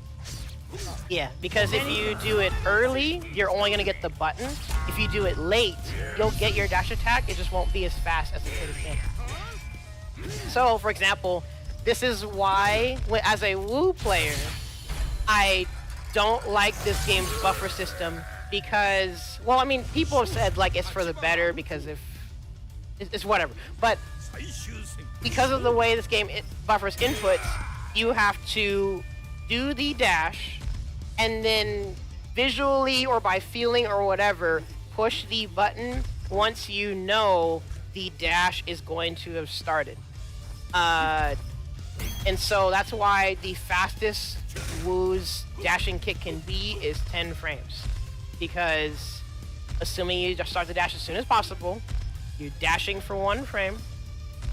Yeah, because if you do it early, you're only going to get the button. If you do it late, you'll get your dash attack. It just won't be as fast as it could have been. So, for example, this is why, as a Woo player, I don't like this game's buffer system because, well, I mean, people have said, like, it's for the better because if it's whatever. But because of the way this game buffers inputs, you have to do the dash and then visually or by feeling or whatever, push the button once you know the dash is going to have started. And so that's why the fastest Woo's dashing kick can be is 10 frames. Because assuming you just start the dash as soon as possible, you're dashing for 1 frame,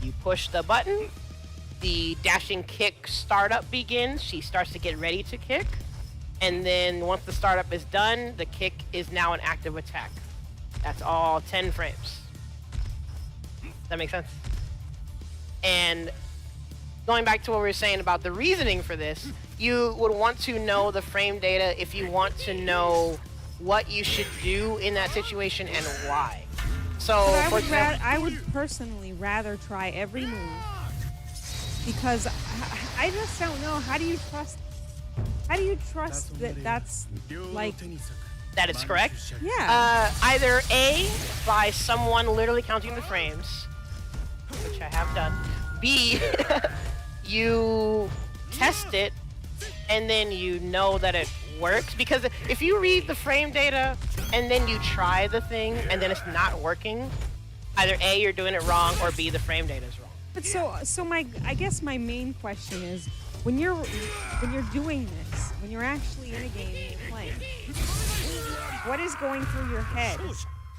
you push the button, the dashing kick startup begins, she starts to get ready to kick, and then once the startup is done, the kick is now an active attack. That's all 10 frames. Does that make sense? And going back to what we were saying about the reasoning for this, you would want to know the frame data if you want to know what you should do in that situation and why. So, for example, I would personally rather try every move because I just don't know. How do you trust that that's like that it's correct? Yeah. Either A, by someone literally counting the frames, which I have done. B, you test it, and then you know that it works. Because if you read the frame data and then you try the thing and then it's not working, either A, you're doing it wrong, or B, the frame data is wrong. But I guess my main question is, when you're doing this, when you're actually in a game and you're playing, what is going through your head?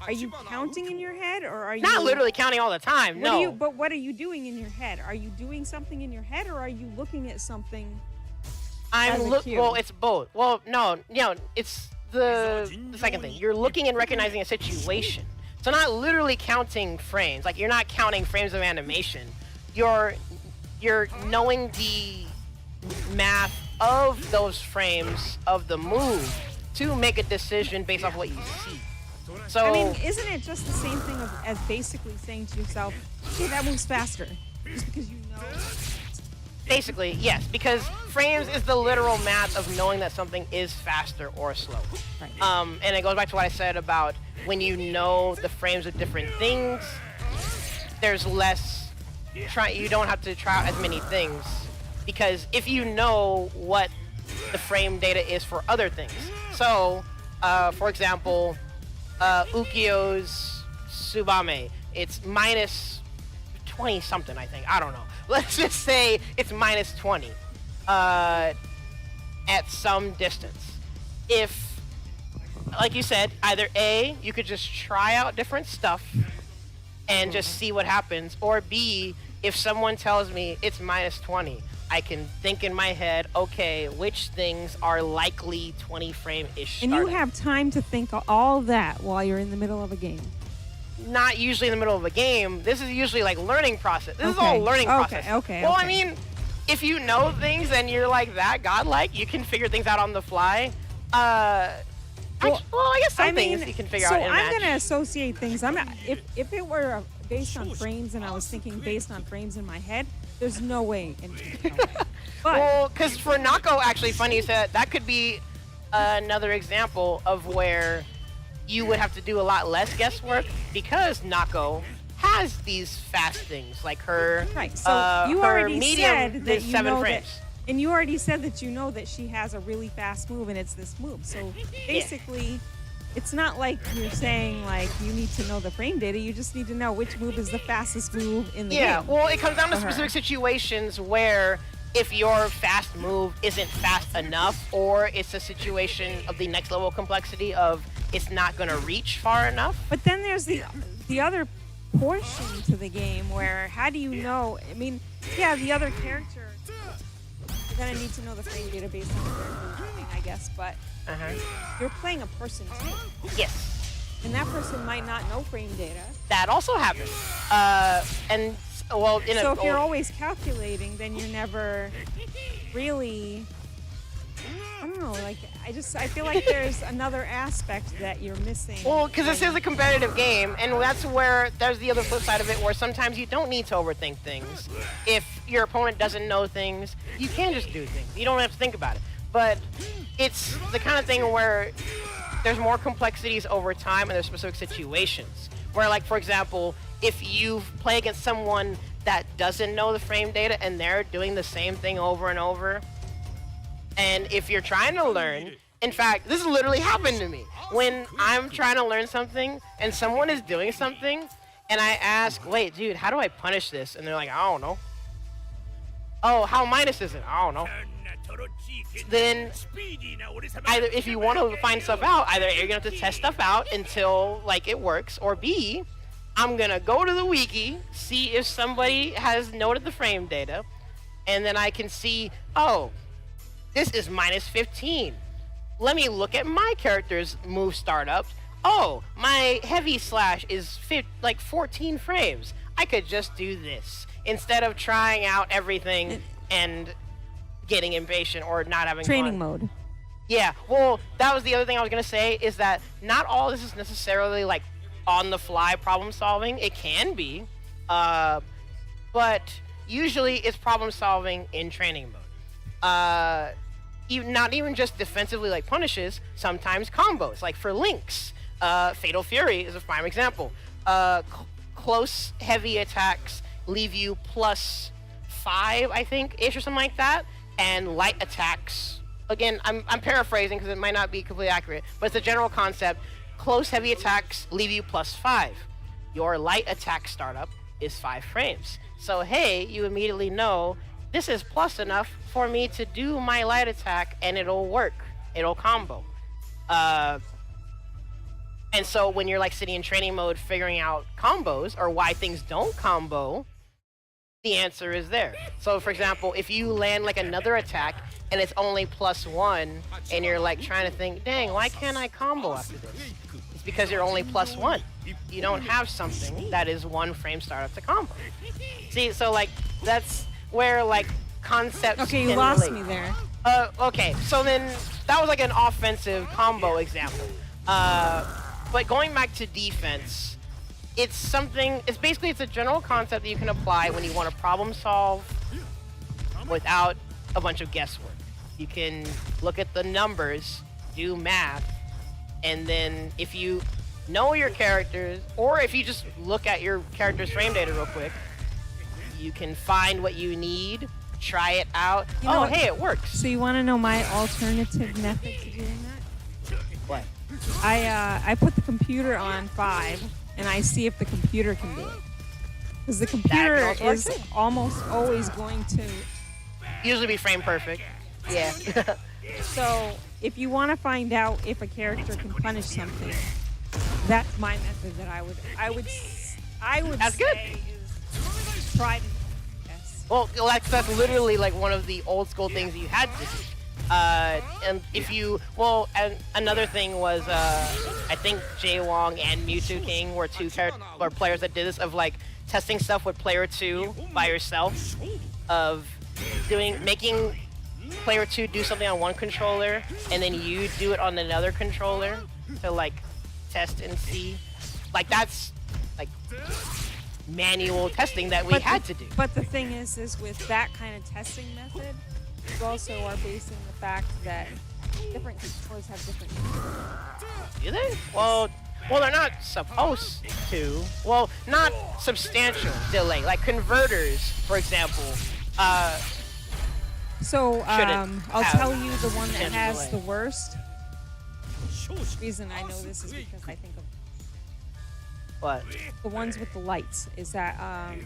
Are you counting in your head, or are you Not literally counting all the time, no. But what are you doing in your head? Are you doing something in your head, or are you looking at something? Well, it's both. Well, no, it's the second thing. You're looking and recognizing a situation. So not literally counting frames. Like, you're not counting frames of animation. You're knowing the math of those frames of the move to make a decision based off what you see. So I mean, isn't it just the same thing as basically saying to yourself, "Hey, that moves faster," just because you know? basically, yes, because frames is the literal math of knowing that something is faster or slower. Right. And it goes back to what I said about when you know the frames of different things, there's less you don't have to try out as many things, because if you know what the frame data is for other things. So, for example, Ukio's Tsubame, it's minus 20 something, I think. I don't know. Let's just say it's minus 20 at some distance. If, like you said, either A, you could just try out different stuff and just see what happens, or B, if someone tells me it's minus 20, I can think in my head, okay, which things are likely 20 frame-ish And starting. you have time to think all that while you're in the middle of a game. Not usually in the middle of a game. This is usually like learning process. This is all Okay. learning process. Okay. Well, I mean, if you know things and you're like that godlike, you can figure things out on the fly. I guess some things you can figure out in a So match. I'm gonna associate things. If it were based on frames and I was thinking based on frames in my head, there's no way. But Well, because for Nako, actually, funny you said that could be another example of where you would have to do a lot less guesswork, because Nako has these fast things like her. right. So you her already medium said that is you 7 know frames. that, and you already said that you know that she has a really fast move, and it's this move. So basically, it's not like you're saying like you need to know the frame data. You just need to know which move is the fastest move in the Yeah, game. well, it comes down to for her. specific situations where if your fast move isn't fast enough, or it's a situation of the next level of complexity of it's not going to reach far enough. But then there's the other portion to the game where how do you know? I mean, yeah, the other character, you're gonna need to know the frame data based on their moving, I guess. But you're playing a person too, Yes, and that person might not know frame data. that also happens. So if you're always calculating, then you're never really. I don't know. Like I feel like there's another aspect that you're missing. Well, because this is a competitive game, and that's where there's the other flip side of it, where sometimes you don't need to overthink things. If your opponent doesn't know things, you can just do things. You don't have to think about it. But it's the kind of thing where there's more complexities over time, and there's specific situations where, like, for example, if you play against someone that doesn't know the frame data and they're doing the same thing over and over, and if you're trying to learn, in fact, this literally happened to me. When I'm trying to learn something and someone is doing something, and I ask, wait, dude, how do I punish this? And they're like, I don't know. Oh, how minus is it? I don't know. Then, either if you want to find stuff out, either you're going to have to test stuff out until, like, it works, or B, I'm going to go to the wiki, see if somebody has noted the frame data, and then I can see, oh, this is minus 15. Let me look at my character's move startups. Oh, my heavy slash is 14 frames. I could just do this instead of trying out everything and getting impatient or not having training fun. mode. Yeah, well, that was the other thing I was going to say, is that not all this is necessarily like on-the-fly problem solving. It can be, but usually it's problem solving in training mode. Not even just defensively like punishes, sometimes combos. Like for Lynx, Fatal Fury is a prime example. Close heavy attacks leave you +5, I think, ish or something like that. and light attacks. Again, I'm paraphrasing because it might not be completely accurate, but it's a general concept. Close heavy attacks leave you +5. Your light attack startup is 5 frames. So hey, you immediately know this is plus enough for me to do my light attack and it'll work. It'll combo. And so when you're like sitting in training mode figuring out combos or why things don't combo, the answer is there. So for example, if you land like another attack and it's only +1 and you're like trying to think, dang, why can't I combo after this? It's because you're only +1. You don't have something that is 1 frame startup to combo. See, so like that's where like concepts Okay, you can lost relate. me there. Okay, so then that was like an offensive combo example. But going back to defense, it's basically a general concept that you can apply when you want to problem solve without a bunch of guesswork. You can look at the numbers, do math, and then if you know your characters, or if you just look at your character's frame data real quick, you can find what you need, try it out. You know Oh, what? hey, it works. So you want to know my alternative method to doing that? What? I put the computer on 5, and I see if the computer can do it. Because the computer also work is too. almost always going to. Usually be frame perfect. Yeah. So if you want to find out if a character can punish something, that's my method that I would That's good. say is try to. Yes. Well, that's literally like one of the old school things you had to do. And if you, and another thing was, I think Jay Wong and Mewtwo King were or players that did this, of like testing stuff with player 2 by yourself, of making player 2 do something on one controller, and then you do it on another controller to like test and see. Like that's like manual testing that we had to do. But the thing is with that kind of testing method, you also are basing the fact that different controllers have different. Do they? Well, they're not supposed to. Well, not substantial delay. Like converters, for example. So Shouldn't I'll have tell you the one that substantial has delay. the worst. The reason I know this is because I think of What? the ones with the lights. Is that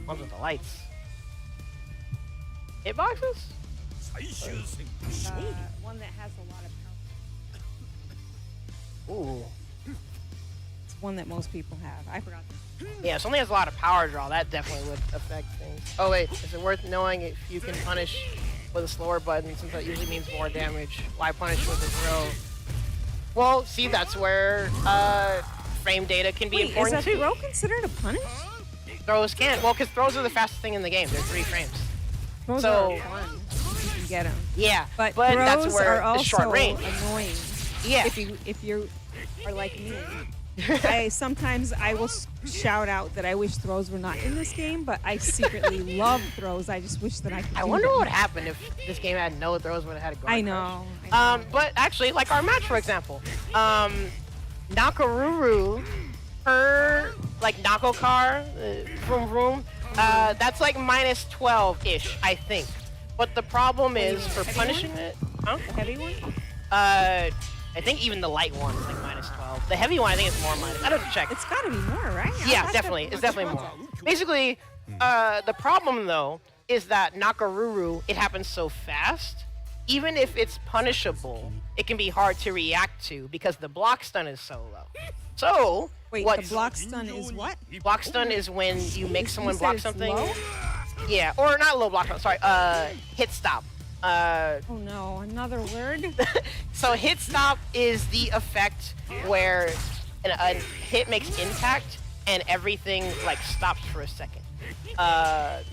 Ones with the lights. Hitboxes? one that has a lot of power? Ooh. It's one that most people have. I forgot. Yeah, if something has a lot of power draw, that definitely would affect things. Oh wait, is it worth knowing if you can punish with a slower button, since that usually means more damage? Why punish with a throw? Well, see, that's where frame data can be Wait, is important a too. throw considered a punish? Throws can. Well, because throws are the fastest thing in the game. They're 3 frames. Throws So- are fun. You can get them. Yeah, But that's throws where are also the short range. annoying. Yeah. If you are like me, sometimes I will shout out that I wish throws were not in this game, but I secretly love throws. I just wish that I could. I do wonder them. what would happen if this game had no throws, would have had a guard I crouch. know. But actually, like our match, for example, Nakaruru, her like Nako car, vroom vroom, that's like -12-ish, I think. But the problem is for heavy punishing it, huh? The heavy one. I think even the light one is like -12. The heavy one, I think, is more minus. I'd have to check. It's got to be more, right? I Yeah, thought definitely. that- It's definitely more. Basically, the problem though is that Nakaruru, it happens so fast. Even if it's punishable, it can be hard to react to because the block stun is so low. So, Wait, what the block stun is what? block stun is when you make someone You said block it's something. low? Yeah, or not low block stun. Sorry, hit stop. Oh no, another word. So hit stop is the effect where a hit makes impact and everything like stops for a second.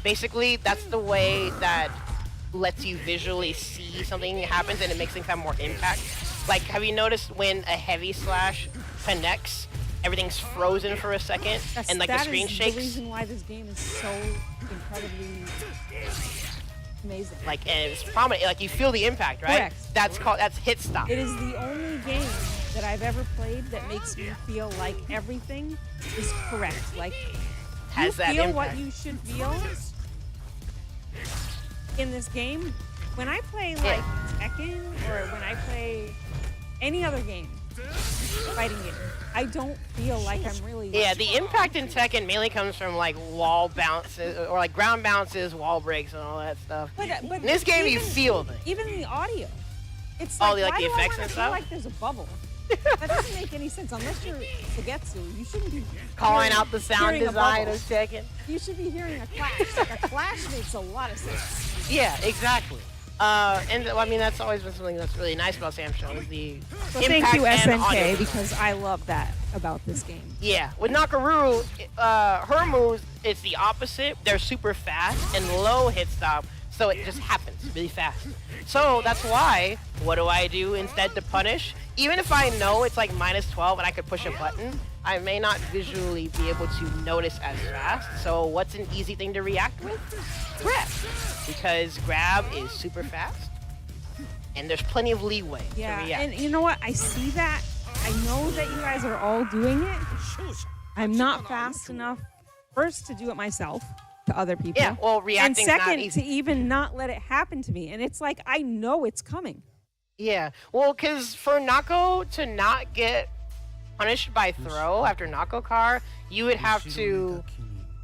Basically, that's the way that lets you visually see something happens and it makes things have more impact. Like, have you noticed when a heavy slash connects, everything's frozen for a second and like the screen That is shakes? the reason why this game is so incredibly amazing. Like, and it's prominent. Like, you feel the impact, right? Correct. That's hit stop. It is the only game that I've ever played that makes me feel like everything is correct. Like, Has you that feel impact. what you should feel in this game when I play like Tekken or when I play any other game, fighting game, I don't feel like I'm really. Yeah, the impact in Tekken mainly comes from like wall bounces or like ground bounces, wall breaks, and all that stuff. But in this game, you feel it. Even the audio. It's Oh, like, like the why do I effects wanna and feel stuff? like there's a bubble? That doesn't make any sense. Unless you're Sugetsu, you shouldn't be Calling out the sound hearing a design bubble. of Tekken. You should be hearing a clash. Like a clash makes a lot of sense. Yeah, exactly. And I mean, that's always been something that's really nice about Sam Show is the So impact thank you, and audio SNK, design. because I love that about this game. Yeah, with Nakaruru, her moves, it's the opposite. They're super fast and low hit stop, so it just happens really fast. So that's why, what do I do instead to punish? Even if I know it's like -12 and I could push a button, I may not visually be able to notice as fast. So what's an easy thing to react with? Grab. Because grab is super fast, and there's plenty of leeway to Yeah, react. and you know what? I see that. I know that you guys are all doing it. I'm not fast enough, first, to do it myself to other people. Yeah, well, and reacting's not second, easy. to even not let it happen to me. And it's like, I know it's coming. Yeah, well, because for Nako to not get punished by throw after Nako car, you would have to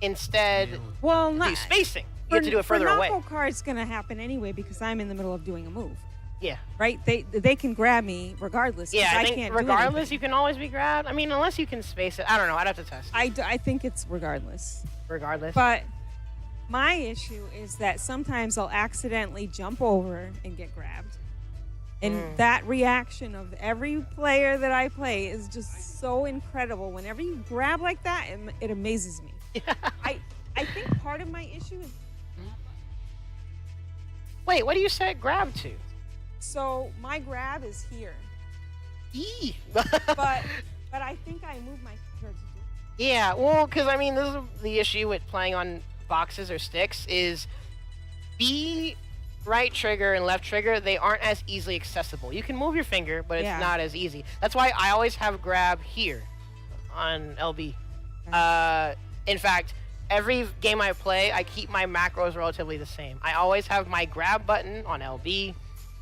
instead Well, not. do spacing. You have to do it further for away. Nako car, it's going to happen anyway because I'm in the middle of doing a move. Yeah. Right? They can grab me regardless. 'cause Yeah, I I think can't do regardless, anything. you can always be grabbed. I mean, unless you can space it. I don't know. I'd have to test. I think it's regardless. Regardless. But my issue is that sometimes I'll accidentally jump over and get grabbed. And that reaction of every player that I play is just so incredible. Whenever you grab like that, it amazes me. I think part of my issue is, Wait, what do you say grab to? so my grab is here, Eee. but I think I move my finger to do it. Yeah, well, because I mean, this is the issue with playing on boxes or sticks is B, right trigger and left trigger, they aren't as easily accessible. You can move your finger, but it's Yeah. not as easy. That's why I always have grab here on LB. In fact, every game I play, I keep my macros relatively the same. I always have my grab button on LB.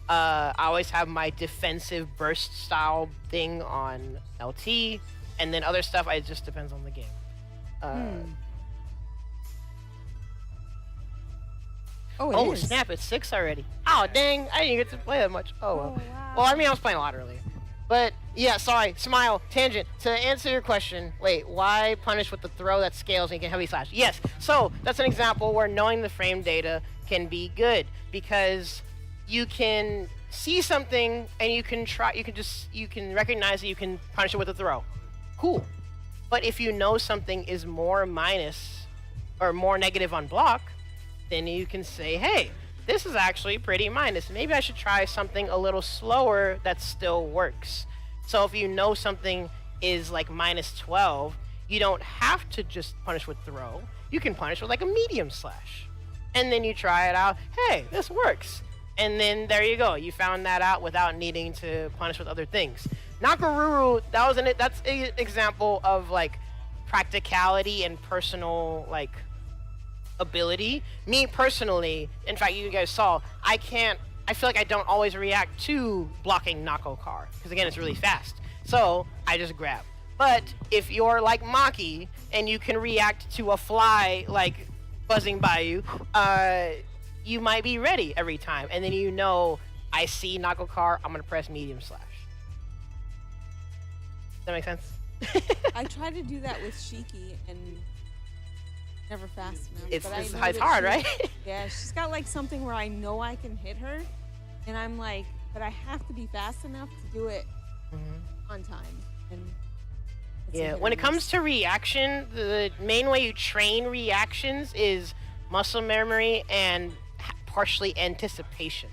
I always have my defensive burst style thing on LT, and then other stuff, it just depends on the game. Oh, it is. Snap, it's 6 already. Oh, dang, I didn't get to play that much. Oh, well. wow. Well, I mean, I was playing a lot earlier. But, yeah, sorry, Smile, tangent. To answer your question, wait, why punish with the throw that scales and you can heavy slash? Yes, so that's an example where knowing the frame data can be good because you can see something and you can recognize that you can punish it with a throw. Cool. But if you know something is more minus or more negative on block, then you can say, hey, this is actually pretty minus. Maybe I should try something a little slower that still works. So if you know something is like -12, you don't have to just punish with throw. You can punish with like a medium slash. And then you try it out. Hey, this works. And then there you go. You found that out without needing to punish with other things. Nakaruru, that's an example of like practicality and personal like ability. Me personally, in fact, you guys saw, I feel like I don't always react to blocking Nako car because again, it's really fast. So I just grab. But if you're like Maki and you can react to a fly like buzzing by you, you might be ready every time. And then you know, I see Nako car, I'm gonna press medium slash. Does that make sense? I tried to do that with Shiki and never fast enough. It's but I know hard, that right? Yeah, she's got like something where I know I can hit her, and I'm like, but I have to be fast enough to do it on time. And it's a Yeah, hit when or it comes miss. to reaction, the main way you train reactions is muscle memory and partially anticipation.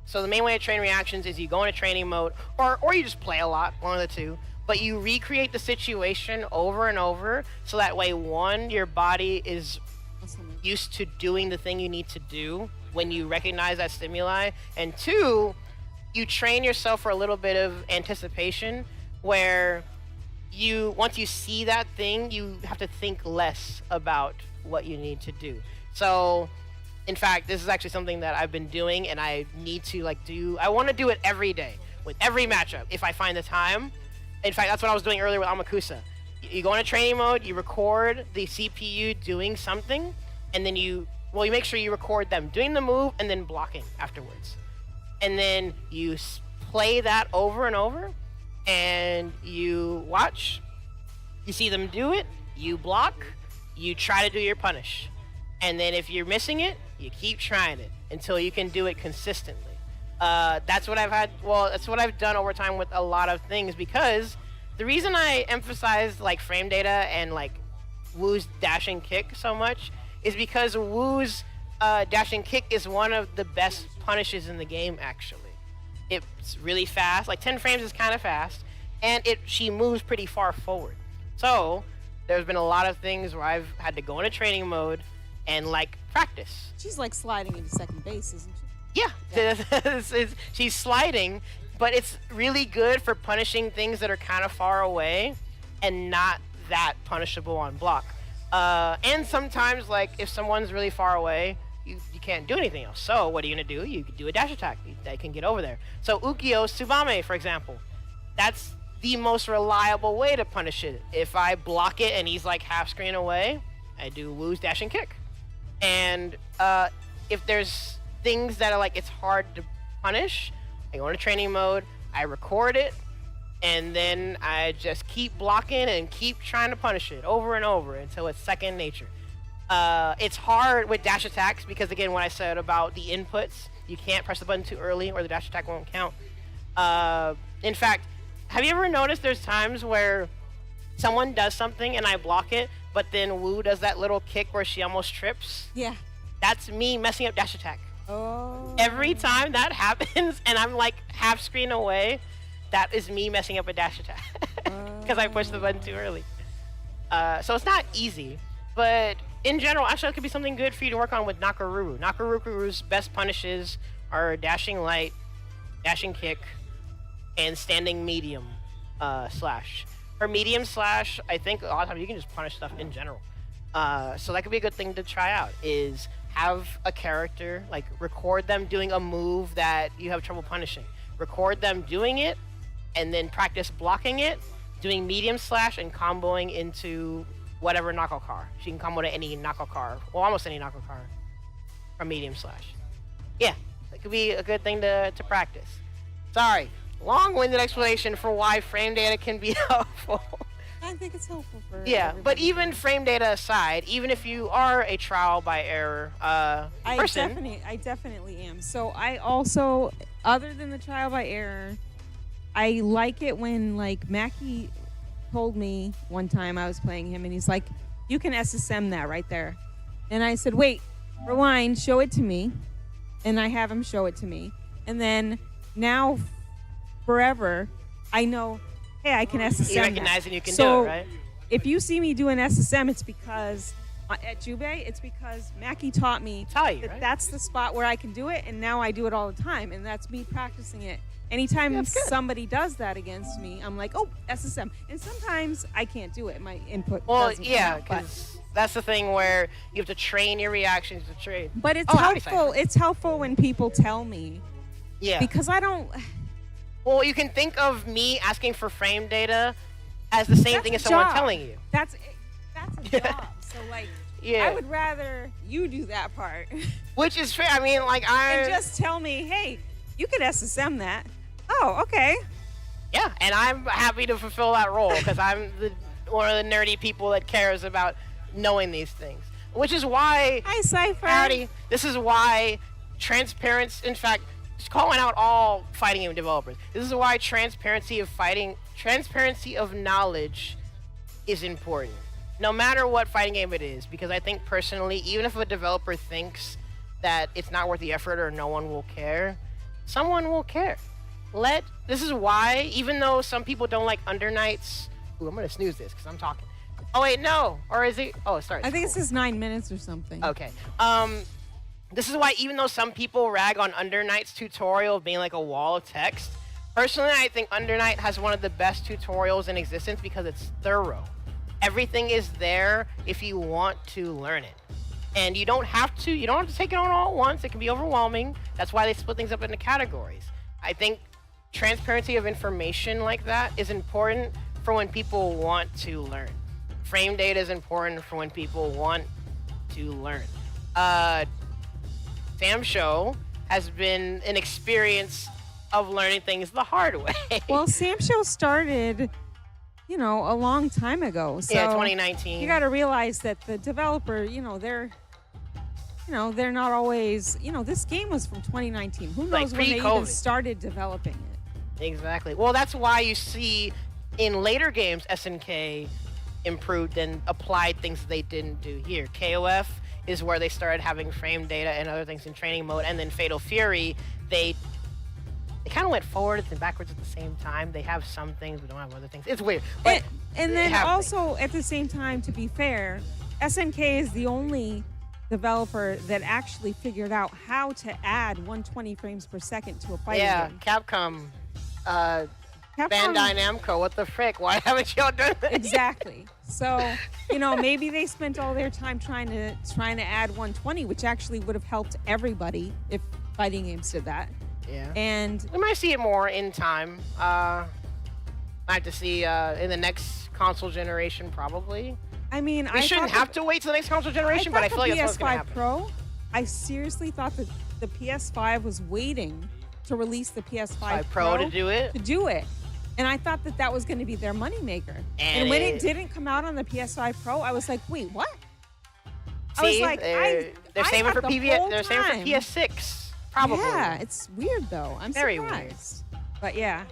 So the main way to train reactions is you go into training mode, or you just play a lot, one of the two, but you recreate the situation over and over, so that way, one, your body is Awesome. used to doing the thing you need to do when you recognize that stimuli, and two, you train yourself for a little bit of anticipation where once you see that thing, you have to think less about what you need to do. So In fact, this is actually something that I've been doing, and I need to I want to do it every day with every matchup if I find the time. In fact, that's what I was doing earlier with Amakusa. You go into training mode, you record the CPU doing something, and then you make sure you record them doing the move and then blocking afterwards. And then you play that over and over, and you watch, you see them do it, you block, you try to do your punish. And then if you're missing it, you keep trying it until you can do it consistently. That's what I've done over time with a lot of things, because the reason I emphasize like frame data and like Wu's dash and kick so much is because Wu's dash and kick is one of the best punishes in the game, actually. It's really fast, like 10 frames is kind of fast, and she moves pretty far forward. So there's been a lot of things where I've had to go into training mode and like practice. She's like sliding into second base, isn't she? Yeah. She's sliding, but it's really good for punishing things that are kind of far away and not that punishable on block. And sometimes, like, if someone's really far away, you can't do anything else. So what are you going to do? You can do a dash attack. They can get over there. So Ukyo Tsubame, for example, that's the most reliable way to punish it. If I block it and he's like half screen away, I do Wu's dash and kick. And if there's things that are like it's hard to punish, I go into training mode, I record it, and then I just keep blocking and keep trying to punish it over and over until it's second nature. It's hard with dash attacks because, again, what I said about the inputs, you can't press the button too early or the dash attack won't count. In fact, have you ever noticed there's times where someone does something and I block it, but then Wu does that little kick where she almost trips? Yeah. That's me messing up dash attack. Oh. Every time that happens and I'm like half screen away, that is me messing up a dash attack because I pushed the button too early. So it's not easy, but in general, actually, it could be something good for you to work on with Nakaruru. Nakaruru's best punishes are dashing light, dashing kick, and standing medium slash. Her medium slash, I think a lot of times you can just punish stuff in general. So that could be a good thing to try out, is have a character, like record them doing a move that you have trouble punishing. Record them doing it, and then practice blocking it, doing medium slash, and comboing into whatever knockout car. She can combo to any knockout car, well, almost any knockout car from medium slash. Yeah, that could be a good thing to practice. Sorry, long-winded explanation for why frame data can be helpful. I think it's helpful for yeah, everybody. but even frame data aside, even if you are a trial by error person, I definitely am. So I also, other than the trial by error, I like it when like Mackie told me one time I was playing him and he's like, you can SSM that right there. And I said, wait, rewind, show it to me. And I have him show it to me. And then now forever, I know, hey, I can SSM you recognize that. and you can So do it, right? if you see me do an SSM, it's because at Jubei, it's because Mackie taught me Tell you, that right? that's the spot where I can do it, and now I do it all the time, and that's me practicing it. Anytime That's good. somebody does that against me, I'm like, oh, SSM. And sometimes I can't do it. My input Well, doesn't yeah, come out, but- because that's the thing where you have to train your reactions to train. But it's Oh, howdy, helpful. Cypher. It's helpful when people tell me Yeah. because I don't. Well, you can think of me asking for frame data as the same That's thing a as someone job. telling you. That's a job. So like, Yeah. I would rather you do that part Which is fair. I mean, like, and just tell me, hey, you could SSM that. Oh, okay. Yeah, and I'm happy to fulfill that role because I'm one of the nerdy people that cares about knowing these things. Which is why, Hi, Cypher. howdy, this is why transparency, in fact, just calling out all fighting game developers, this is why transparency of knowledge is important. No matter what fighting game it is, because I think personally, even if a developer thinks that it's not worth the effort or no one will care, someone will care. This is why, even though some people don't like Under Nights, ooh, I'm gonna snooze this because I'm talking. Oh wait, no, or is it? Oh, sorry. I think it says 9 minutes or something. Okay. This is why, even though some people rag on Under Night's tutorial being like a wall of text, personally, I think Under Night has one of the best tutorials in existence because it's thorough. Everything is there if you want to learn it. And you don't have to take it on all at once. It can be overwhelming. That's why they split things up into categories. I think transparency of information like that is important for when people want to learn. Frame data is important for when people want to learn. Sam Show has been an experience of learning things the hard way. Well, Sam Show started, a long time ago. So 2019. You got to realize that the developer, they're not always, this game was from 2019. Who knows when they even started developing it? Exactly. Well, that's why you see in later games, SNK improved and applied things they didn't do here. KOF is where they started having frame data and other things in training mode, and then Fatal Fury, they kind of went forwards and backwards at the same time. They have some things, but don't have other things. It's weird. But and then also, at the same time, to be fair, SNK is the only developer that actually figured out how to add 120 frames per second to a fighting game. Capcom, Bandai Namco, what the frick? Why haven't y'all done that? Exactly. So, maybe they spent all their time trying to add 120, which actually would have helped everybody if fighting games did that. Yeah. And we might see it more in time. I have to see in the next console generation, probably. I mean, we shouldn't have to wait till the next console generation, but I feel like that's what's going to happen. Pro, I seriously thought that the PS5 was waiting to release the PS5 Pro to do it. And I thought that was going to be their moneymaker. And when it didn't come out on the PS5 Pro, I was like, wait, what? See, I was like, they're saving for PVS. They're saving for PS6, probably. Yeah, it's weird though. I'm very surprised. Weird. But yeah.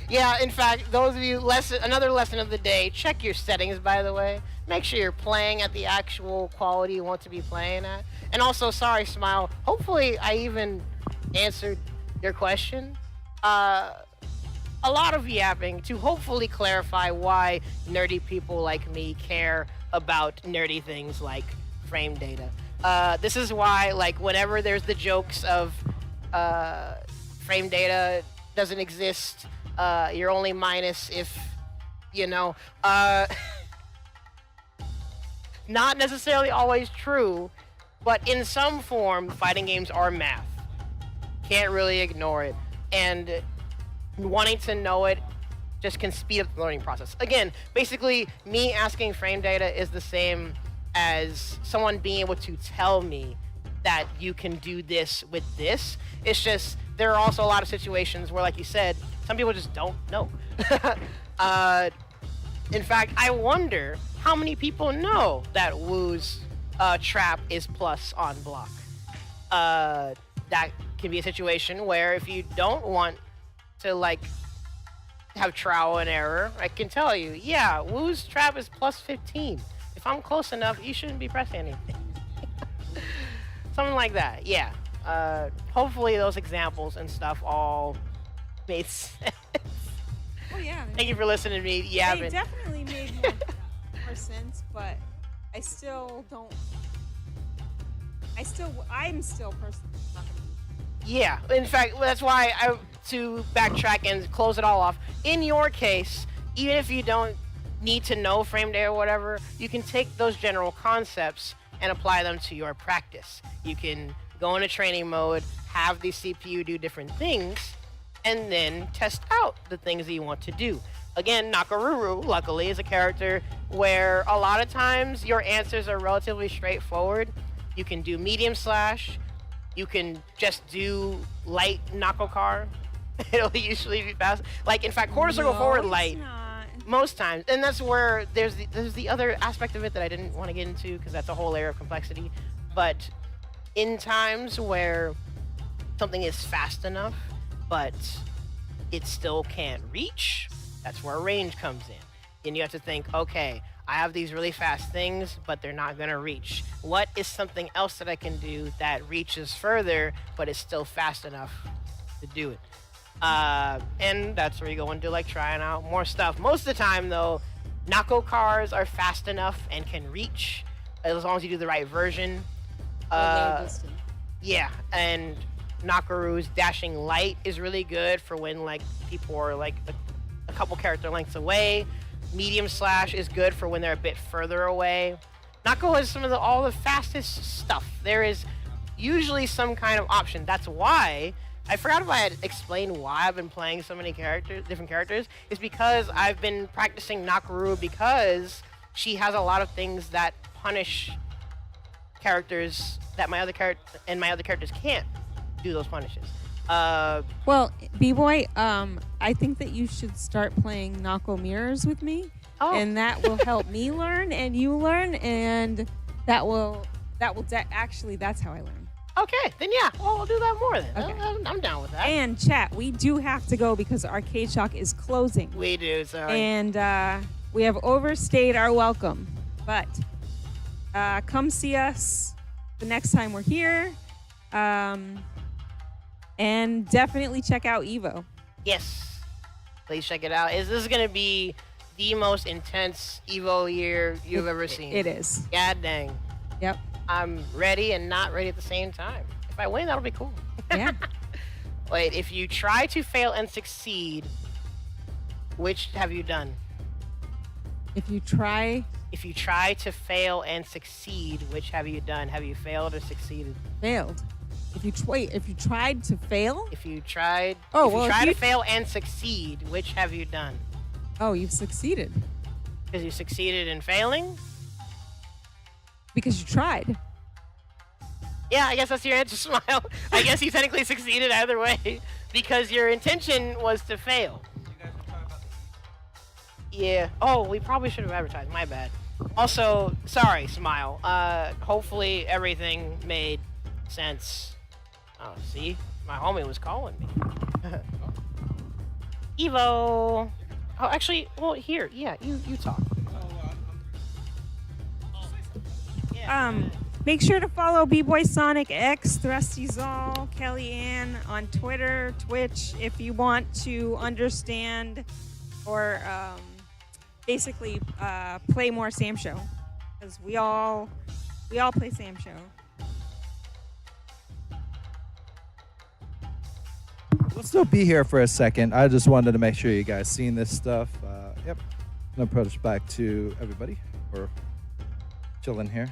Yeah, in fact, those of you, another lesson of the day, check your settings, by the way. Make sure you're playing at the actual quality you want to be playing at. And also, sorry, Smile, hopefully I even answered your question. A lot of yapping to hopefully clarify why nerdy people like me care about nerdy things like frame data. This is why, whenever there's the jokes of frame data doesn't exist, you're only minus if, not necessarily always true, but in some form, fighting games are math. Can't really ignore it. And wanting to know it just can speed up the learning process. Again, basically, me asking frame data is the same as someone being able to tell me that you can do this with this. It's just, there are also a lot of situations where, like you said, some people just don't know. In fact, I wonder how many people know that Wu's trap is plus on block. That can be a situation where if you don't want to have trial and error, I can tell you, yeah, Wu's trap is plus 15. If I'm close enough, you shouldn't be pressing anything. Something like that, yeah. Hopefully those examples and stuff all made sense. Oh yeah. Thank you for listening to me. Yeah, they definitely made more sense, but I'm still personally not gonna. Yeah, in fact, that's why to backtrack and close it all off. In your case, even if you don't need to know frame data or whatever, you can take those general concepts and apply them to your practice. You can go into training mode, have the CPU do different things, and then test out the things that you want to do. Again, Nakaruru, luckily, is a character where a lot of times your answers are relatively straightforward. You can do medium slash, you can just do light Nakokar. It'll usually be fast. In fact, quarter circle forward light. Most times, and that's where there's the other aspect of it that I didn't want to get into because that's a whole layer of complexity. But in times where something is fast enough, but it still can't reach, that's where range comes in. And you have to think, okay, I have these really fast things, but they're not gonna reach. What is something else that I can do that reaches further, but is still fast enough to do it? And that's where you go into trying out more stuff. Most of the time though, Nako cars are fast enough and can reach as long as you do the right version. Yeah, and Nakaru's dashing light is really good for when people are a couple character lengths away. Medium slash is good for when they're a bit further away. Nako has some of all the fastest stuff. There is usually some kind of option. That's why I forgot if I had explained why I've been playing so many different characters. Is because I've been practicing Nakaru because she has a lot of things that punish characters that my other characters can't do those punishes. Well, B-Boy, I think that you should start playing Nako Mirrors with me. Oh. And that will help me learn and you learn, and that's how I learn. Okay, then yeah, I'll do that more then. Okay. I'm down with that. And chat, we do have to go because Arcade Shock is closing. We do, sorry. And we have overstayed our welcome. But come see us the next time we're here. And definitely check out Evo. Yes, please check it out. This is gonna be the most intense Evo year you've ever seen. It is. God dang. Yep. I'm ready and not ready at the same time. If I win, that'll be cool. Yeah. Wait, if you try to fail and succeed, which have you done? If you try to fail and succeed, which have you done? Have you failed or succeeded? failed. If you tried to fail, If you tried, Oh, if you well, if try you- to fail and succeed, which have you done? oh, you've succeeded Because you succeeded in failing? because you tried. Yeah, I guess that's your answer, Smile. I guess you technically succeeded either way because your intention was to fail. Yeah. Oh, we probably should have advertised. My bad. Also, sorry, Smile. Hopefully everything made sense. Oh, see? My homie was calling me. Evo. Oh, actually, well, here. Yeah, you talk. Make sure to follow B-Boy Sonic X, Thrusty Zol, Kelly Ann on Twitter, Twitch, if you want to understand or basically play more Sam Show, because we all play Sam Show. We'll still be here for a second. I just wanted to make sure you guys seen this stuff. Yep. I'm gonna push back to everybody. We're chilling here.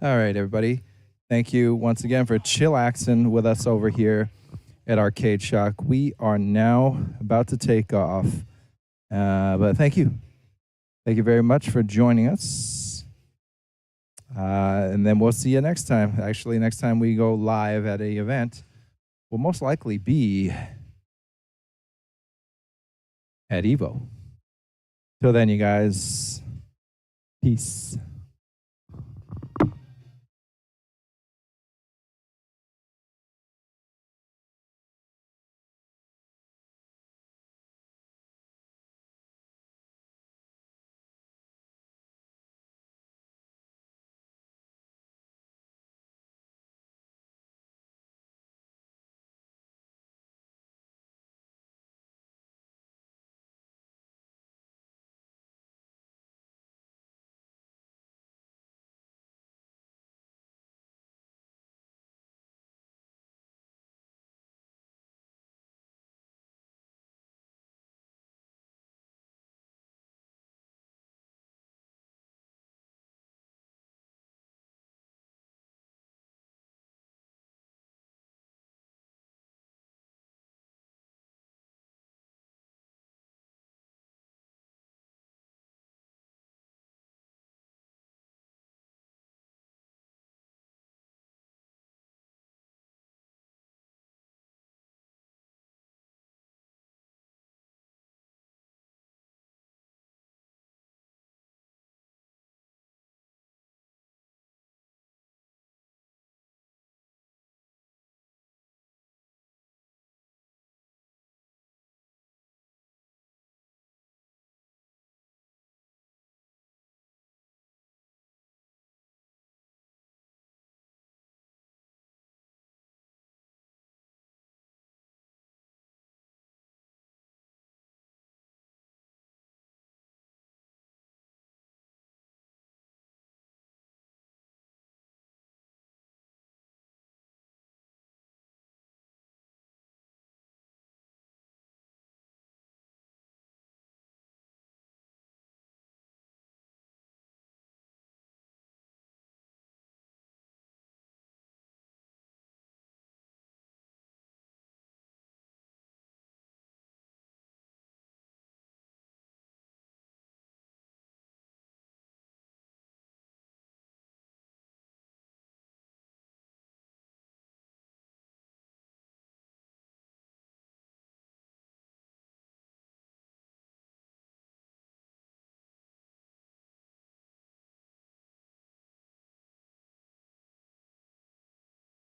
All right, everybody. Thank you once again for chillaxing with us over here at Arcade Shock. We are now about to take off. But thank you. Thank you very much for joining us. And then we'll see you next time. Actually, next time we go live at an event will most likely be at Evo. Till then, you guys, peace.